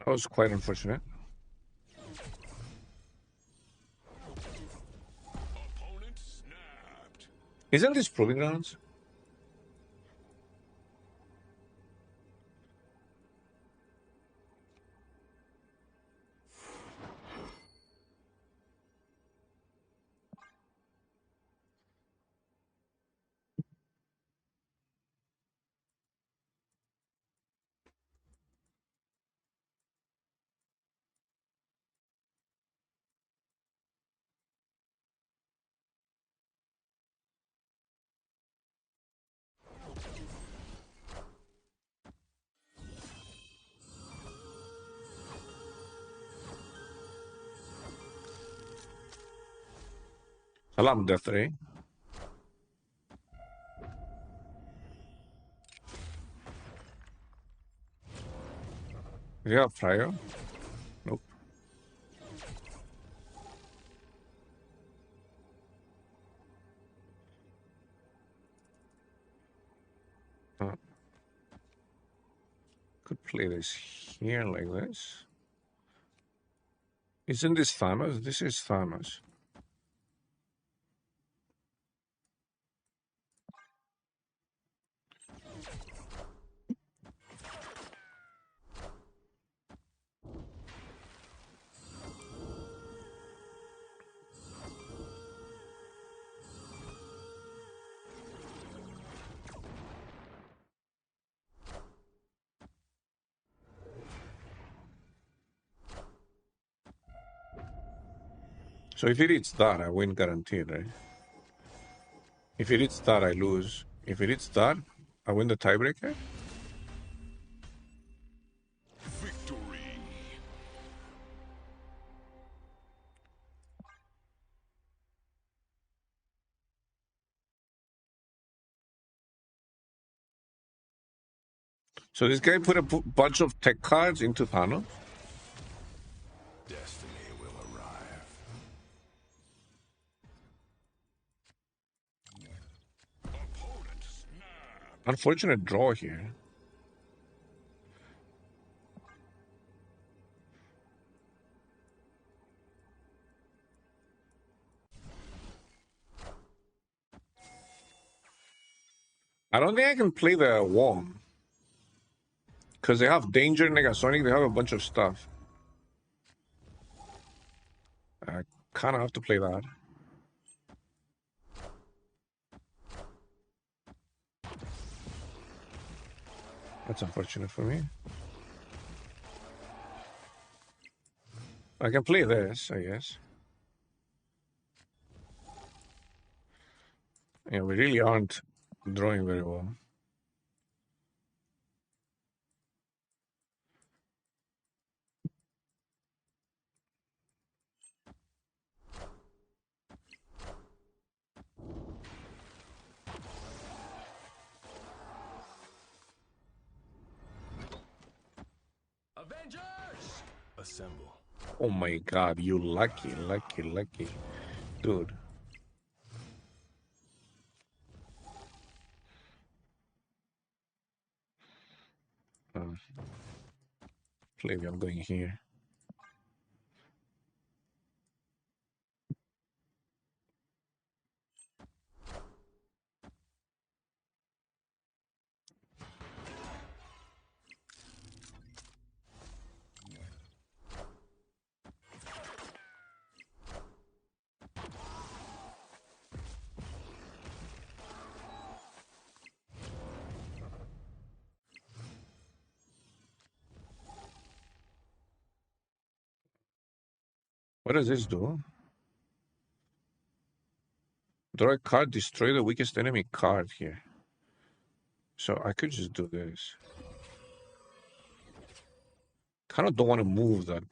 That was quite unfortunate. Isn't this proving grounds? Salam, Death Ray. Yeah, Fryer. Nope. Could play this here like this. Isn't this Thanos? This is Thanos. So if it hits that, I win guaranteed, right? If it hits that, I lose. If it hits that, I win the tiebreaker. So this guy put a bunch of tech cards into Thanos. Destiny will arrive. Unfortunate draw here. I don't think I can play the Wong. Because they have Danger, Negasonic, they have a bunch of stuff. I kind of have to play that. That's unfortunate for me. I can play this, I guess. Yeah, we really aren't drawing very well. Avengers! Assemble. Oh my god, you lucky, lucky. Dude. Maybe I'm going here. What does this do? Draw a card, destroy the weakest enemy card here. So I could just do this. Kind of don't want to move that.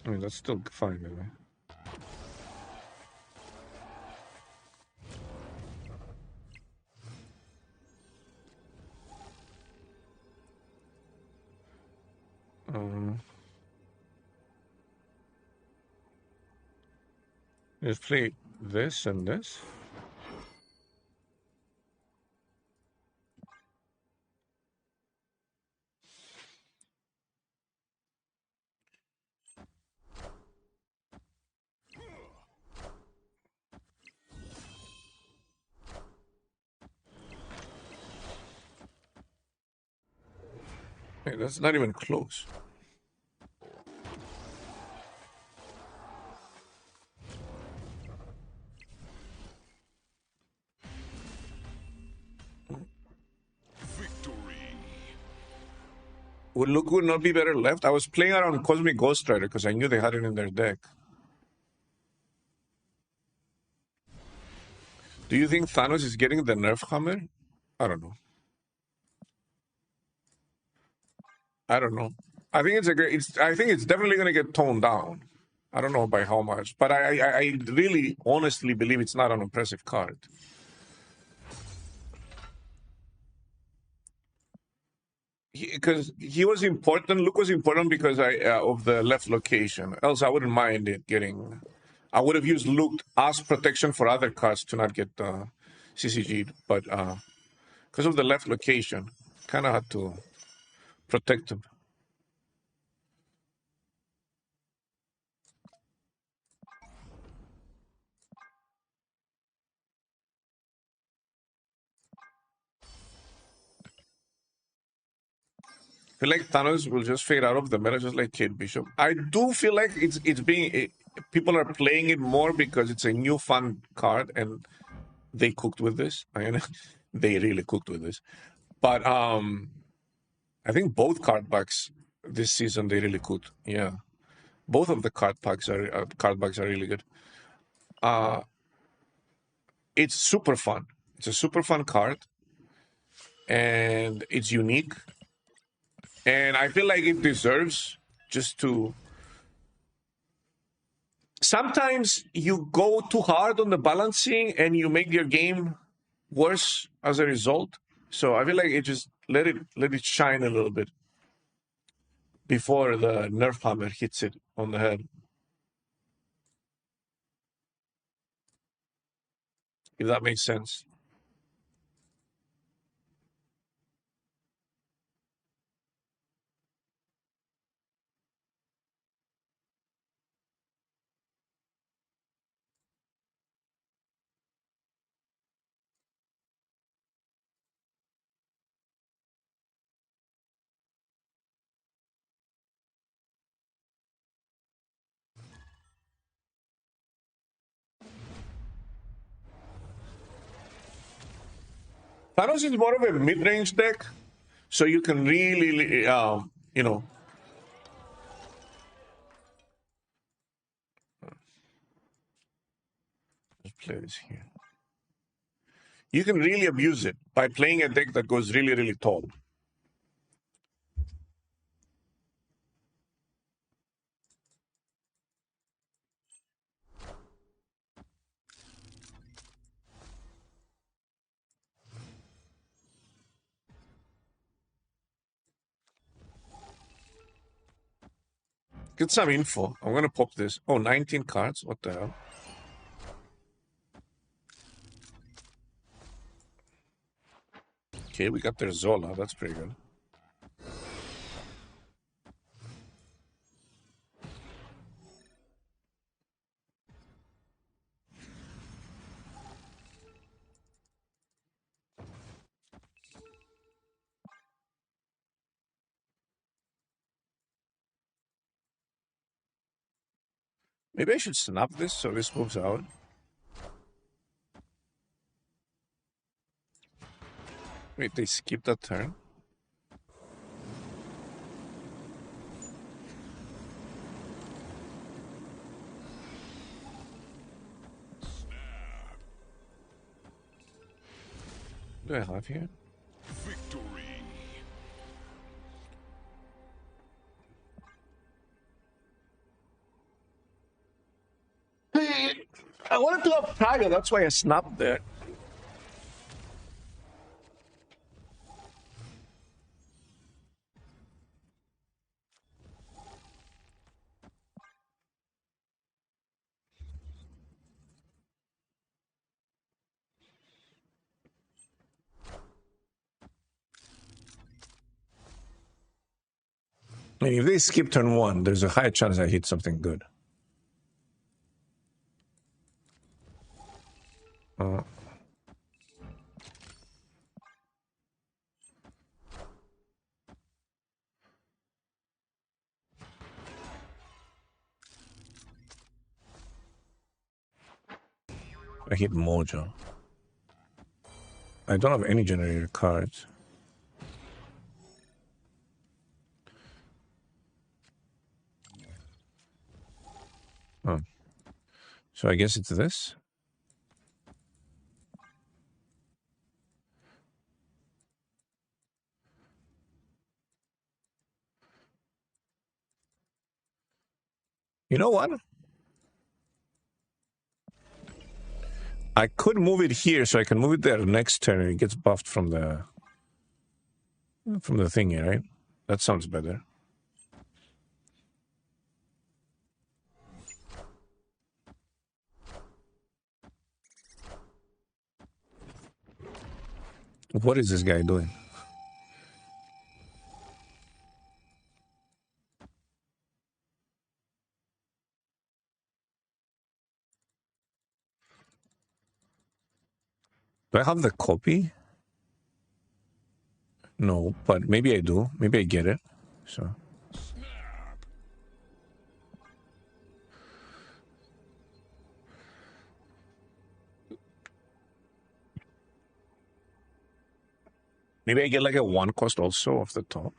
I mean, that's still fine, maybe. Let's play this and this. Hey, that's not even close. Would Luke not be better left? I was playing around Cosmic Ghost Rider because I knew they had it in their deck. Do you think Thanos is getting the Nerf hammer? I don't know. I don't know. I think it's a great. I think it's definitely going to get toned down. I don't know by how much, but I really honestly believe it's not an impressive card. Because he was important. Luke was important because of the left location. Else, I wouldn't mind it getting. I would have used Luke as protection for other cards to not get CCG'd, but because of the left location, kind of had to protect him. I feel like Thanos will just fade out of the meta, just like Kate Bishop. I do feel like people are playing it more because it's a new fun card, and they cooked with this. I mean, they really cooked with this. But I think both card packs this season they really cooked. Yeah, both of the card packs are really good. It's super fun. It's a super fun card, and it's unique. And I feel like it deserves just to. Sometimes you go too hard on the balancing and you make your game worse as a result. So I feel like it just let it shine a little bit before the Nerf hammer hits it on the head. If that makes sense. Thanos is more of a mid-range deck, so you can really, you know. Let's play this here. You can really abuse it by playing a deck that goes really, really tall. Get some info. I'm gonna pop this. Oh, 19 cards. What the hell? Okay, we got their Zola. That's pretty good. Maybe I should snap this so this moves out. Wait, they skipped that turn? What do I have here? I wanted to have Tiger, that's why I snapped there. I mean, if they skip turn 1, there's a high chance I hit something good. I hit Mojo. I don't have any generator cards. Oh. So I guess it's this? You know what? I could move it here, so I can move it there next turn and it gets buffed from the thingy, right? That sounds better. What is this guy doing? Do I have the copy? No, but maybe I do. Maybe I get it. So. Maybe I get like a 1 cost also off the top.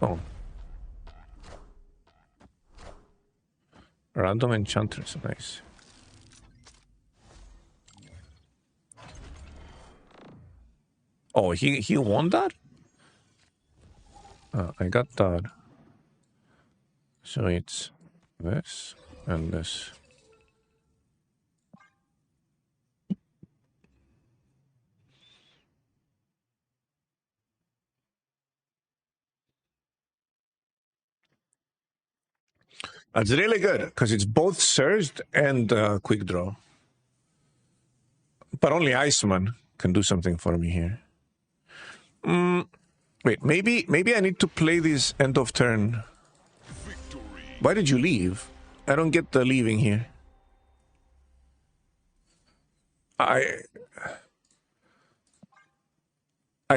Oh. Random Enchantress, nice. Oh, he won that? I got that. So it's this and this. That's really good because it's both surged and quick draw. But only Iceman can do something for me here. Wait, maybe I need to play this end of turn. Why did you leave? I don't get the leaving here. I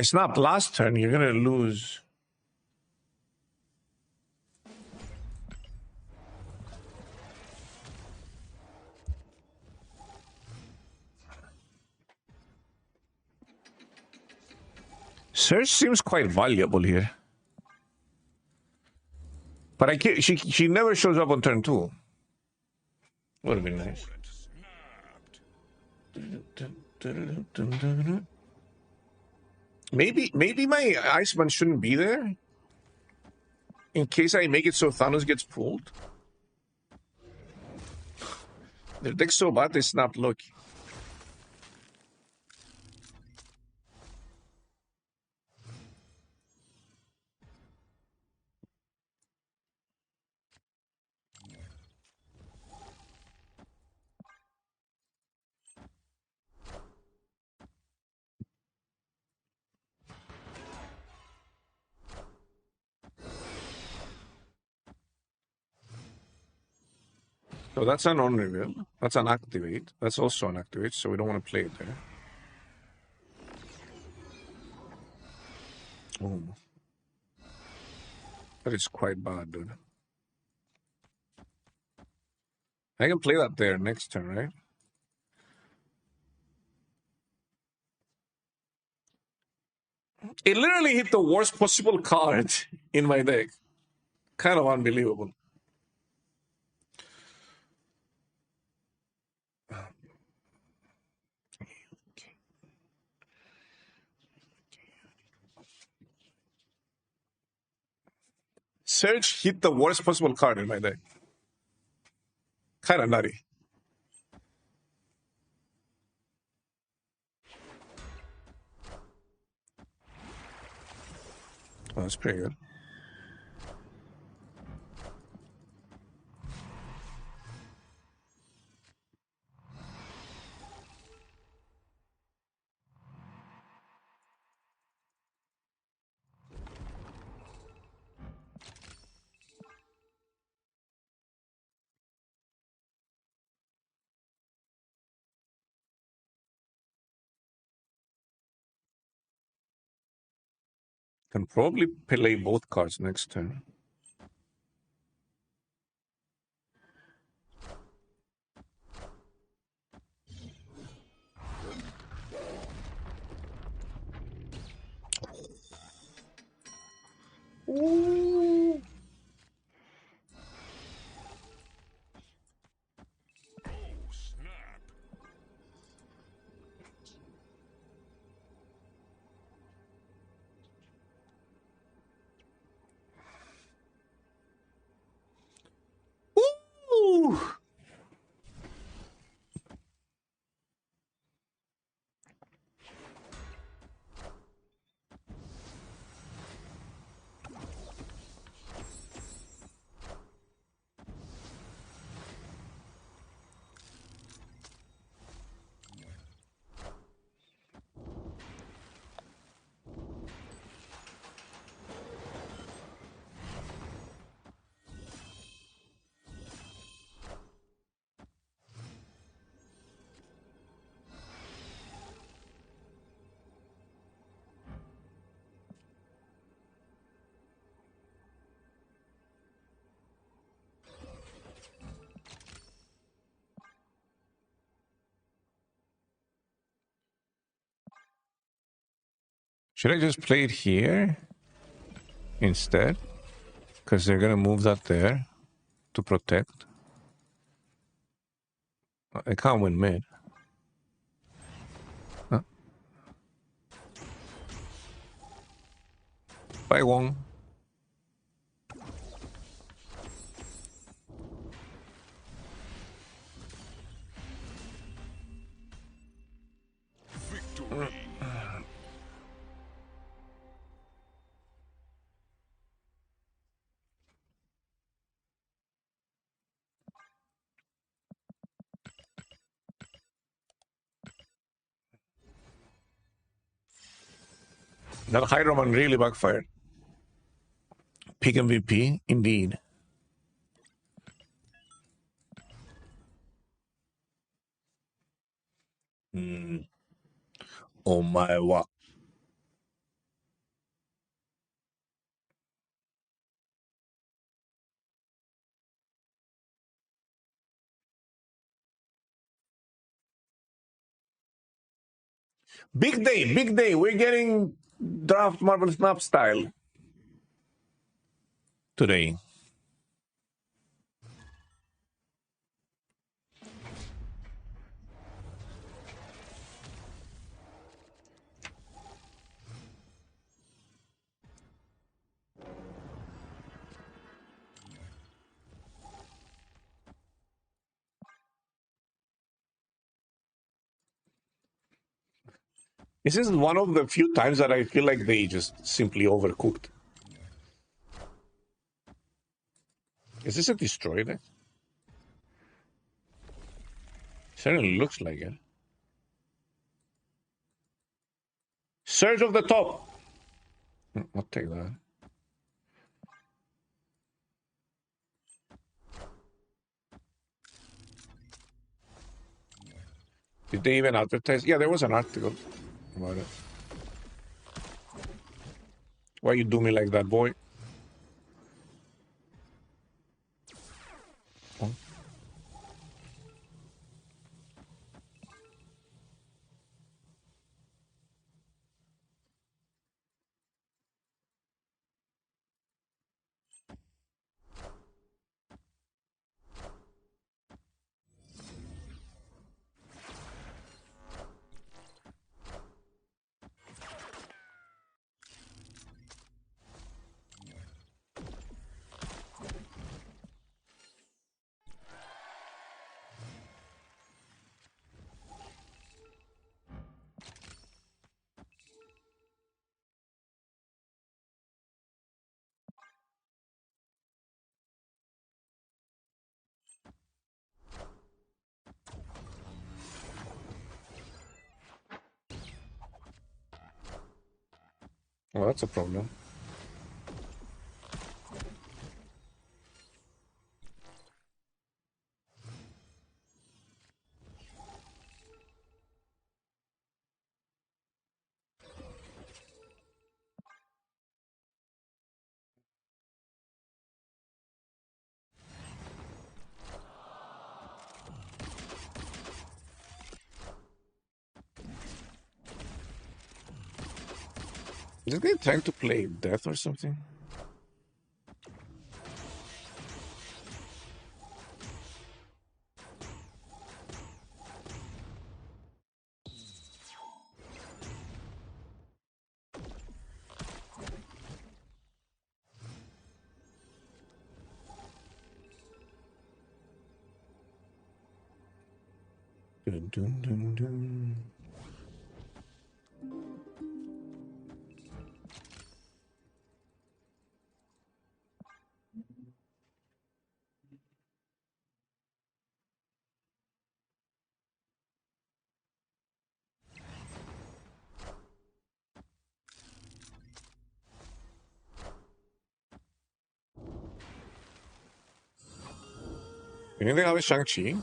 snapped last turn. You're gonna lose. Search seems quite valuable here. But she never shows up on turn 2. Would have been nice. Maybe my Iceman shouldn't be there? In case I make it so Thanos gets pulled? Their deck's so bad they snapped Loki. So that's an on-reveal. That's an activate. That's also an activate, so we don't want to play it there. Oh. That is quite bad, dude. I can play that there next turn, right? It literally hit the worst possible card in my deck. Kind of unbelievable. Surge hit the worst possible card in my deck. Kind of nutty. Oh, that's pretty good. Can probably play both cards next turn. Ooh. Ooh. Should I just play it here instead? Because they're gonna move that there to protect. I can't win mid. Huh? Bye, Wong. That Hydroman really backfired. Pick MVP, indeed. Oh my wa. Big day, big day. We're getting draft Marvel Snap style today. This is one of the few times that I feel like they just simply overcooked. Is this a destroyer? Certainly looks like it. Surge of the top. I'll take that. Did they even advertise? Yeah, there was an article about it. Why you do me like that, boy? Oh. Well, that's a problem. Is this guy trying to play death or something? Dun, dun, dun, dun. You think they have a Shang-Chi?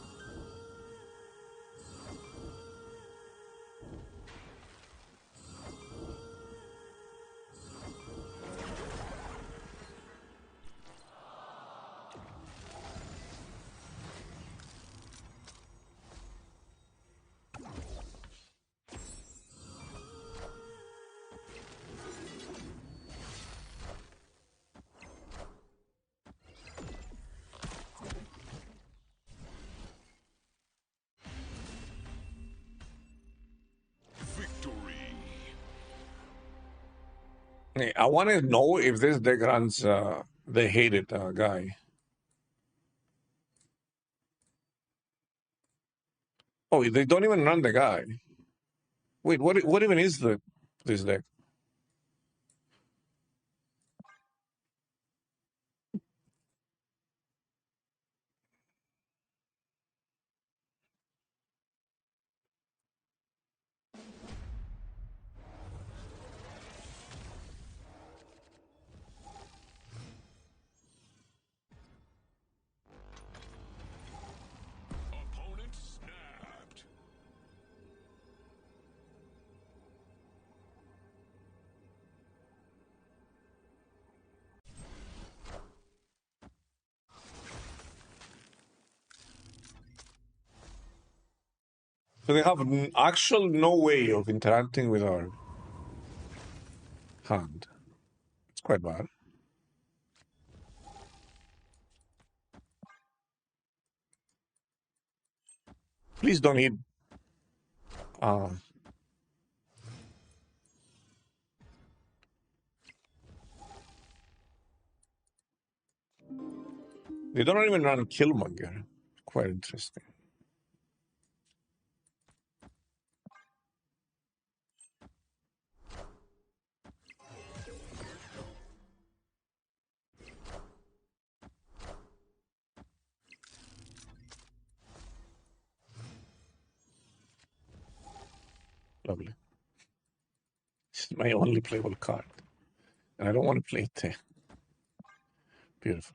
Hey, I want to know if this deck runs the hated guy. Oh, they don't even run the guy. Wait, what even is this deck? So they have actual no way of interacting with our. can't. It's quite bad. Please don't eat. They don't even run Killmonger. Quite interesting. Lovely. This is my only playable card. And I don't want to play it there. Beautiful.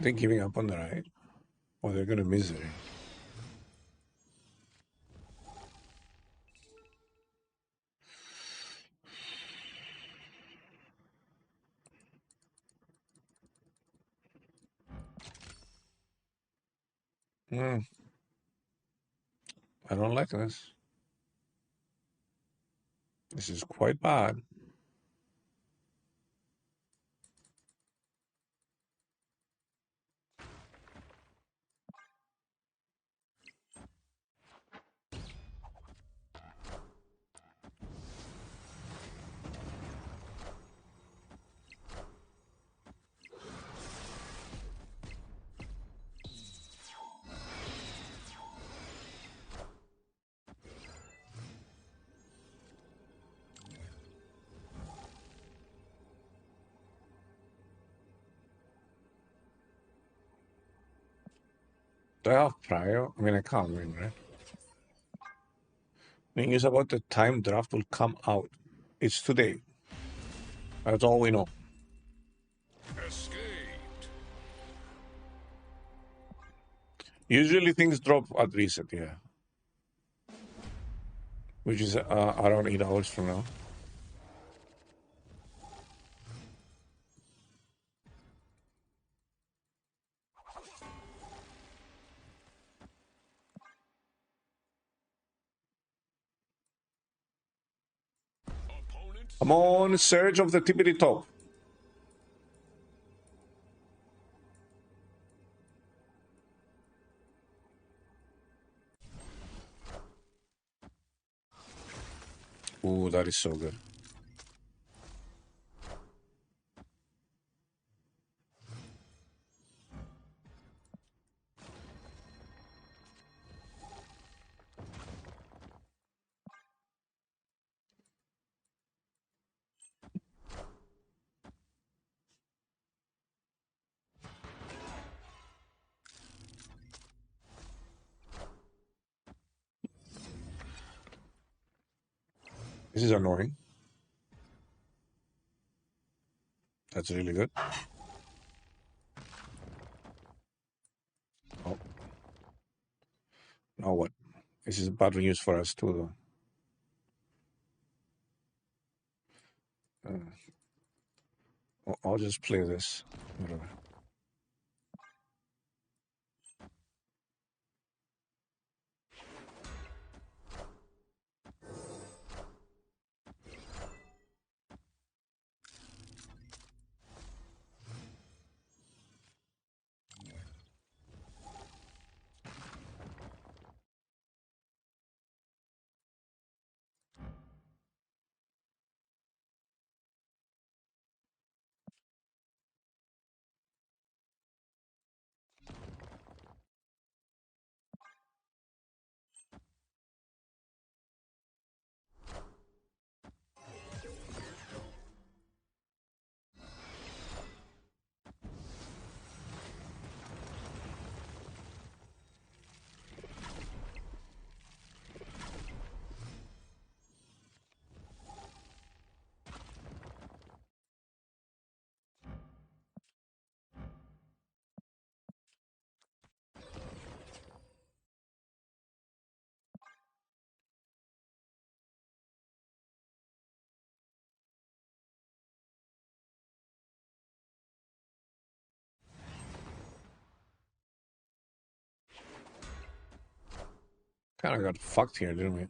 They're giving up on the ride. Or they're going to misery. I don't like this. This is quite bad. Do I have prior? I mean, I can't win, right? Thing is about the time draft will come out. It's today. That's all we know. Usually things drop at reset, yeah. Which is around 8 hours from now. Come on, Surge of the tippity top. Ooh, that is so good. This is annoying. That's really good. Oh. Now what? This is bad news for us too, though. I'll just play this. Whatever. Kind of got fucked here, didn't we?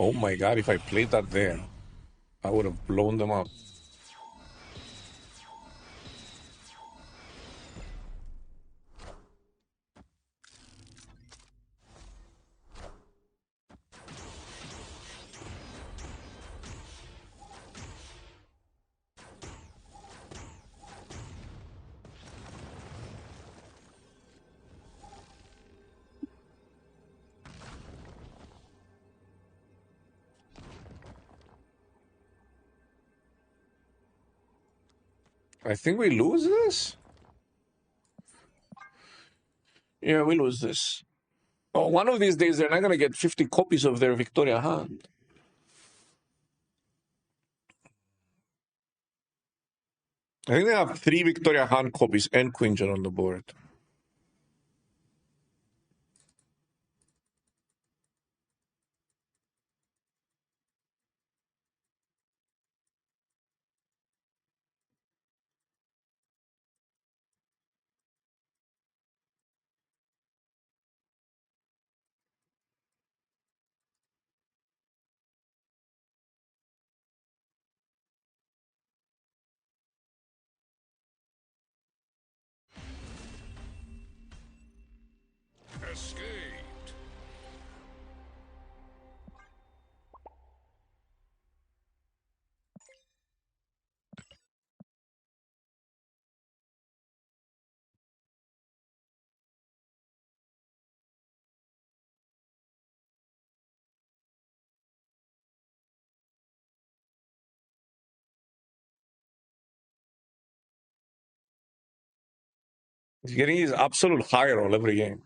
Oh my god, if I played that there, I would have blown them up. I think we lose this? Yeah, we lose this. Oh, one of these days they're not gonna get 50 copies of their Victoria hand. I think they have 3 Victoria hand copies and Queen on the board. Escaped. He's getting his absolute high roll every game.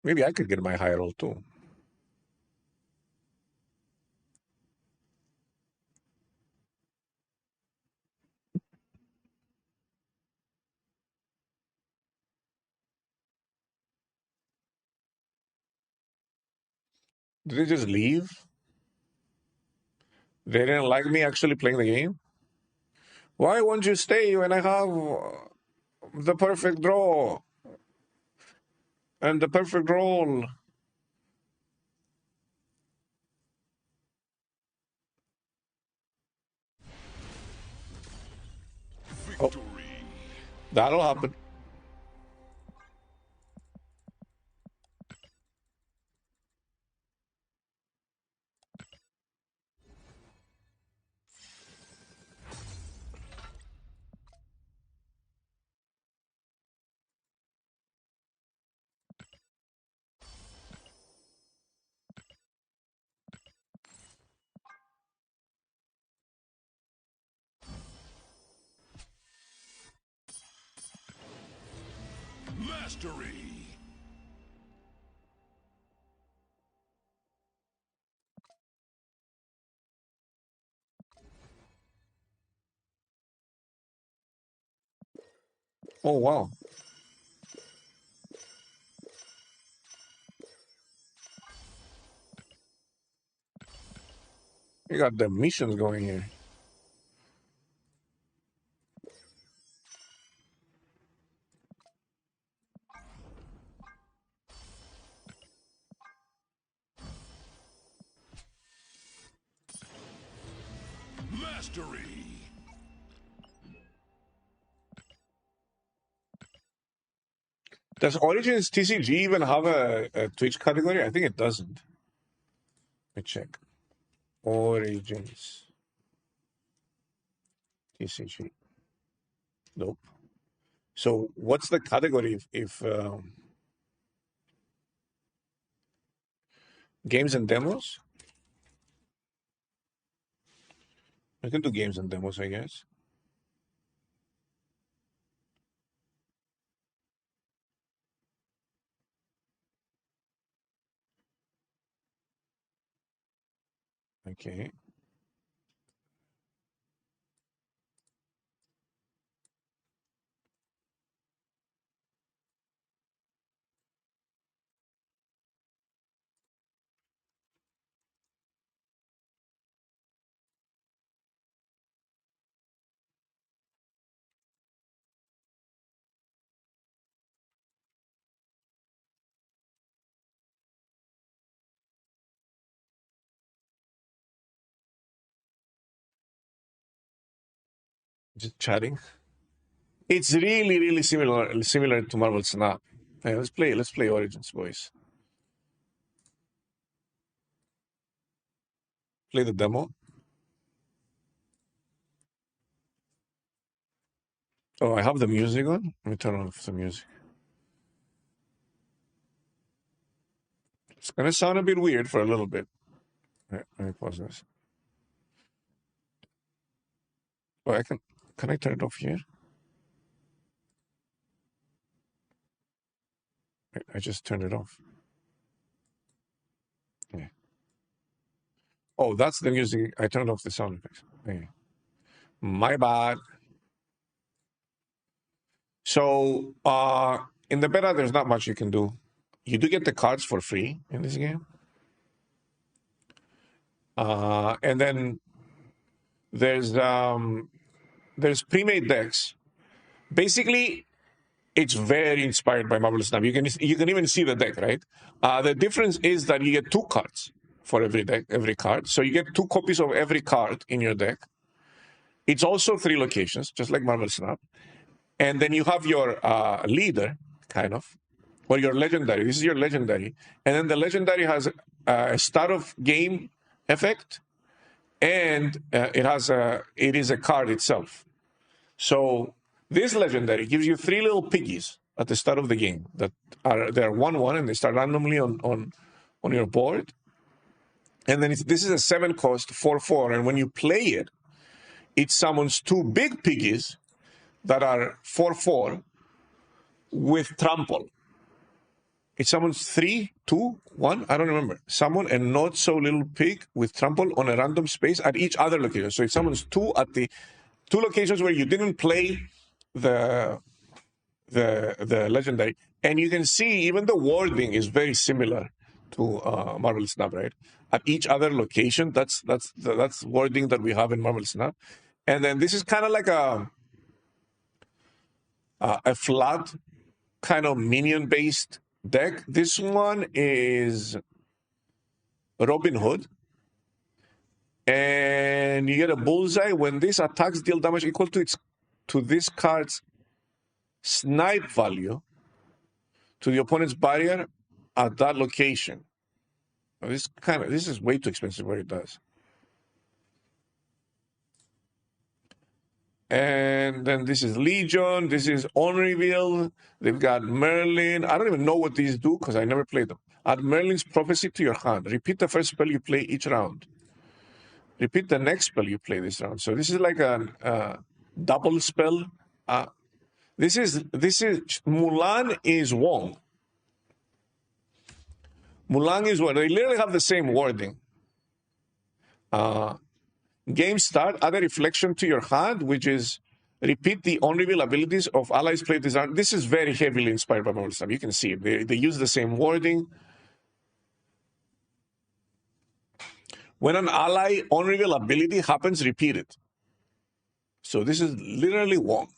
Maybe I could get my high roll too. Did they just leave? They didn't like me actually playing the game? Why won't you stay when I have the perfect draw and the perfect roll? Oh, that'll happen. Mastery. Oh, wow. You got the missions going here. Mastery. Does Origins TCG even have a Twitch category? I think it doesn't. Let me check. Origins TCG. Nope. So what's the category if games and demos? I can do games and demos, I guess. Okay. Just chatting. It's really similar to Marvel Snap. Hey, let's play Origins, boys. Play the demo. Oh, I have the music on. Let me turn off the music. It's gonna sound a bit weird for a little bit. Let me pause this. Oh, can I turn it off here? I just turned it off. Yeah. Oh, that's the music. I turned off the sound effects. Yeah. My bad. So, in the beta, there's not much you can do. You do get the cards for free in this game. And then there's pre-made decks. Basically, it's very inspired by Marvel Snap. You can even see the deck, right? The difference is that you get 2 cards for every card. So you get 2 copies of every card in your deck. It's also 3 locations, just like Marvel Snap. And then you have your leader, kind of, or your legendary. This is your legendary. And then the legendary has a start of game effect, and it is a card itself. So this legendary gives you 3 little piggies at the start of the game that they're 1/1 and they start randomly on your board. And then this is a 7 cost 4/4, and when you play it, it summons 2 big piggies that are 4/4 with trample. It summons 3, 2, 1, I don't remember. Summon a not so little pig with trample on a random space at each other location. So it summons 2 at the 2 locations where you didn't play the legendary. And you can see even the wording is very similar to Marvel Snap, right? At each other location, that's wording that we have in Marvel Snap. And then this is kind of like a flat kind of minion-based deck. This one is Robin Hood. And you get a bullseye. When this attacks deal damage equal to this card's snipe value to the opponent's barrier at that location. This is way too expensive what it does. And then this is Legion. This is On Reveal. They've got Merlin. I don't even know what these do because I never played them. Add Merlin's Prophecy to your hand. Repeat the first spell you play each round. Repeat the next spell you play this round. So this is like a double spell. This is Mulan is Wong. Mulan is Wong. They literally have the same wording. Game start, add a reflection to your hand, which is repeat the on-reveal abilities of allies played this round. This is very heavily inspired by Marvel Snap. You can see it. They use the same wording. When an ally on-reveal ability happens, repeat it. So this is literally Wong.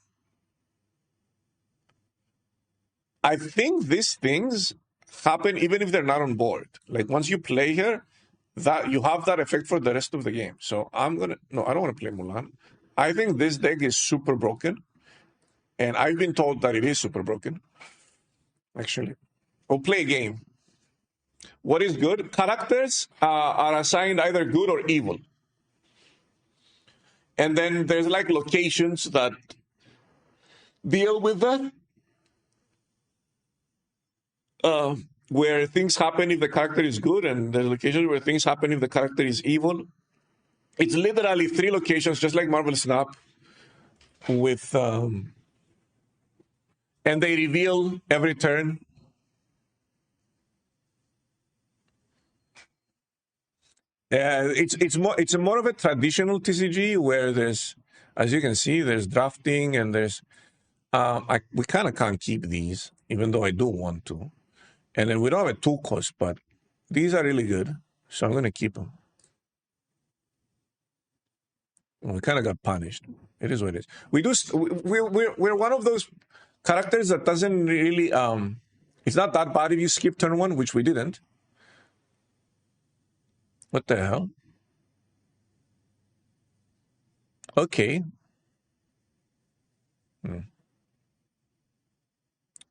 I think these things happen even if they're not on board. Like once you play here, that you have that effect for the rest of the game. So I don't want to play Mulan. I think this deck is super broken. And I've been told that it is super broken. Actually. We'll play a game. What is good? Characters are assigned either good or evil. And then there's like locations that deal with that. Where things happen if the character is good, and there's locations where things happen if the character is evil. It's literally 3 locations, just like Marvel Snap, with and they reveal every turn. It's more of a traditional TCG where there's, as you can see, there's drafting and there's we kind of can't keep these, even though I do want to. And then we don't have a 2 cost, but these are really good, so I'm going to keep them. We kind of got punished. It is what it is. We're one of those characters that doesn't really it's not that bad if you skip turn 1, which we didn't. What the hell? Okay.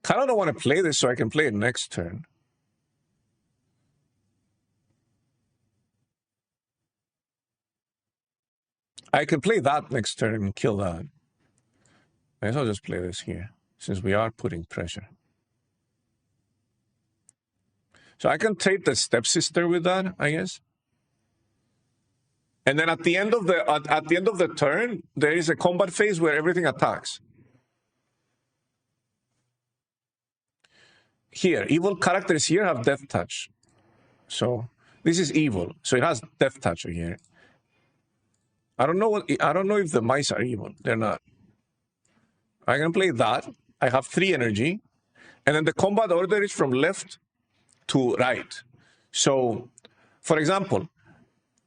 Kind of don't want to play this so I can play it next turn. I can play that next turn and kill that. I guess I'll just play this here, since we are putting pressure. So I can trade the stepsister with that, I guess. And then at the end of the turn, there is a combat phase where everything attacks. Here, evil characters here have death touch. So this is evil. So it has death touch here. I don't know if the mice are evil. They're not. I can play that. I have 3 energy. And then the combat order is from left to right. So, for example,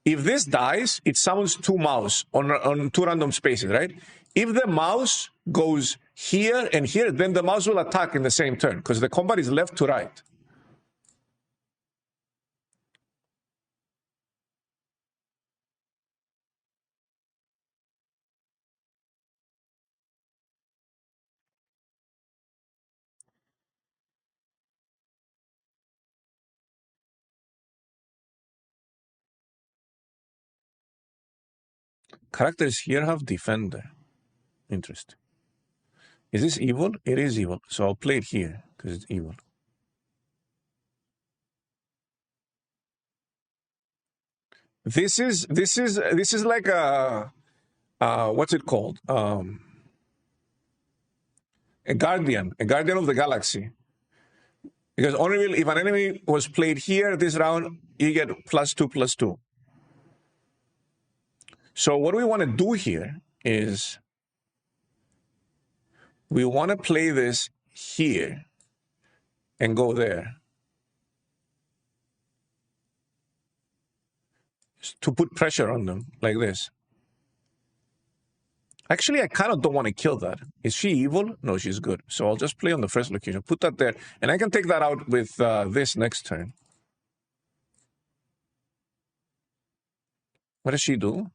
if this dies, it summons 2 mouse on 2 random spaces, right? If the mouse goes here and here, then the mouse will attack in the same turn, because the combat is left to right. Characters here have defender. Interesting. Is this evil? It is evil. So I'll play it here because it's evil. This is like a what's it called? A guardian of the galaxy. Because only if an enemy was played here this round, you get +2/+2. So what we want to do here is we want to play this here and go there to put pressure on them like this. Actually, I kind of don't want to kill that. Is she evil? No, she's good. So I'll just play on the first location, put that there, and I can take that out with this next turn. What does she do?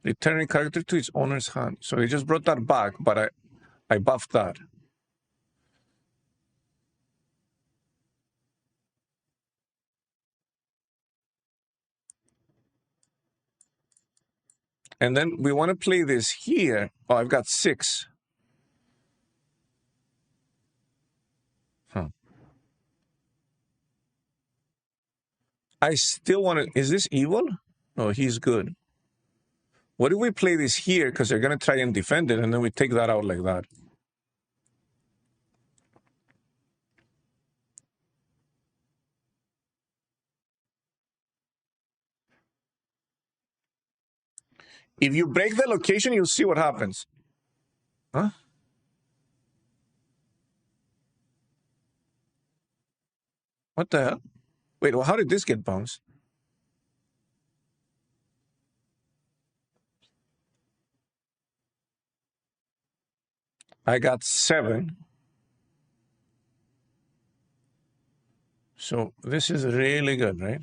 Returning character to its owner's hand. So he just brought that back, but I buffed that. And then we want to play this here. Oh, I've got 6. Huh. I still want to... Is this evil? No, he's good. What if we play this here? Because they're going to try and defend it, and then we take that out like that. If you break the location, you'll see what happens. Huh? What the hell? Wait, well, how did this get bounced? I got 7. So this is really good, right?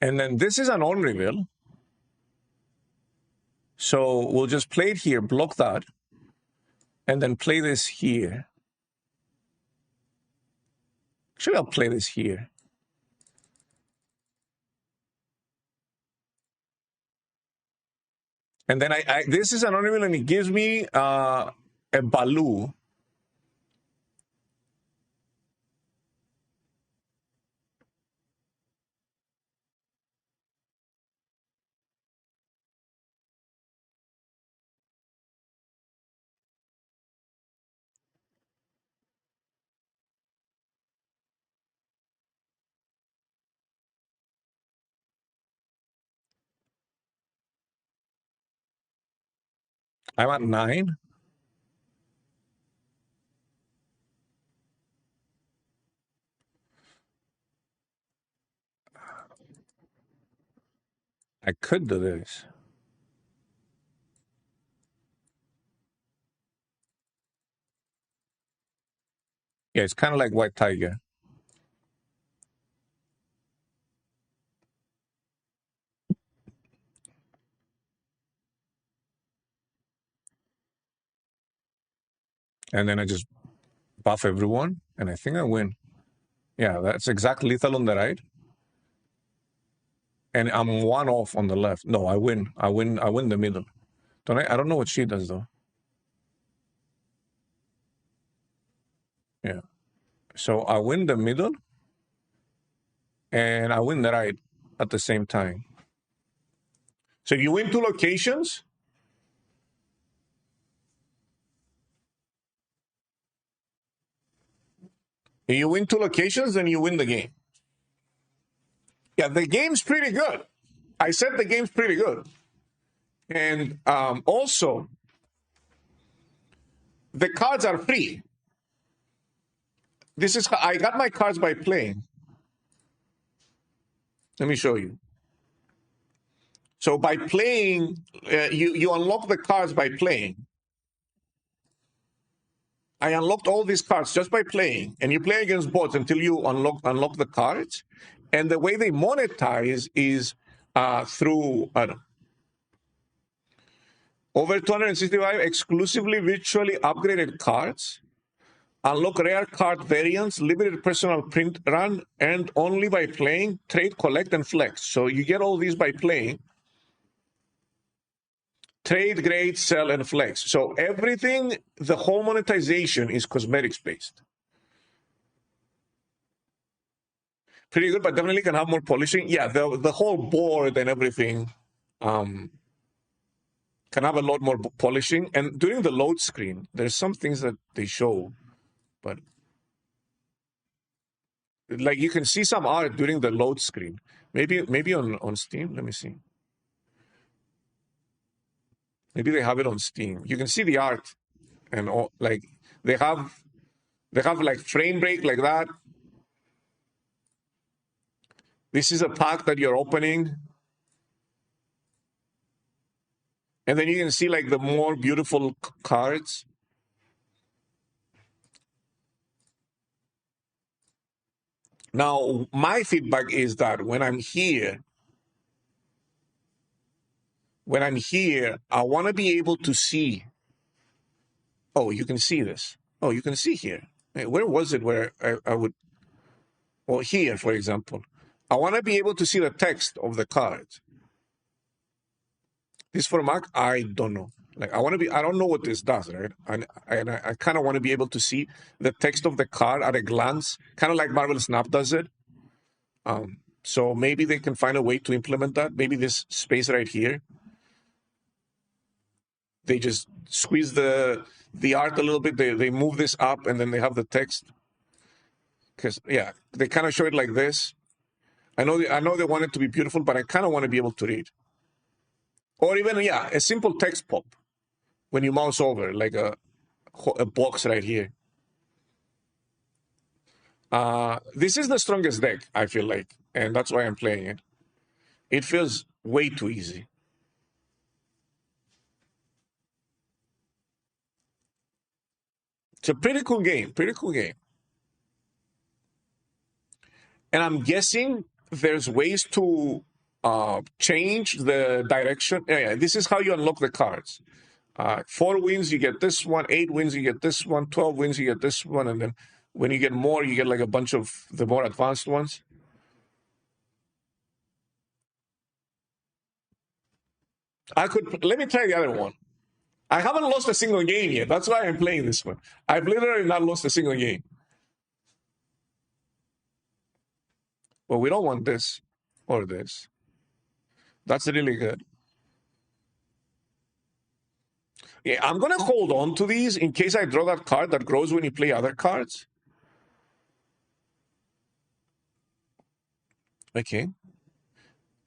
And then this is an on reveal. So we'll just play it here, block that, and then play this here. Actually, I'll play this here. And then this is an on reveal, and it gives me a Baloo. I'm at 9. I could do this. Yeah, it's kind of like white tiger. And then I just buff everyone, and I think I win. Yeah, that's exactly lethal on the right. And I'm one off on the left. No, I win. I win the middle. Don't I? I don't know what she does though. Yeah. So I win the middle and I win the right at the same time. So you win 2 locations. You win 2 locations, and you win the game. Yeah, the game's pretty good. I said the game's pretty good. And also, the cards are free. This is how I got my cards by playing. Let me show you. So by playing, you unlock the cards by playing. I unlocked all these cards just by playing, and you play against bots until you unlock the cards. And the way they monetize is through over 265 exclusively virtually upgraded cards, unlock rare card variants, limited personal print run, and only by playing, trade, collect, and flex. So you get all these by playing. Trade, grade, sell, and flex. So everything, the whole monetization is cosmetics based. Pretty good, but definitely can have more polishing. Yeah, the whole board and everything can have a lot more polishing. And during the load screen, there's some things that they show, but like you can see some art during the load screen. Maybe on Steam. Let me see. Maybe they have it on Steam. You can see the art, and all, like they have like frame break like that. This is a pack that you're opening. And then you can see like the more beautiful cards. Now, my feedback is that when I'm here, I want to be able to see. Oh, you can see this. Oh, you can see here. Where was it where I would? Well, here, for example. I want to be able to see the text of the card. This for Mac, I don't know. Like I don't know what this does, right? And I kind of want to be able to see the text of the card at a glance, kind of like Marvel Snap does it. So maybe they can find a way to implement that. Maybe this space right here, they just squeeze the art a little bit. They move this up, and then they have the text. Because yeah, they kind of show it like this. I know they want it to be beautiful, but I kind of want to be able to read. Or even a simple text pop when you mouse over, like a box right here. This is the strongest deck, I feel like, and that's why I'm playing it. It feels way too easy. It's a pretty cool game. And I'm guessing there's ways to change the direction. Yeah, this is how you unlock the cards. 4 wins, you get this one. 8 wins, you get this one. 12 wins, you get this one. And then when you get more, you get like a bunch of the more advanced ones. Let me try the other one. I haven't lost a single game yet. That's why I'm playing this one. I've literally not lost a single game. Well, we don't want this or this. That's really good. Yeah, I'm going to hold on to these in case I draw that card that grows when you play other cards. Okay.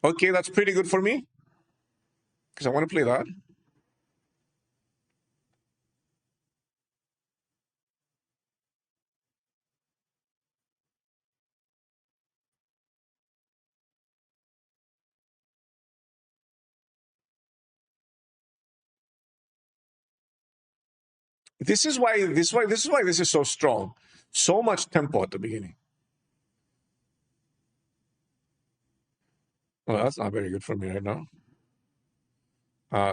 Okay, that's pretty good for me because I want to play that. This is why this is so strong. So much tempo at the beginning. Well, that's not very good for me right now.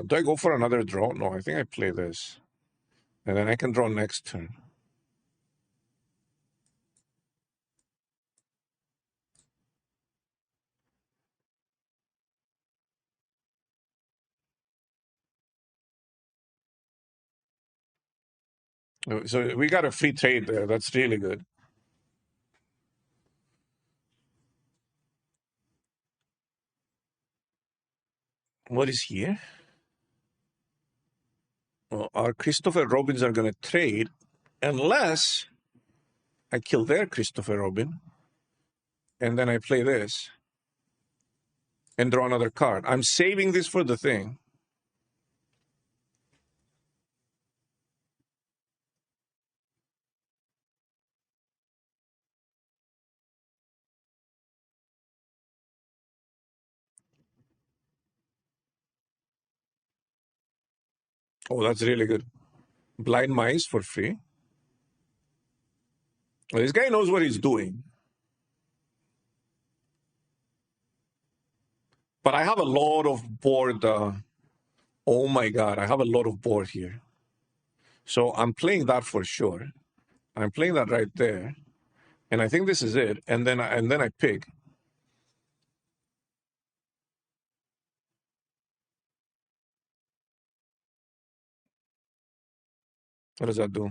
Do I go for another draw? No, I think I play this. And then I can draw next turn. So we got a free trade there. That's really good. What is here? Well, our Christopher Robins are going to trade unless I kill their Christopher Robin. And then I play this and draw another card. I'm saving this for the thing. Oh, that's really good. Blind Mice for free. Well, this guy knows what he's doing. But I have a lot of board. Oh my God, I have a lot of board here. So I'm playing that for sure. I'm playing that right there. And I think this is it. And then I pick. What does that do?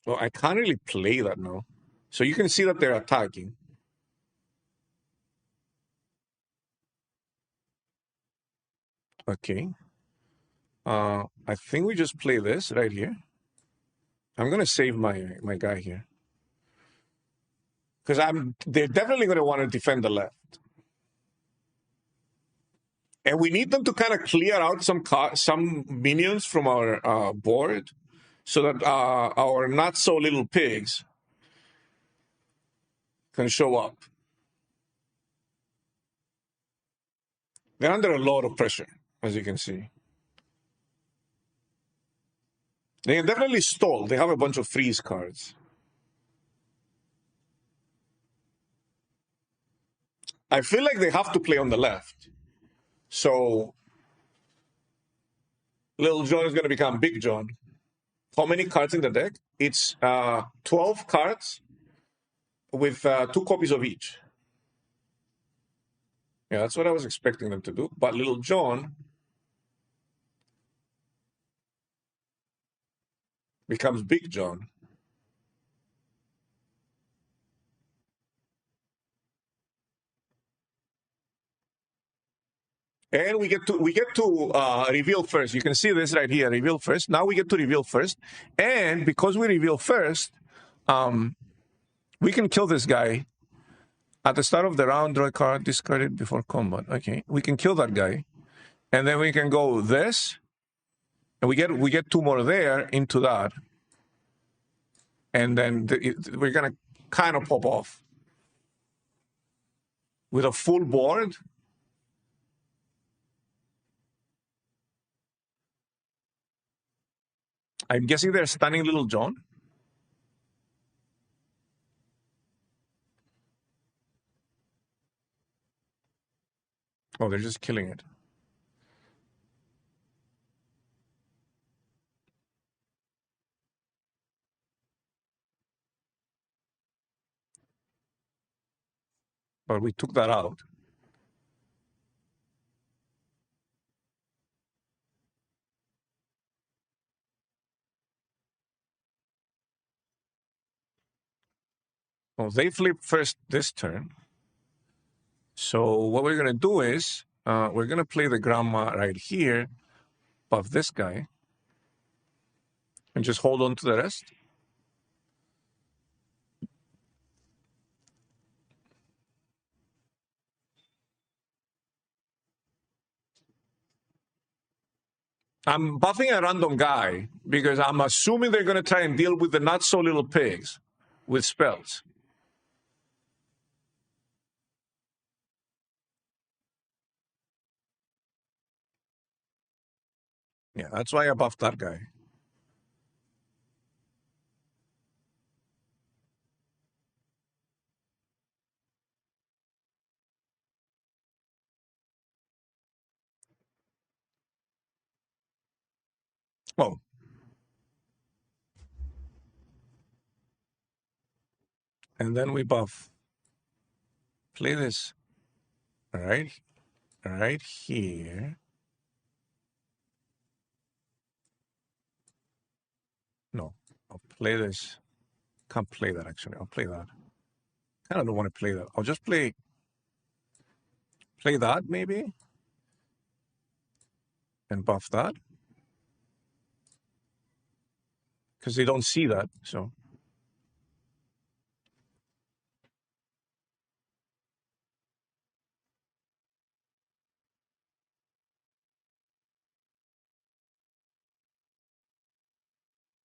Well, I can't really play that now. So you can see that they're attacking. Okay. I think we just play this right here. I'm gonna save my guy here. Because they're definitely gonna want to defend the left. And we need them to kind of clear out some minions from our board so that our not so little pigs can show up. They're under a lot of pressure, as you can see. They can definitely stall. They have a bunch of freeze cards. I feel like they have to play on the left. So Little John is going to become Big John. How many cards in the deck? It's 12 cards with 2 copies of each. Yeah, that's what I was expecting them to do. But Little John becomes Big John. And we get to reveal first. You can see this right here, reveal first. Now we get to reveal first. And because we reveal first, we can kill this guy at the start of the round, draw a card, discard it before combat. Okay, we can kill that guy. And then we can go this. And we get 2 more there into that. And then we're going to kind of pop off. With a full board, I'm guessing they're stunning Little John. Oh, they're just killing it. But we took that out. Oh, they flip first this turn. So what we're going to do is we're going to play the grandma right here, buff this guy, and just hold on to the rest. I'm buffing a random guy because I'm assuming they're going to try and deal with the not so little pigs with spells. Yeah, that's why I buffed that guy. Oh. And then we buff. Play this right here. No, I'll play this. Can't play that actually. I'll play that. Kind of don't want to play that. I'll just play that maybe and buff that because they don't see that. So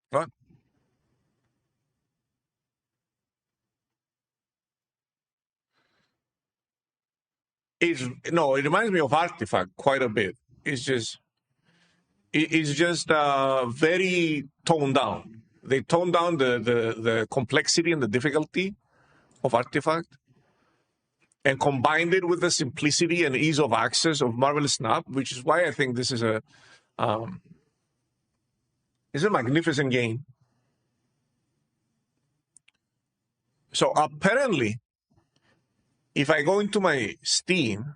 what? It's no. It reminds me of Artifact quite a bit. It's just very toned down. They toned down the complexity and the difficulty of Artifact and combined it with the simplicity and ease of access of Marvelous Snap, which is why I think this is a magnificent game. So apparently, if I go into my Steam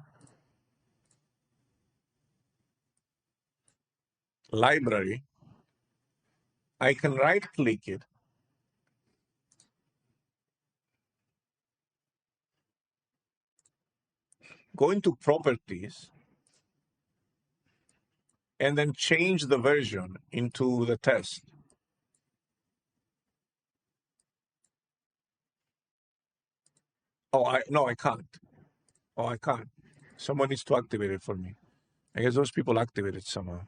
library, I can right-click it, go into Properties, and then change the version into the test. Oh, I can't. Oh, I can't. Someone needs to activate it for me. I guess those people activate it somehow.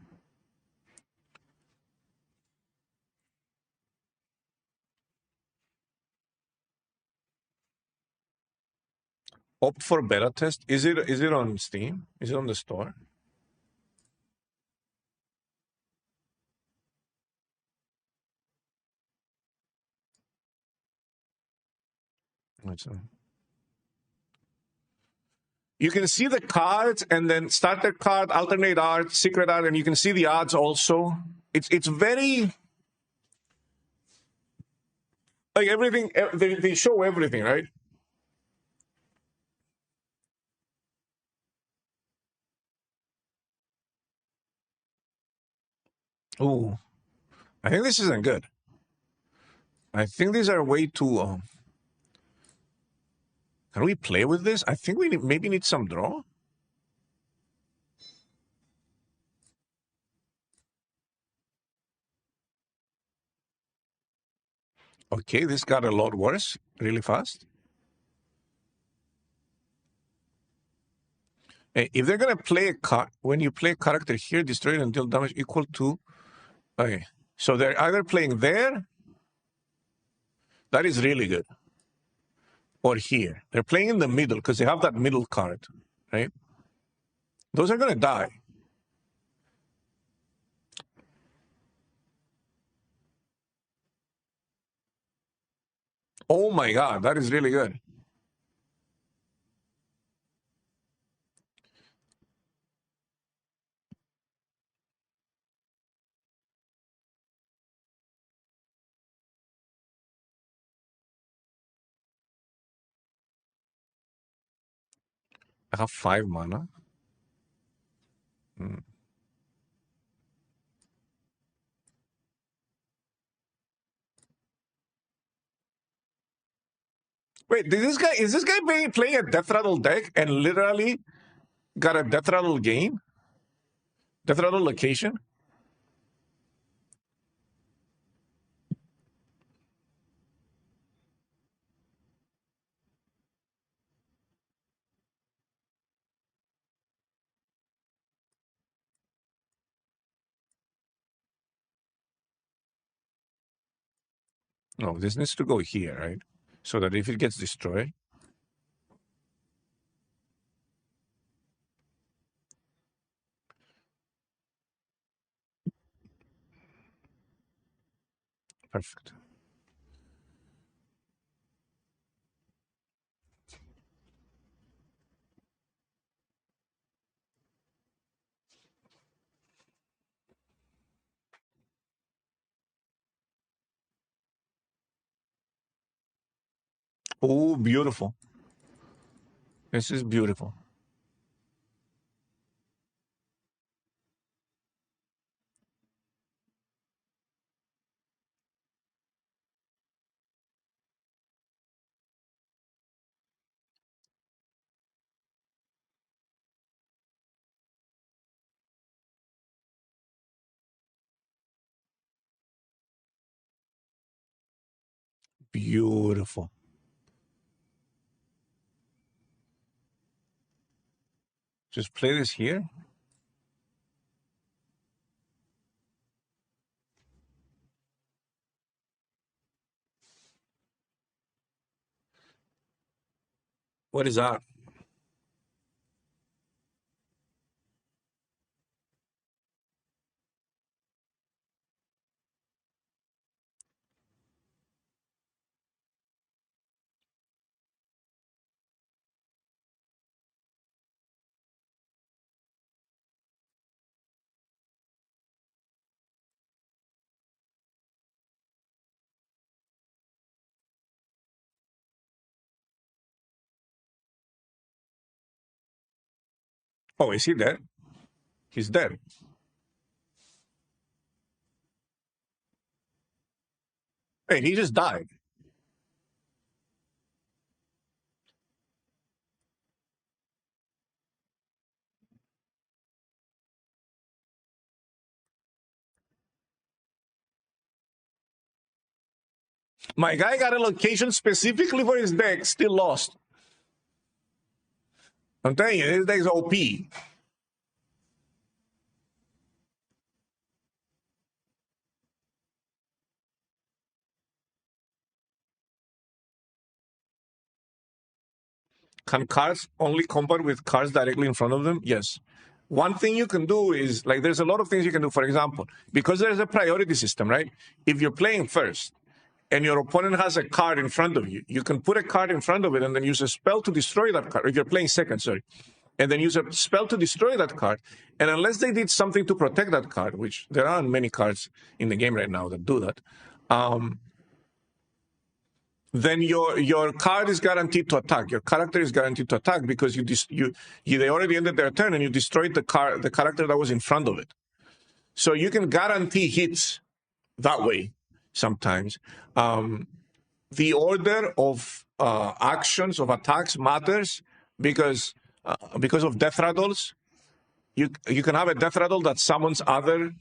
Opt for beta test. Is it on Steam? Is it on the store? You can see the cards and then starter card, alternate art, secret art, and you can see the odds also. It's very like everything. They show everything, right? Ooh, I think this isn't good. I think these are way too. Can we play with this? I think we maybe need some draw. Okay, this got a lot worse really fast. If they're gonna play a card, when you play a character here, destroy it until damage equal to. Okay, so they're either playing there. That is really good. Or here, they're playing in the middle because they have that middle card, right? Those are gonna die. Oh my god, that is really good. I have 5 mana. Wait, is this guy playing a Death Rattle deck and literally got a Death Rattle game? Death Rattle location? No, this needs to go here, right? So that if it gets destroyed. Perfect. Oh, beautiful. This is beautiful. Beautiful. Just play this here. What is that? Oh, is he dead? He's dead. Hey, he just died. My guy got a location specifically for his deck, still lost. I'm telling you, his deck's OP. Can cards only combat with cards directly in front of them? Yes. One thing you can do is, like, there's a lot of things you can do. For example, because there's a priority system, right? If you're playing first and your opponent has a card in front of you, you can put a card in front of it and then use a spell to destroy that card. If you're playing second, sorry. And then use a spell to destroy that card. And unless they did something to protect that card, which there aren't many cards in the game right now that do that, then your card is guaranteed to attack. Your character is guaranteed to attack because they already ended their turn and you destroyed the character that was in front of it. So you can guarantee hits that way sometimes. The order of actions of attacks matters because of death rattles. You can have a death rattle that summons other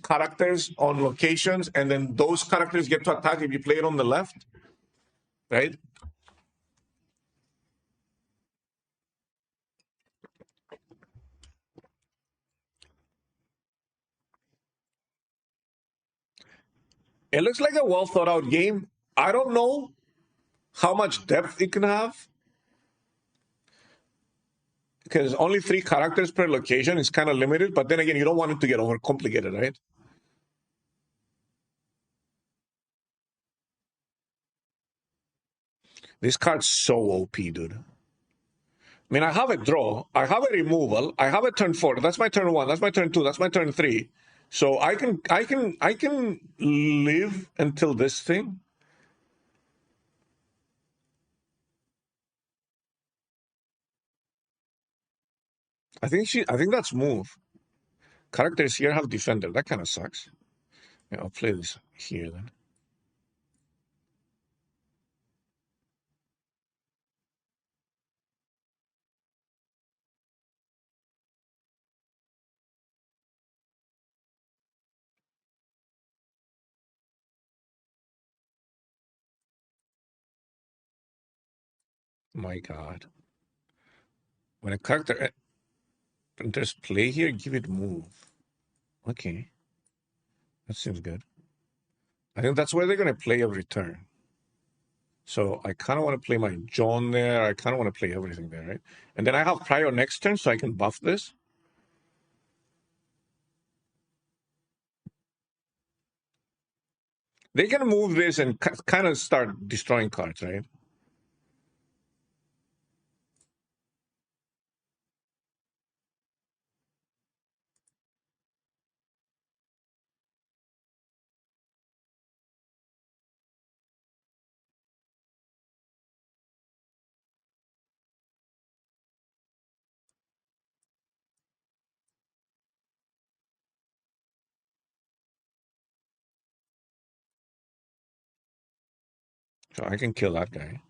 characters on locations, and then those characters get to attack if you play it on the left, right? It looks like a well thought out game. I don't know how much depth it can have because only 3 characters per location is kind of limited. But then again, you don't want it to get overcomplicated, right? This card's so OP, dude. I mean, I have a draw, I have a removal, I have a turn 4. That's my turn 1. That's my turn 2. That's my turn 3. So I can live until this thing. I think that's move. Characters here have defender. That kind of sucks. Yeah, I'll play this here then. My God. When a character enters play here, give it move. Okay. That seems good. I think that's where they're going to play every turn. So I kind of want to play my John there. I kind of want to play everything there, right? And then I have prior next turn, so I can buff this. They can move this and kind of start destroying cards, right? So I can kill that guy.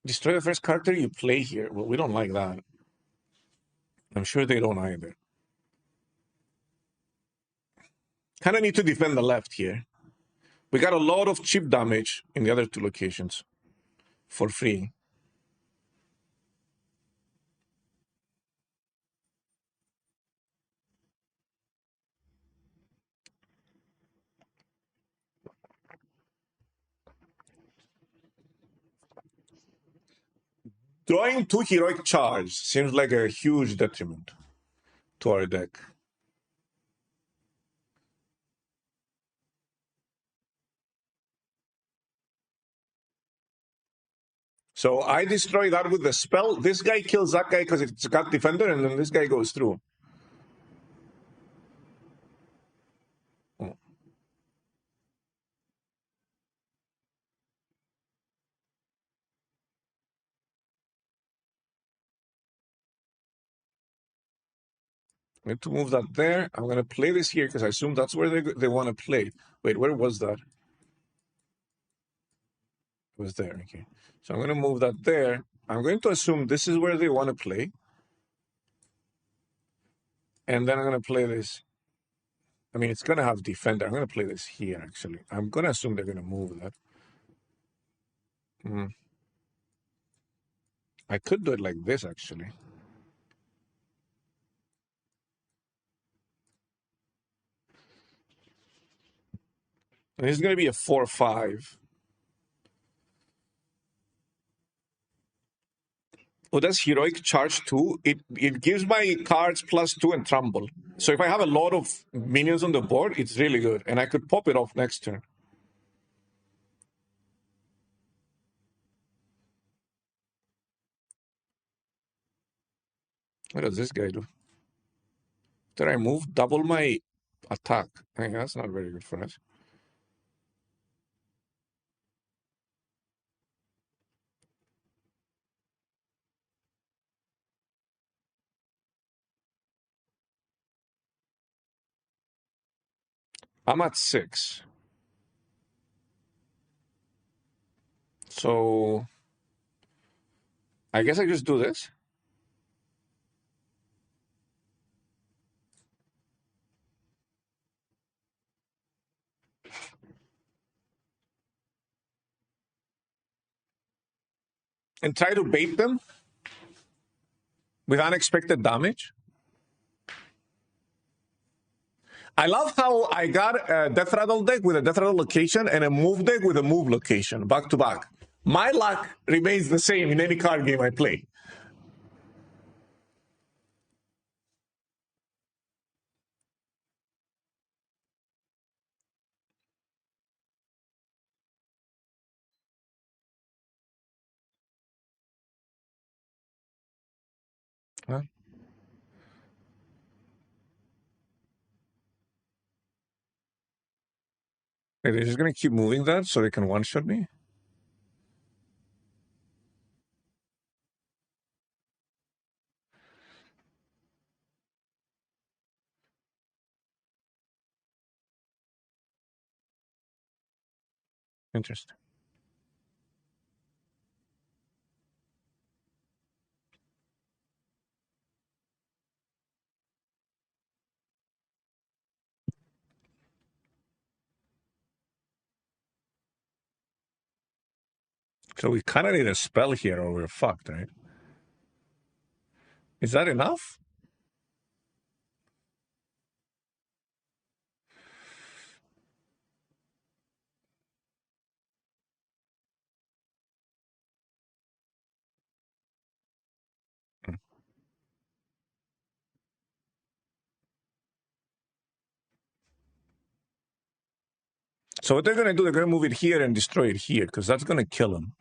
Destroy the first character you play here. Well, we don't like that. I'm sure they don't either. Kind of need to defend the left here. We got a lot of chip damage in the other two locations for free. Drawing 2 heroic charge seems like a huge detriment to our deck. So I destroy that with the spell. This guy kills that guy because it's got defender, and then this guy goes through. Oh. I need to move that there. I'm going to play this here because I assume that's where they want to play. Wait, where was that? It was there. Okay. So I'm going to move that there. I'm going to assume this is where they want to play. And then I'm going to play this. I mean, it's going to have defender. I'm going to play this here, actually. I'm going to assume they're going to move that. I could do it like this, actually. And this is going to be a 4-5. Oh, that's heroic charge 2. It gives my cards +2 and trample. So if I have a lot of minions on the board, it's really good. And I could pop it off next turn. What does this guy do? Did I move double my attack? I think that's not very good for us. I'm at 6. So I guess I just do this. And try to bait them with unexpected damage. I love how I got a Death Rattle deck with a Death Rattle location and a move deck with a move location, back to back. My luck remains the same in any card game I play. Huh? They're just going to keep moving that so they can one-shot me? Interesting. So we kind of need a spell here or we're fucked, right? Is that enough? So what they're going to do, they're going to move it here and destroy it here, because that's going to kill him.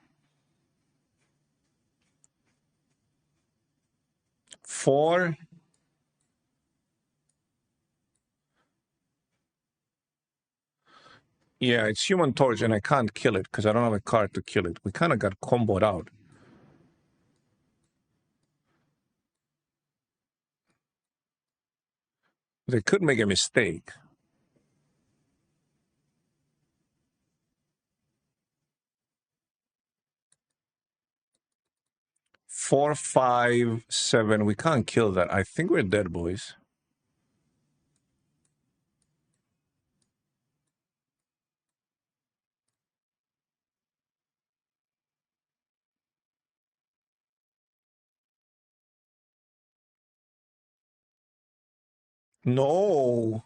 4. Yeah, it's Human Torch, and I can't kill it because I don't have a card to kill it. We kind of got comboed out. They could make a mistake. Four, 5, 7. We can't kill that. I think we're dead, boys. No.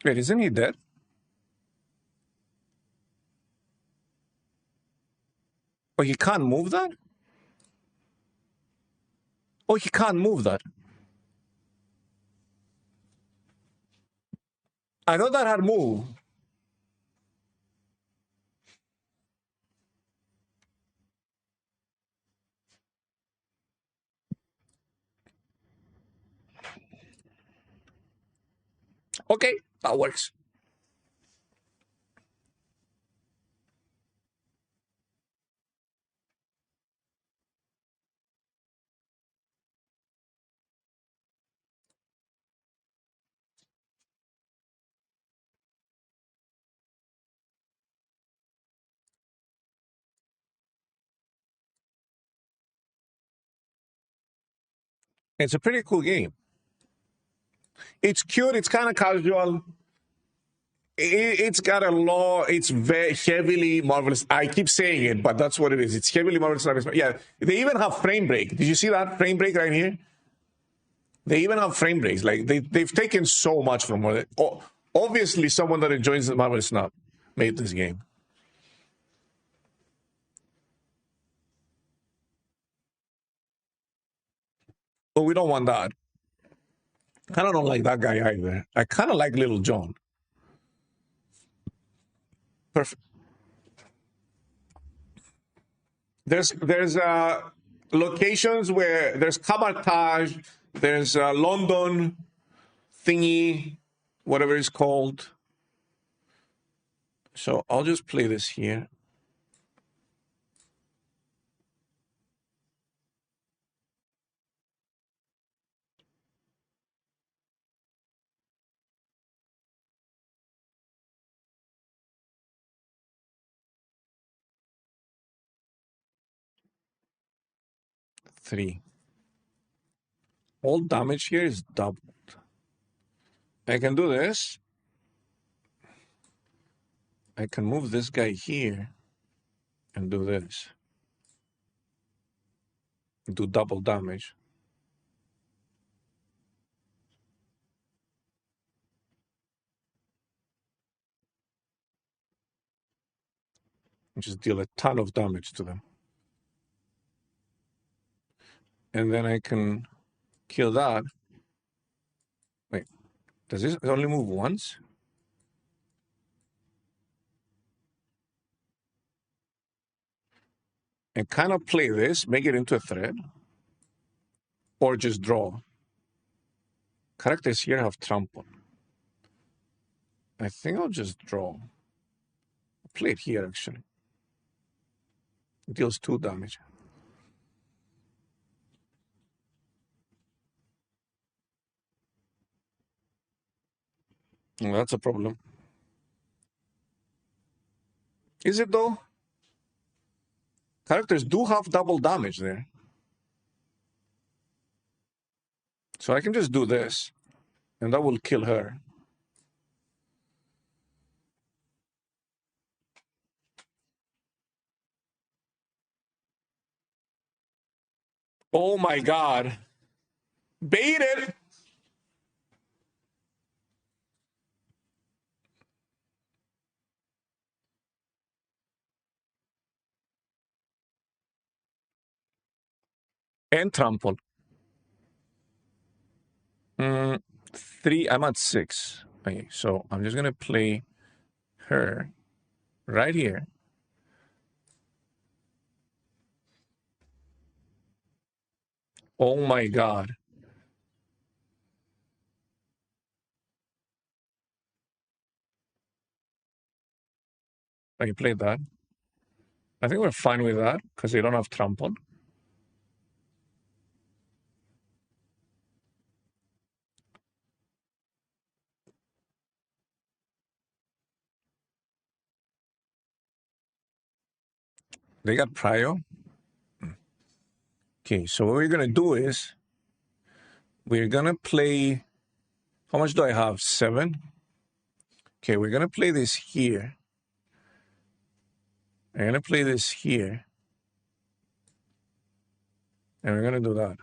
Wait, isn't he dead? Oh, he can't move that? Oh, he can't move that. I thought that had moved. Okay, that works. It's a pretty cool game. It's cute. It's kind of casual. It's got a law. It's very heavily Marvelous. I keep saying it, but that's what it is. It's heavily Marvelous. Yeah, they even have frame break. Did you see that frame break right here? They even have frame breaks. Like they've taken so much from it. Oh, obviously, someone that enjoys the Marvel Snap made this game. But we don't want that. I kind of don't like that guy either. I kind of like Little John. Perfect. There's locations where there's cabotage, there's London thingy, whatever it's called. So I'll just play this here. Three. All damage here is doubled. I can do this. I can move this guy here and do this. Do double damage. Just deal a ton of damage to them. And then I can kill that. Wait, does this only move once? And kind of play this, make it into a thread, or just draw. Characters here have trample. I think I'll just draw. I'll play it here, actually. It deals 2 damage. Well, that's a problem. Is it though? Characters do have double damage there. So I can just do this, and that will kill her. Oh my god. Bait it! and trample. 3, I'm at 6. Okay, so I'm just gonna play her right here. Oh my god. I played that. I think we're fine with that because they don't have trample. They got prio. Okay, so what we're gonna do is we're gonna play. How much do I have? 7. Okay, we're gonna play this here. I'm gonna play this here. And we're gonna do that.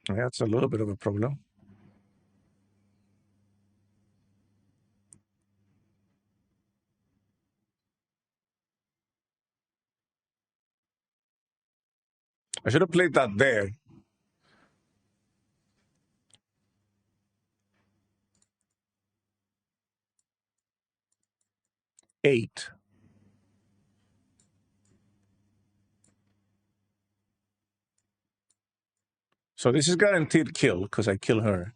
That's a little bit of a problem. I should have played that there. Eight. So this is guaranteed kill because I kill her.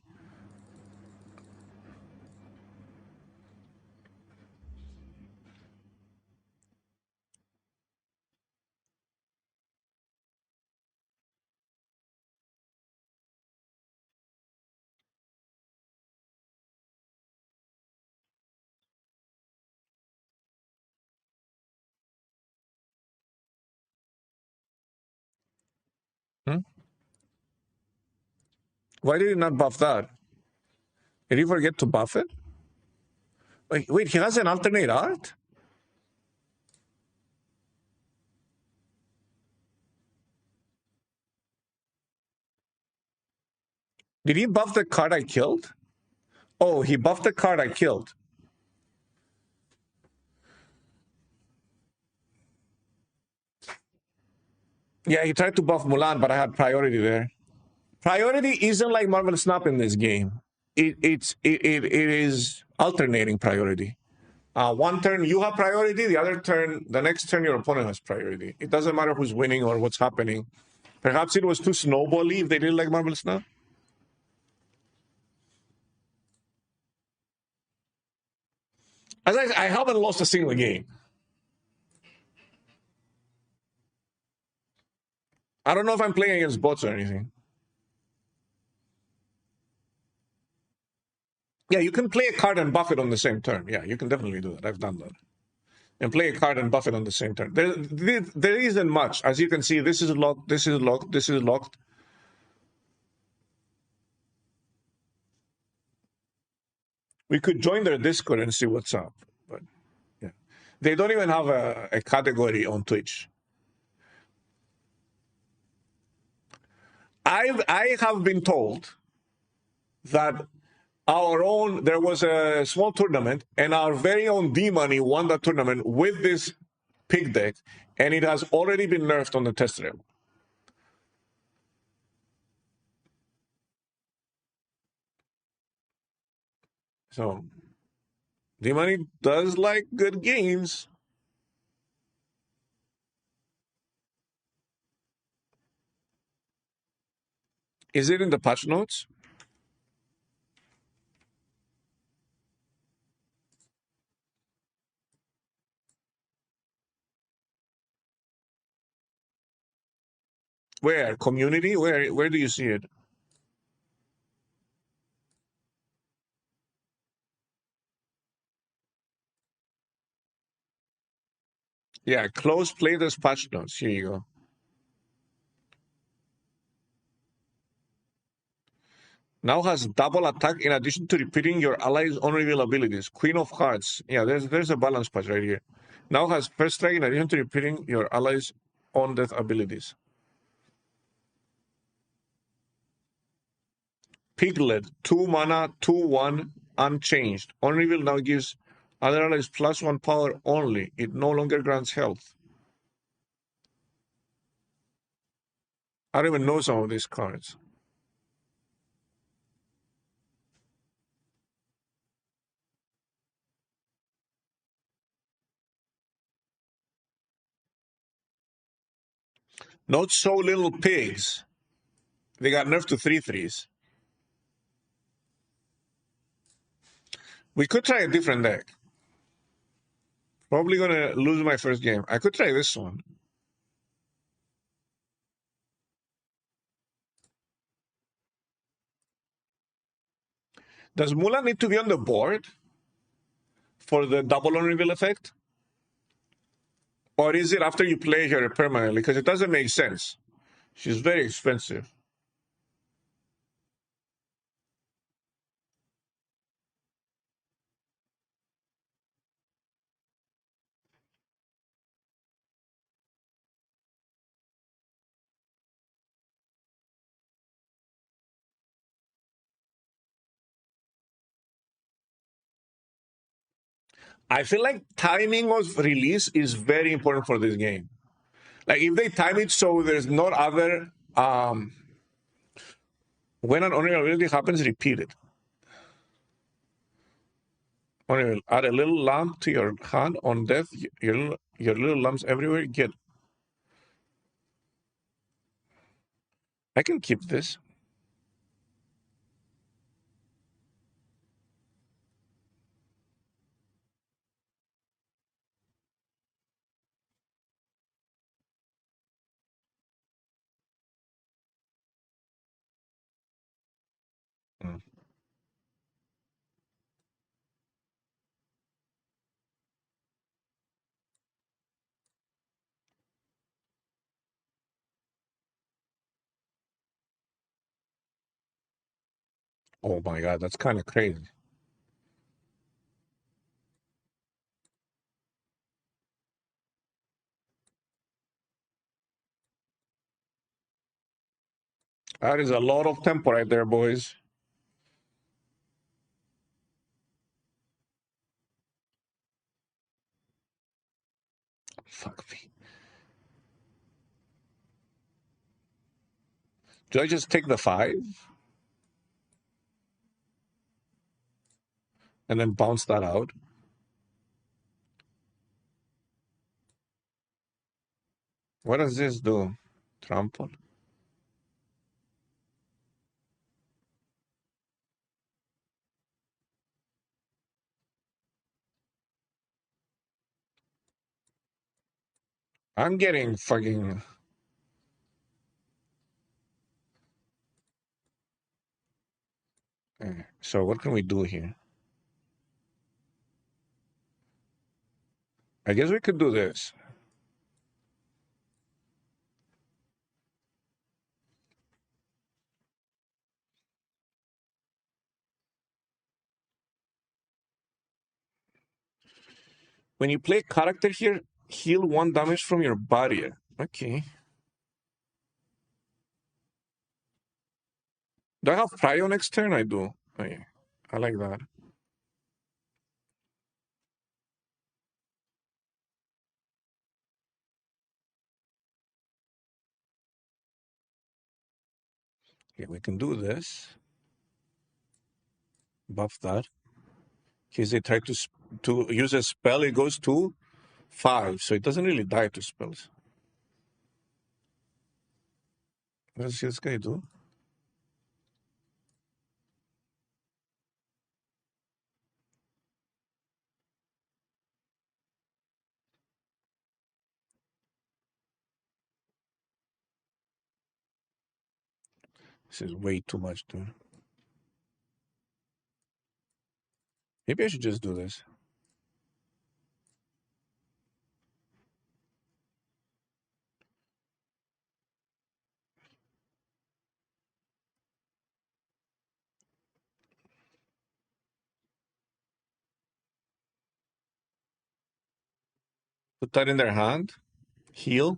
Why did he not buff that? Did he forget to buff it? Wait, he has an alternate art? Did he buff the card I killed? Oh, he buffed the card I killed. Yeah, he tried to buff Mulan, but I had priority there. Priority isn't like Marvel Snap in this game. It is alternating priority. One turn you have priority, the next turn your opponent has priority. It doesn't matter who's winning or what's happening. Perhaps it was too snowbally if they did like Marvel Snap. As I haven't lost a single game. I don't know if I'm playing against bots or anything. Yeah, you can play a card and buff it on the same turn. Yeah, you can definitely do that. I've done that. And play a card and buff it on the same turn. There isn't much. As you can see, this is locked, this is locked, this is locked. We could join their Discord and see what's up. But yeah, they don't even have a category on Twitch. I have been told that there was a small tournament and our very own D-Money won that tournament with this pig deck, and it has already been nerfed on the test rail. So D-Money does like good games. Is it in the patch notes? Where? Community? Where do you see it? Yeah, close players patch notes. Here you go. Now has double attack in addition to repeating your allies' unrevealed abilities. Queen of Hearts. Yeah, there's a balance patch right here. Now has first strike in addition to repeating your allies' on-death abilities. Piglet, 2 mana, 2/1, unchanged. Unreveal now gives other allies +1 power only. It no longer grants health. I don't even know some of these cards. Not so little pigs. They got nerfed to 3/3s. We could try a different deck. Probably gonna lose my first game. I could try this one. Does Mulan need to be on the board for the double unreveal effect? Or is it after you play her permanently? Because it doesn't make sense. She's very expensive. I feel like timing of release is very important for this game. Like if they time it so there's not other when an unrevealability happens, repeat it. Unreveal. Add a little lamp to your hand on death. Your little lamps everywhere. Get. I can keep this. Mm. Oh my god, that's kind of crazy. That is a lot of tempo right there, boys. Fuck me. Do I just take the 5 and then bounce that out? What does this do? Trample? I'm getting fucking. So what can we do here? I guess we could do this. When you play a character here, heal 1 damage from your barrier. Okay. Do I have Prio next turn? I do. Okay. I like that. Okay, we can do this. Buff that. In case they try to use a spell, it goes to 5, so it doesn't really die to spells. What does this guy do? This is way too much, dude. Maybe I should just do this. Put that in their hand. Heal.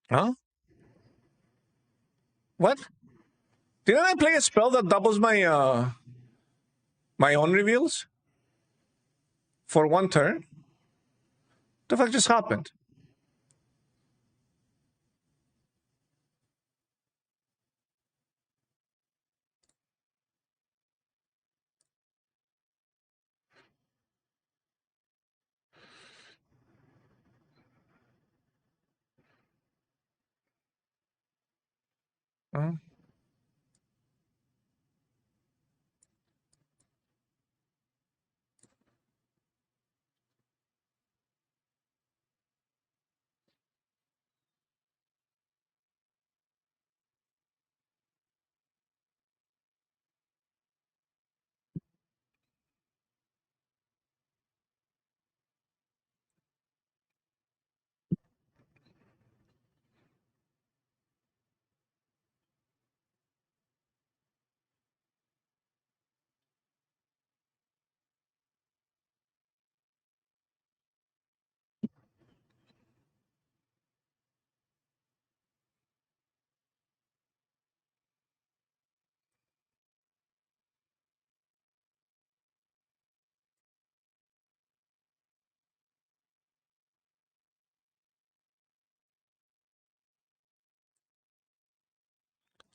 Huh? What? Didn't I play a spell that doubles my my own reveals for one turn? The fuck just happened? Huh?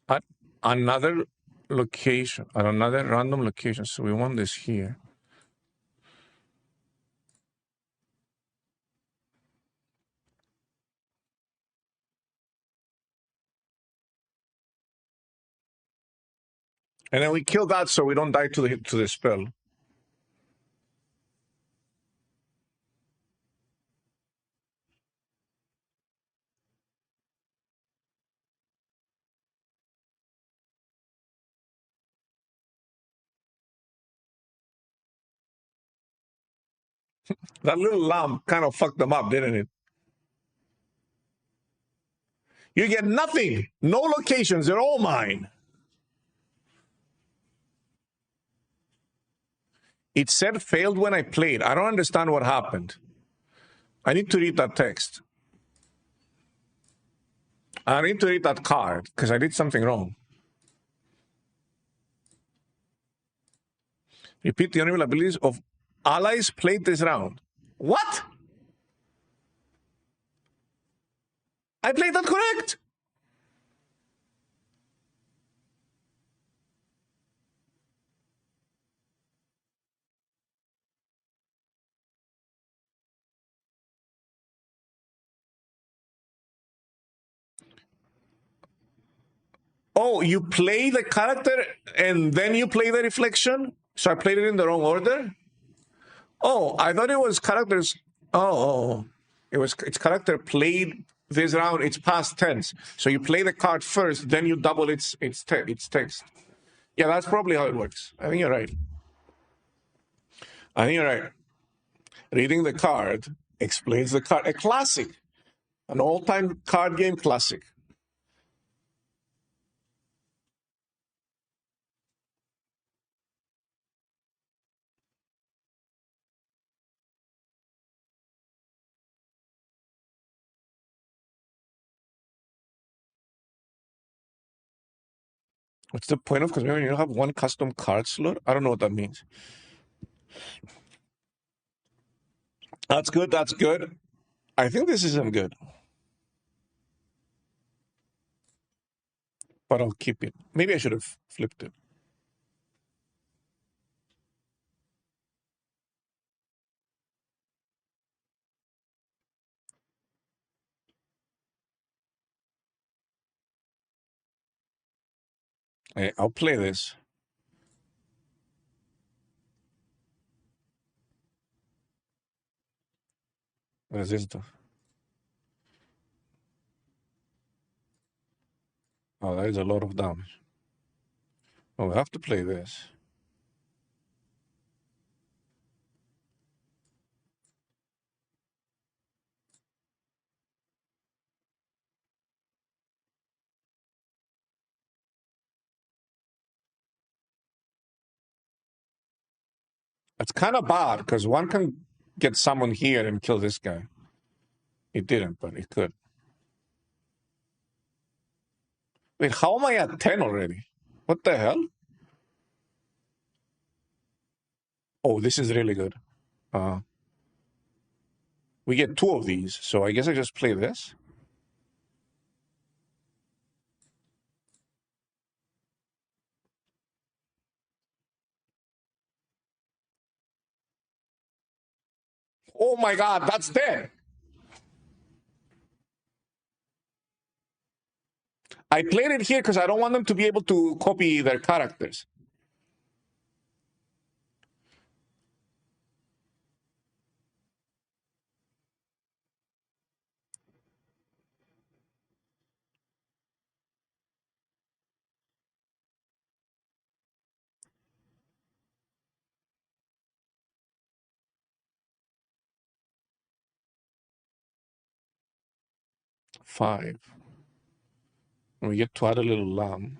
At another location, at another random location. So we want this here. And then we kill that so we don't die to the spell. That little lamp kind of fucked them up, didn't it? You get nothing. No locations. They're all mine. It said failed when I played. I don't understand what happened. I need to read that text. I need to read that card because I did something wrong. Repeat the honorable abilities of allies played this round. What? I played that correct. Oh, you play the character and then you play the reflection? So I played it in the wrong order? Oh, I thought it was characters. Oh. It's character played this round. It's past tense. So you play the card first, then you double its text. Yeah, that's probably how it works. I think you're right. Reading the card explains the card. A classic. An all-time card game classic. What's the point of Cosmere when you have one custom card slot? I don't know what that means. That's good. I think this isn't good. But I'll keep it. Maybe I should have flipped it. I'll play this. What is this stuff? Oh, that is a lot of damage. Oh, we have to play this. It's kind of bad because one can get someone here and kill this guy. It didn't, but it could. Wait, how am I at 10 already? What the hell? Oh, this is really good. We get 2 of these, so I guess I just play this. Oh my god, that's dead. I played it here because I don't want them to be able to copy their characters. Five. And we get to add a little lamb.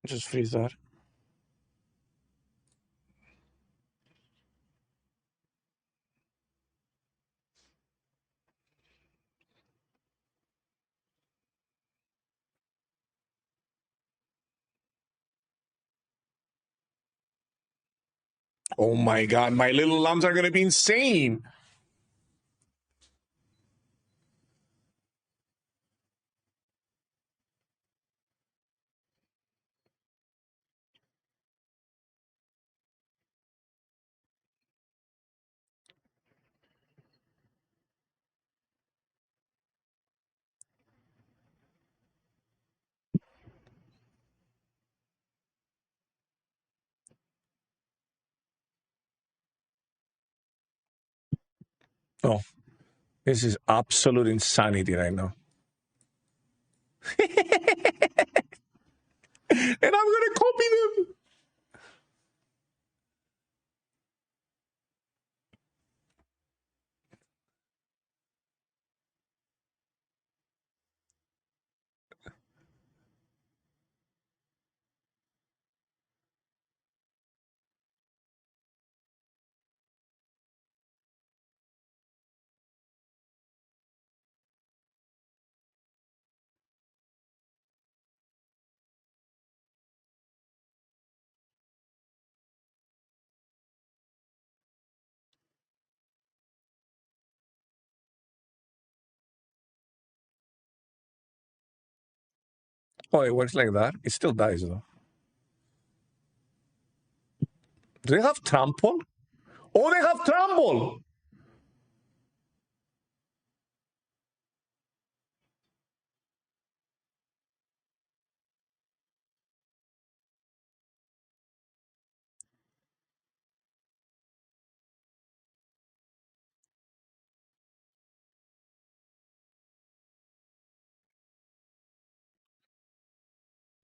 Just freeze that. Oh my god, my little lambs are gonna be insane. Oh, this is absolute insanity right now. And I'm gonna copy them. Oh, it works like that. It still dies though. Do they have trample? Oh, they have trample.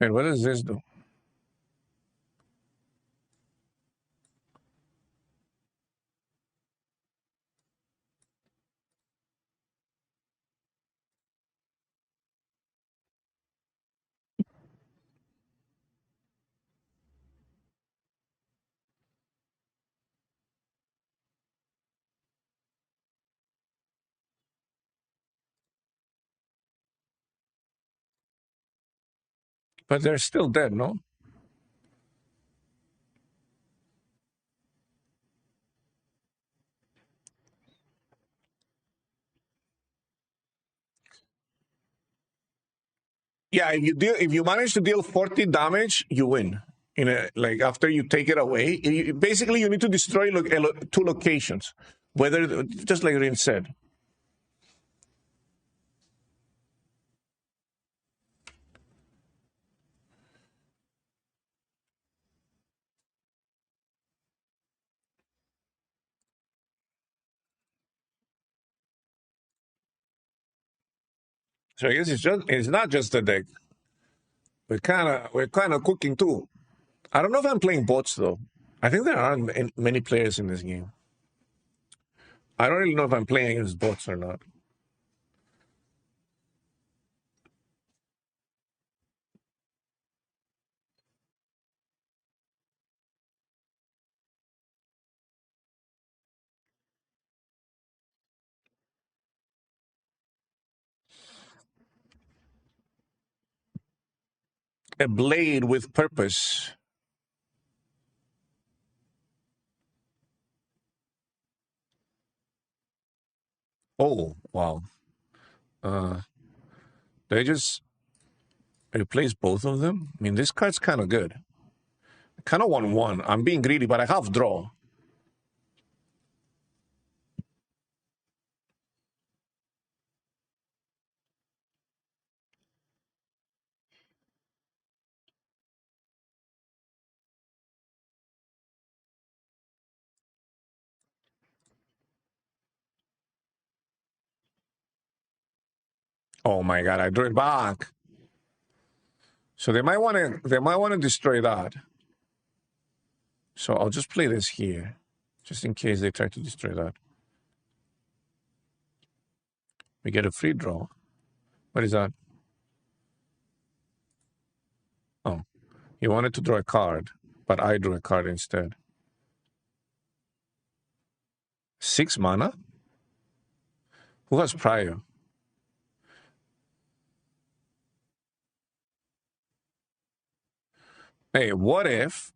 And what does this do? But they're still dead, no? Yeah, if you manage to deal 40 damage, you win. In a, like after you take it away, basically you need to destroy 2 locations. Whether just like Rin said. So I guess it's not just the deck. We're kind of cooking too. I don't know if I'm playing bots though. I think there aren't many players in this game. I don't really know if I'm playing against bots or not. a blade with purpose. Oh, wow. They just replace both of them? I mean, this card's kind of good. I kind of want one. I'm being greedy, but I have draw. Oh my god, I drew it back. So they might want to destroy that. So I'll just play this here, just in case they try to destroy that. We get a free draw. What is that? Oh, he wanted to draw a card, but I drew a card instead. 6 mana? Who has prior? Hey, what if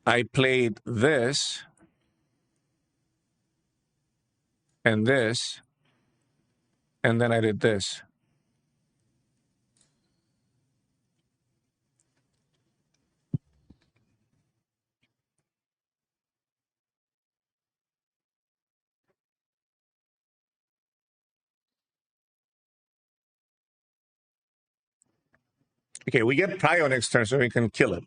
I played this and this, and then I did this? Okay, we get prior next turn so we can kill it.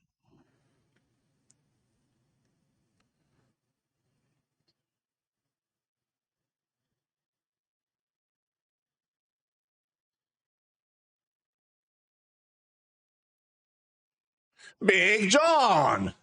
Big John!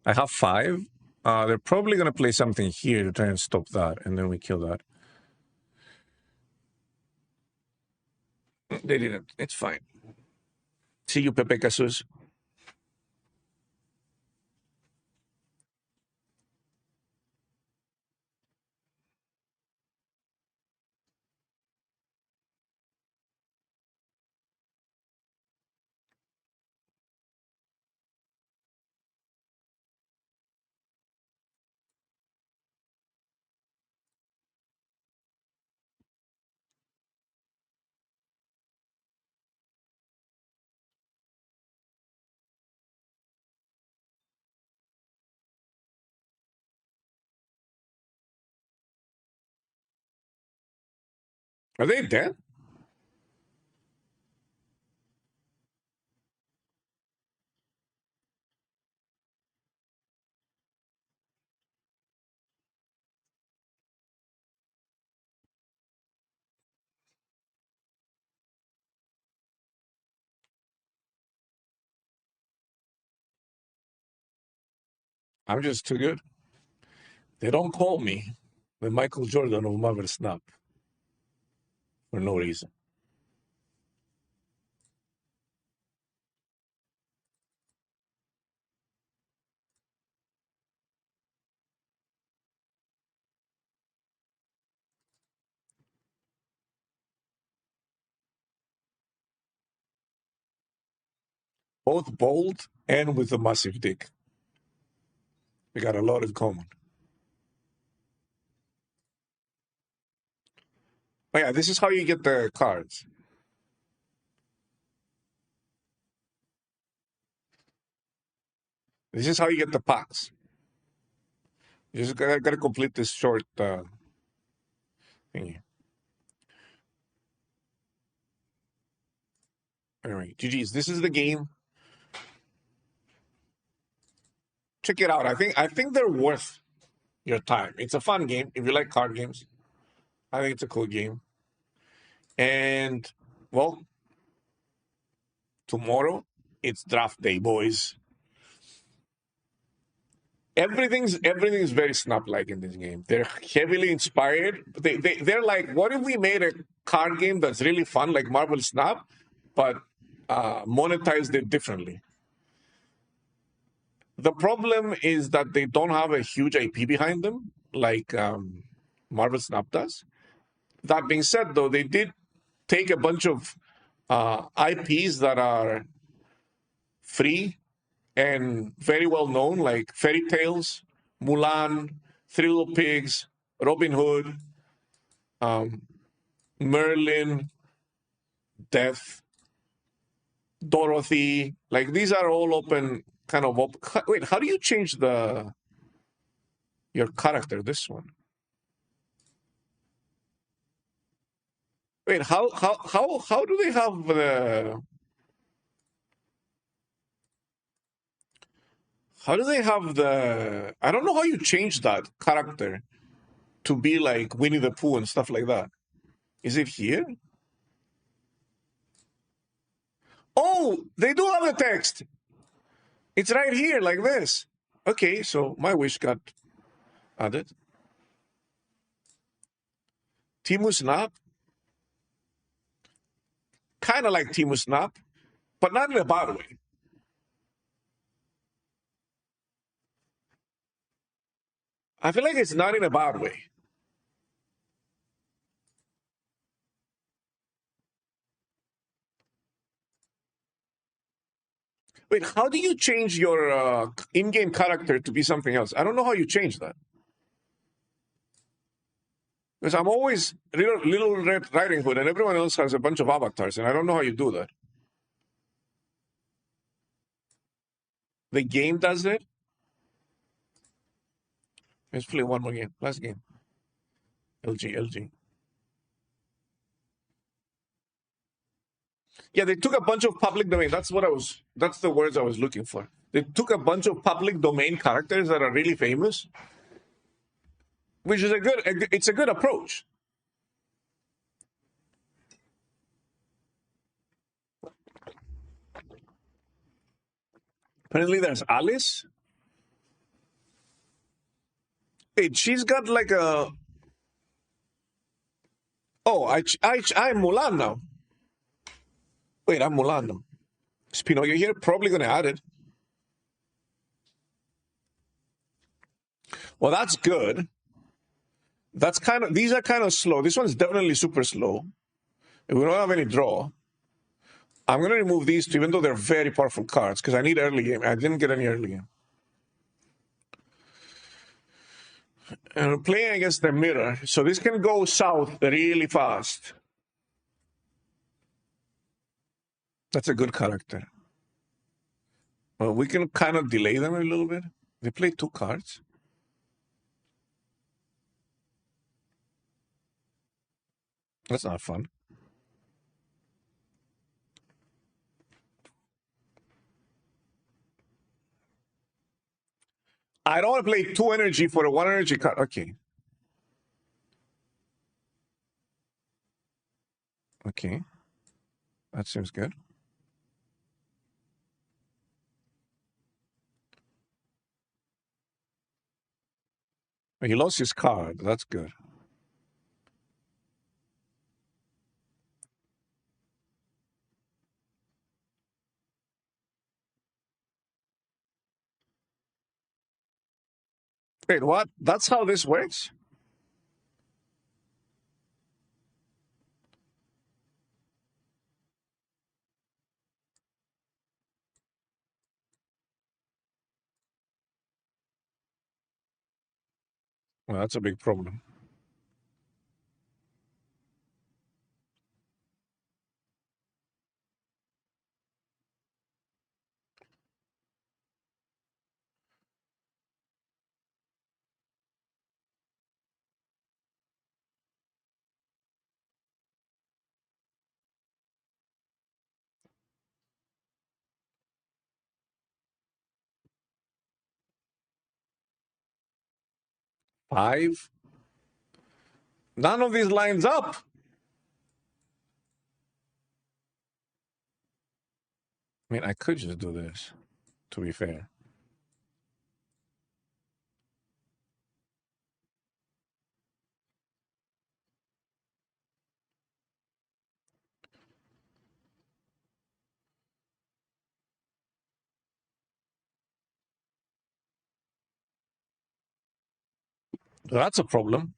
I have 5. They're probably going to play something here to try and stop that, and then we kill that. They didn't. It's fine. See you, Pepe Casus. Are they dead? I'm just too good. They don't call me the Michael Jordan of Marvel Snap for no reason. Both bold and with a massive dick. We got a lot in common. Oh yeah, this is how you get the cards. This is how you get the packs. You just gotta complete this short thingy. Anyway, GG's. This is the game. Check it out. I think they're worth your time. It's a fun game. If you like card games, I think it's a cool game. And well, tomorrow it's draft day, boys. Everything's very Snap-like in this game. They're heavily inspired. They're like, what if we made a card game that's really fun, like Marvel Snap, but monetized it differently? The problem is that they don't have a huge IP behind them, like Marvel Snap does. That being said, though, they did take a bunch of IPs that are free and very well known, like Fairy Tales, Mulan, Three Little Pigs, Robin Hood, Merlin, Death, Dorothy. Like these are all open, kind of open. Wait, how do you change your character? This one. Wait, how do they have the? How do they have the? I don't know how you change that character to be like Winnie the Pooh and stuff like that. Is it here? Oh, they do have the text. It's right here, like this. Okay, so my wish got added. Timu Snap. Kind of like Timu Snap, but not in a bad way. I feel like it's not in a bad way. Wait, how do you change your in-game character to be something else? I don't know how you change that. Because I'm always Little Red Riding Hood, and everyone else has a bunch of avatars, and I don't know how you do that. The game does it. Let's play one more game. Last game. LG. Yeah, they took a bunch of public domain. That's the words I was looking for. They took a bunch of public domain characters that are really famous, which is it's a good approach. Apparently there's Alice. Wait, she's got like a... Oh, I'm Mulan now. Wait, I'm Mulan now. Is Pinocchio here? Probably going to add it. Well, that's good. These are kind of slow. This one's definitely super slow. If we don't have any draw, I'm going to remove these two, even though they're very powerful cards, because I need early game. I didn't get any early game. And we're playing against the mirror, so this can go south really fast. That's a good character. Well, we can kind of delay them a little bit. They play 2 cards. That's not fun. I don't want to play 2 energy for a 1 energy card. Okay. Okay. That seems good. He lost his card. That's good. Wait, what? That's how this works? Well, that's a big problem. Five? None of these lines up. I mean, I could just do this, to be fair. That's a problem.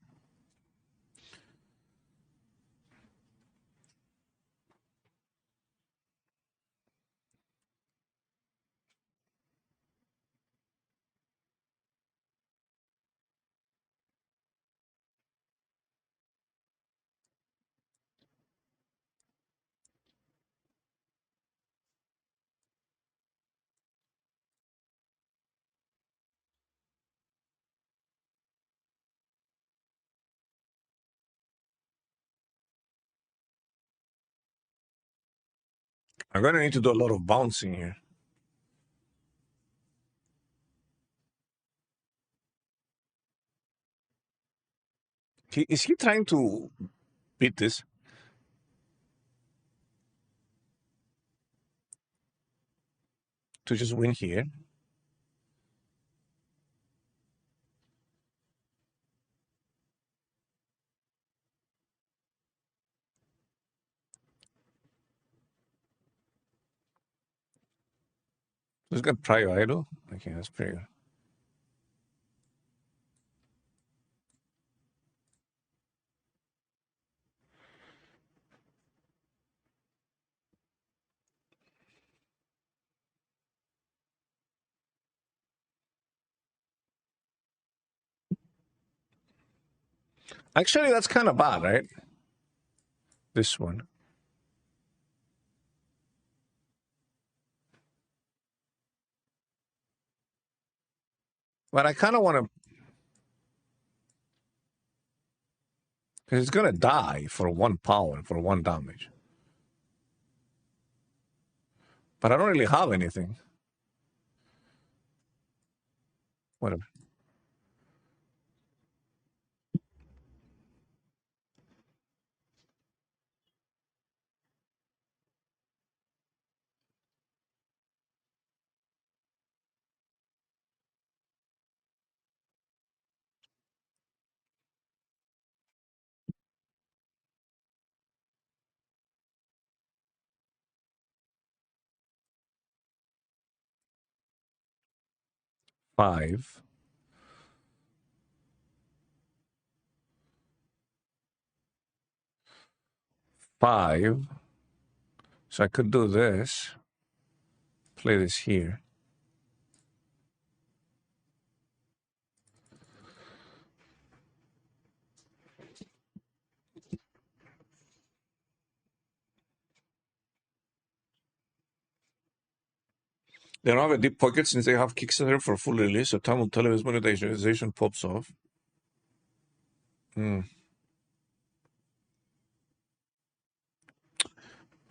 I'm going to need to do a lot of bouncing here. Is he trying to beat this? To just win here? Let's get prior idol. Okay, that's pretty good. Actually, that's kind of bad, right? This one. But I kind of want to... Because it's going to die for 1 power, for 1 damage. But I don't really have anything. Whatever. Five. Five. So I could do this. Play this here. They don't have a deep pocket since they have Kickstarter for full release, so time will tell if monetization pops off.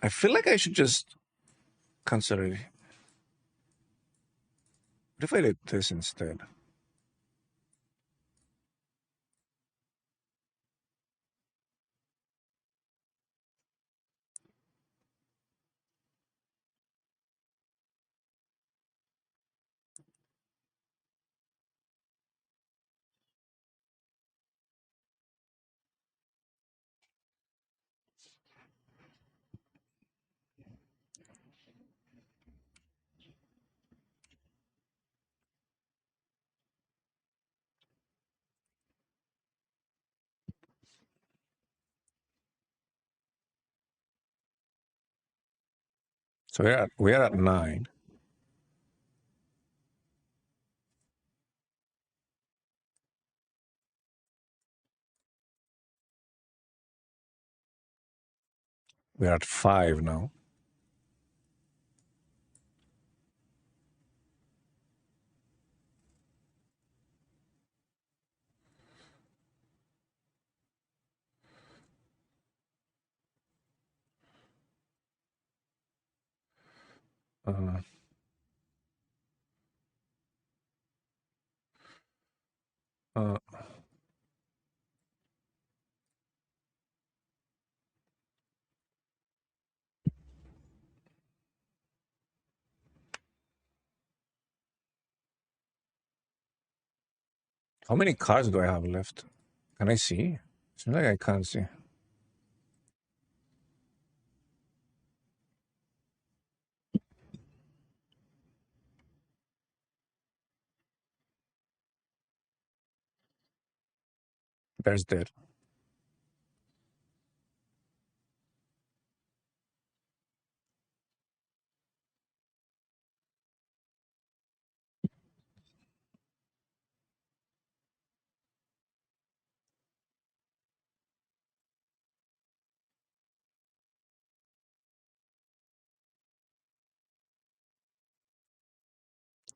I feel like I should just cancel it. What if I did this instead? So we're at 9. We're at 5 now. Uh, uh, how many cards do I have left? Can I see? Seems like I can't see. Bear's dead.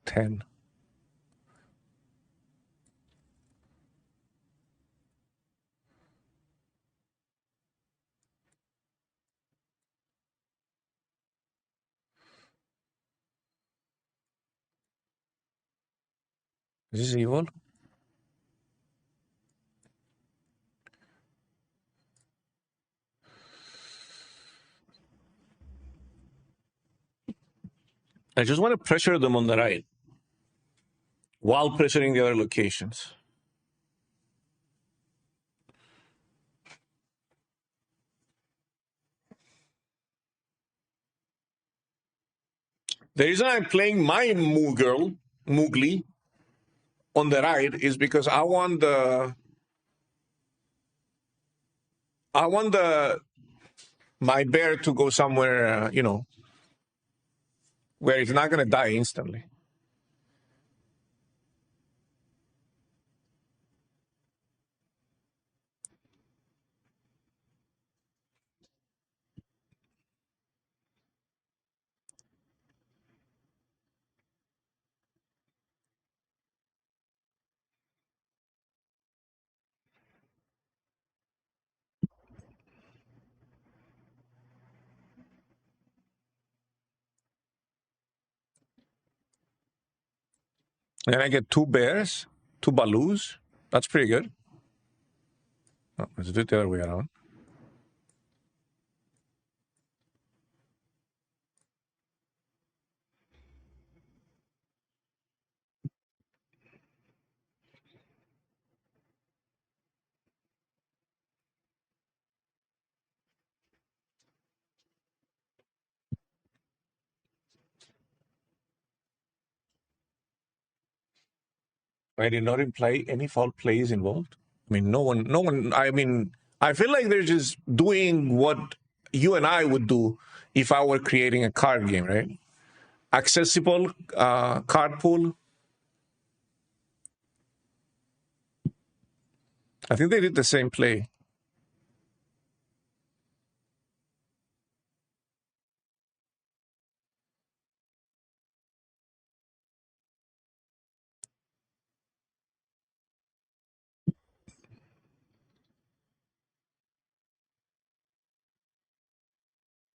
Ten. Is this evil? I just want to pressure them on the right while pressuring the other locations. The reason I'm playing my Moogly, on the right is because I want my bear to go somewhere, where it's not going to die instantly. And I get 2 bears, 2 Balus. That's pretty good. Oh, let's do it the other way around. I did not imply any foul play is involved. I mean, no one, I mean, I feel like they're just doing what you and I would do if I were creating a card game, right? Accessible card pool. I think they did the same play.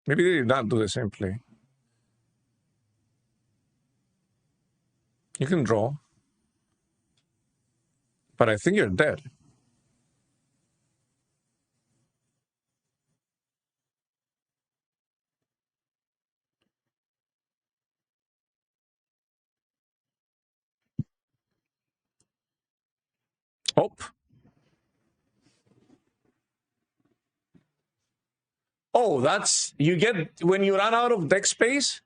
Maybe they did not do the same play. You can draw. But I think you're dead. Oh. Oh, that's, you get, when you run out of deck space,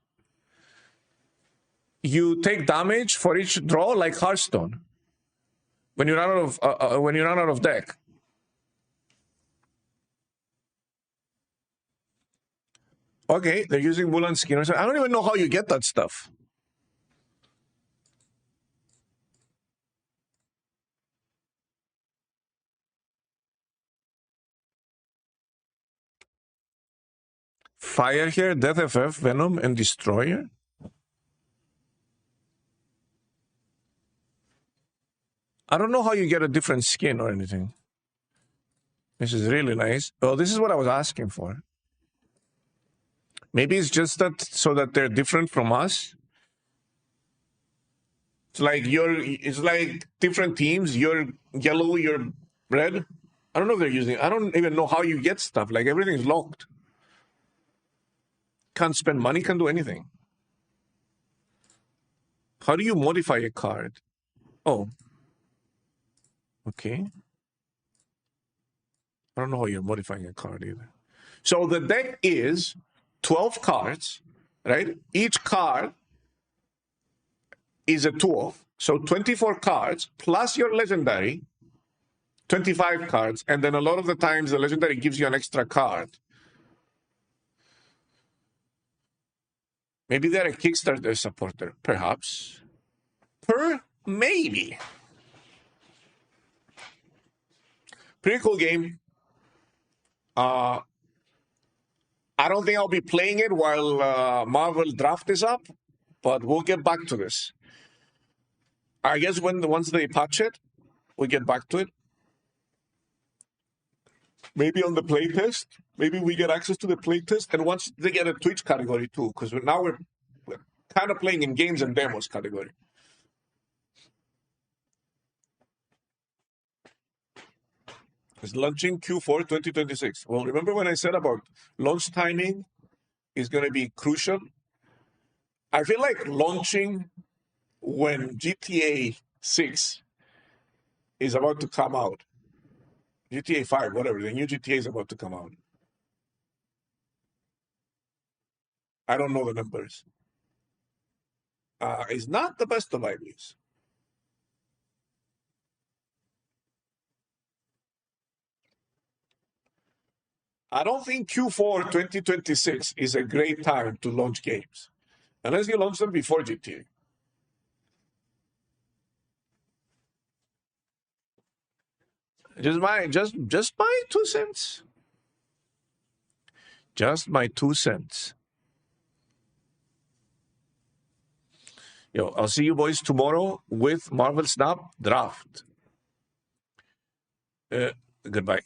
you take damage for each draw like Hearthstone. When you run out of deck. Okay, they're using Mulan Skin. I don't even know how you get that stuff. Fire here, Death FF, Venom, and Destroyer. I don't know how you get a different skin or anything. This is really nice. Oh, this is what I was asking for. Maybe it's just that so that they're different from us. It's like different teams. You're yellow, you're red. I don't know if they're using. I don't even know how you get stuff. Like everything's locked. Can't spend money. Can't do anything. How do you modify a card? Oh. Okay. I don't know how you're modifying a card either. So the deck is 12 cards, right? Each card is a 2 of. So 24 cards plus your legendary 25 cards, and then a lot of the times the legendary gives you an extra card. Maybe they're a Kickstarter supporter, perhaps. Maybe. Pretty cool game. I don't think I'll be playing it while Marvel Draft is up, but we'll get back to this. I guess once they patch it, we get back to it. Maybe on the playtest. Maybe we get access to the playtest, and once they get a Twitch category too, because now we're kind of playing in games and demos category. It's launching Q4 2026. Well, remember when I said about launch timing is going to be crucial? I feel like launching when GTA 6 is about to come out. GTA 5, whatever, the new GTA is about to come out. I don't know the numbers. It's not the best of ideas. I don't think Q4 2026 is a great time to launch games, unless you launch them before GTA. Just my 2 cents. Just my 2 cents. Yo, I'll see you boys tomorrow with Marvel Snap Draft. Goodbye.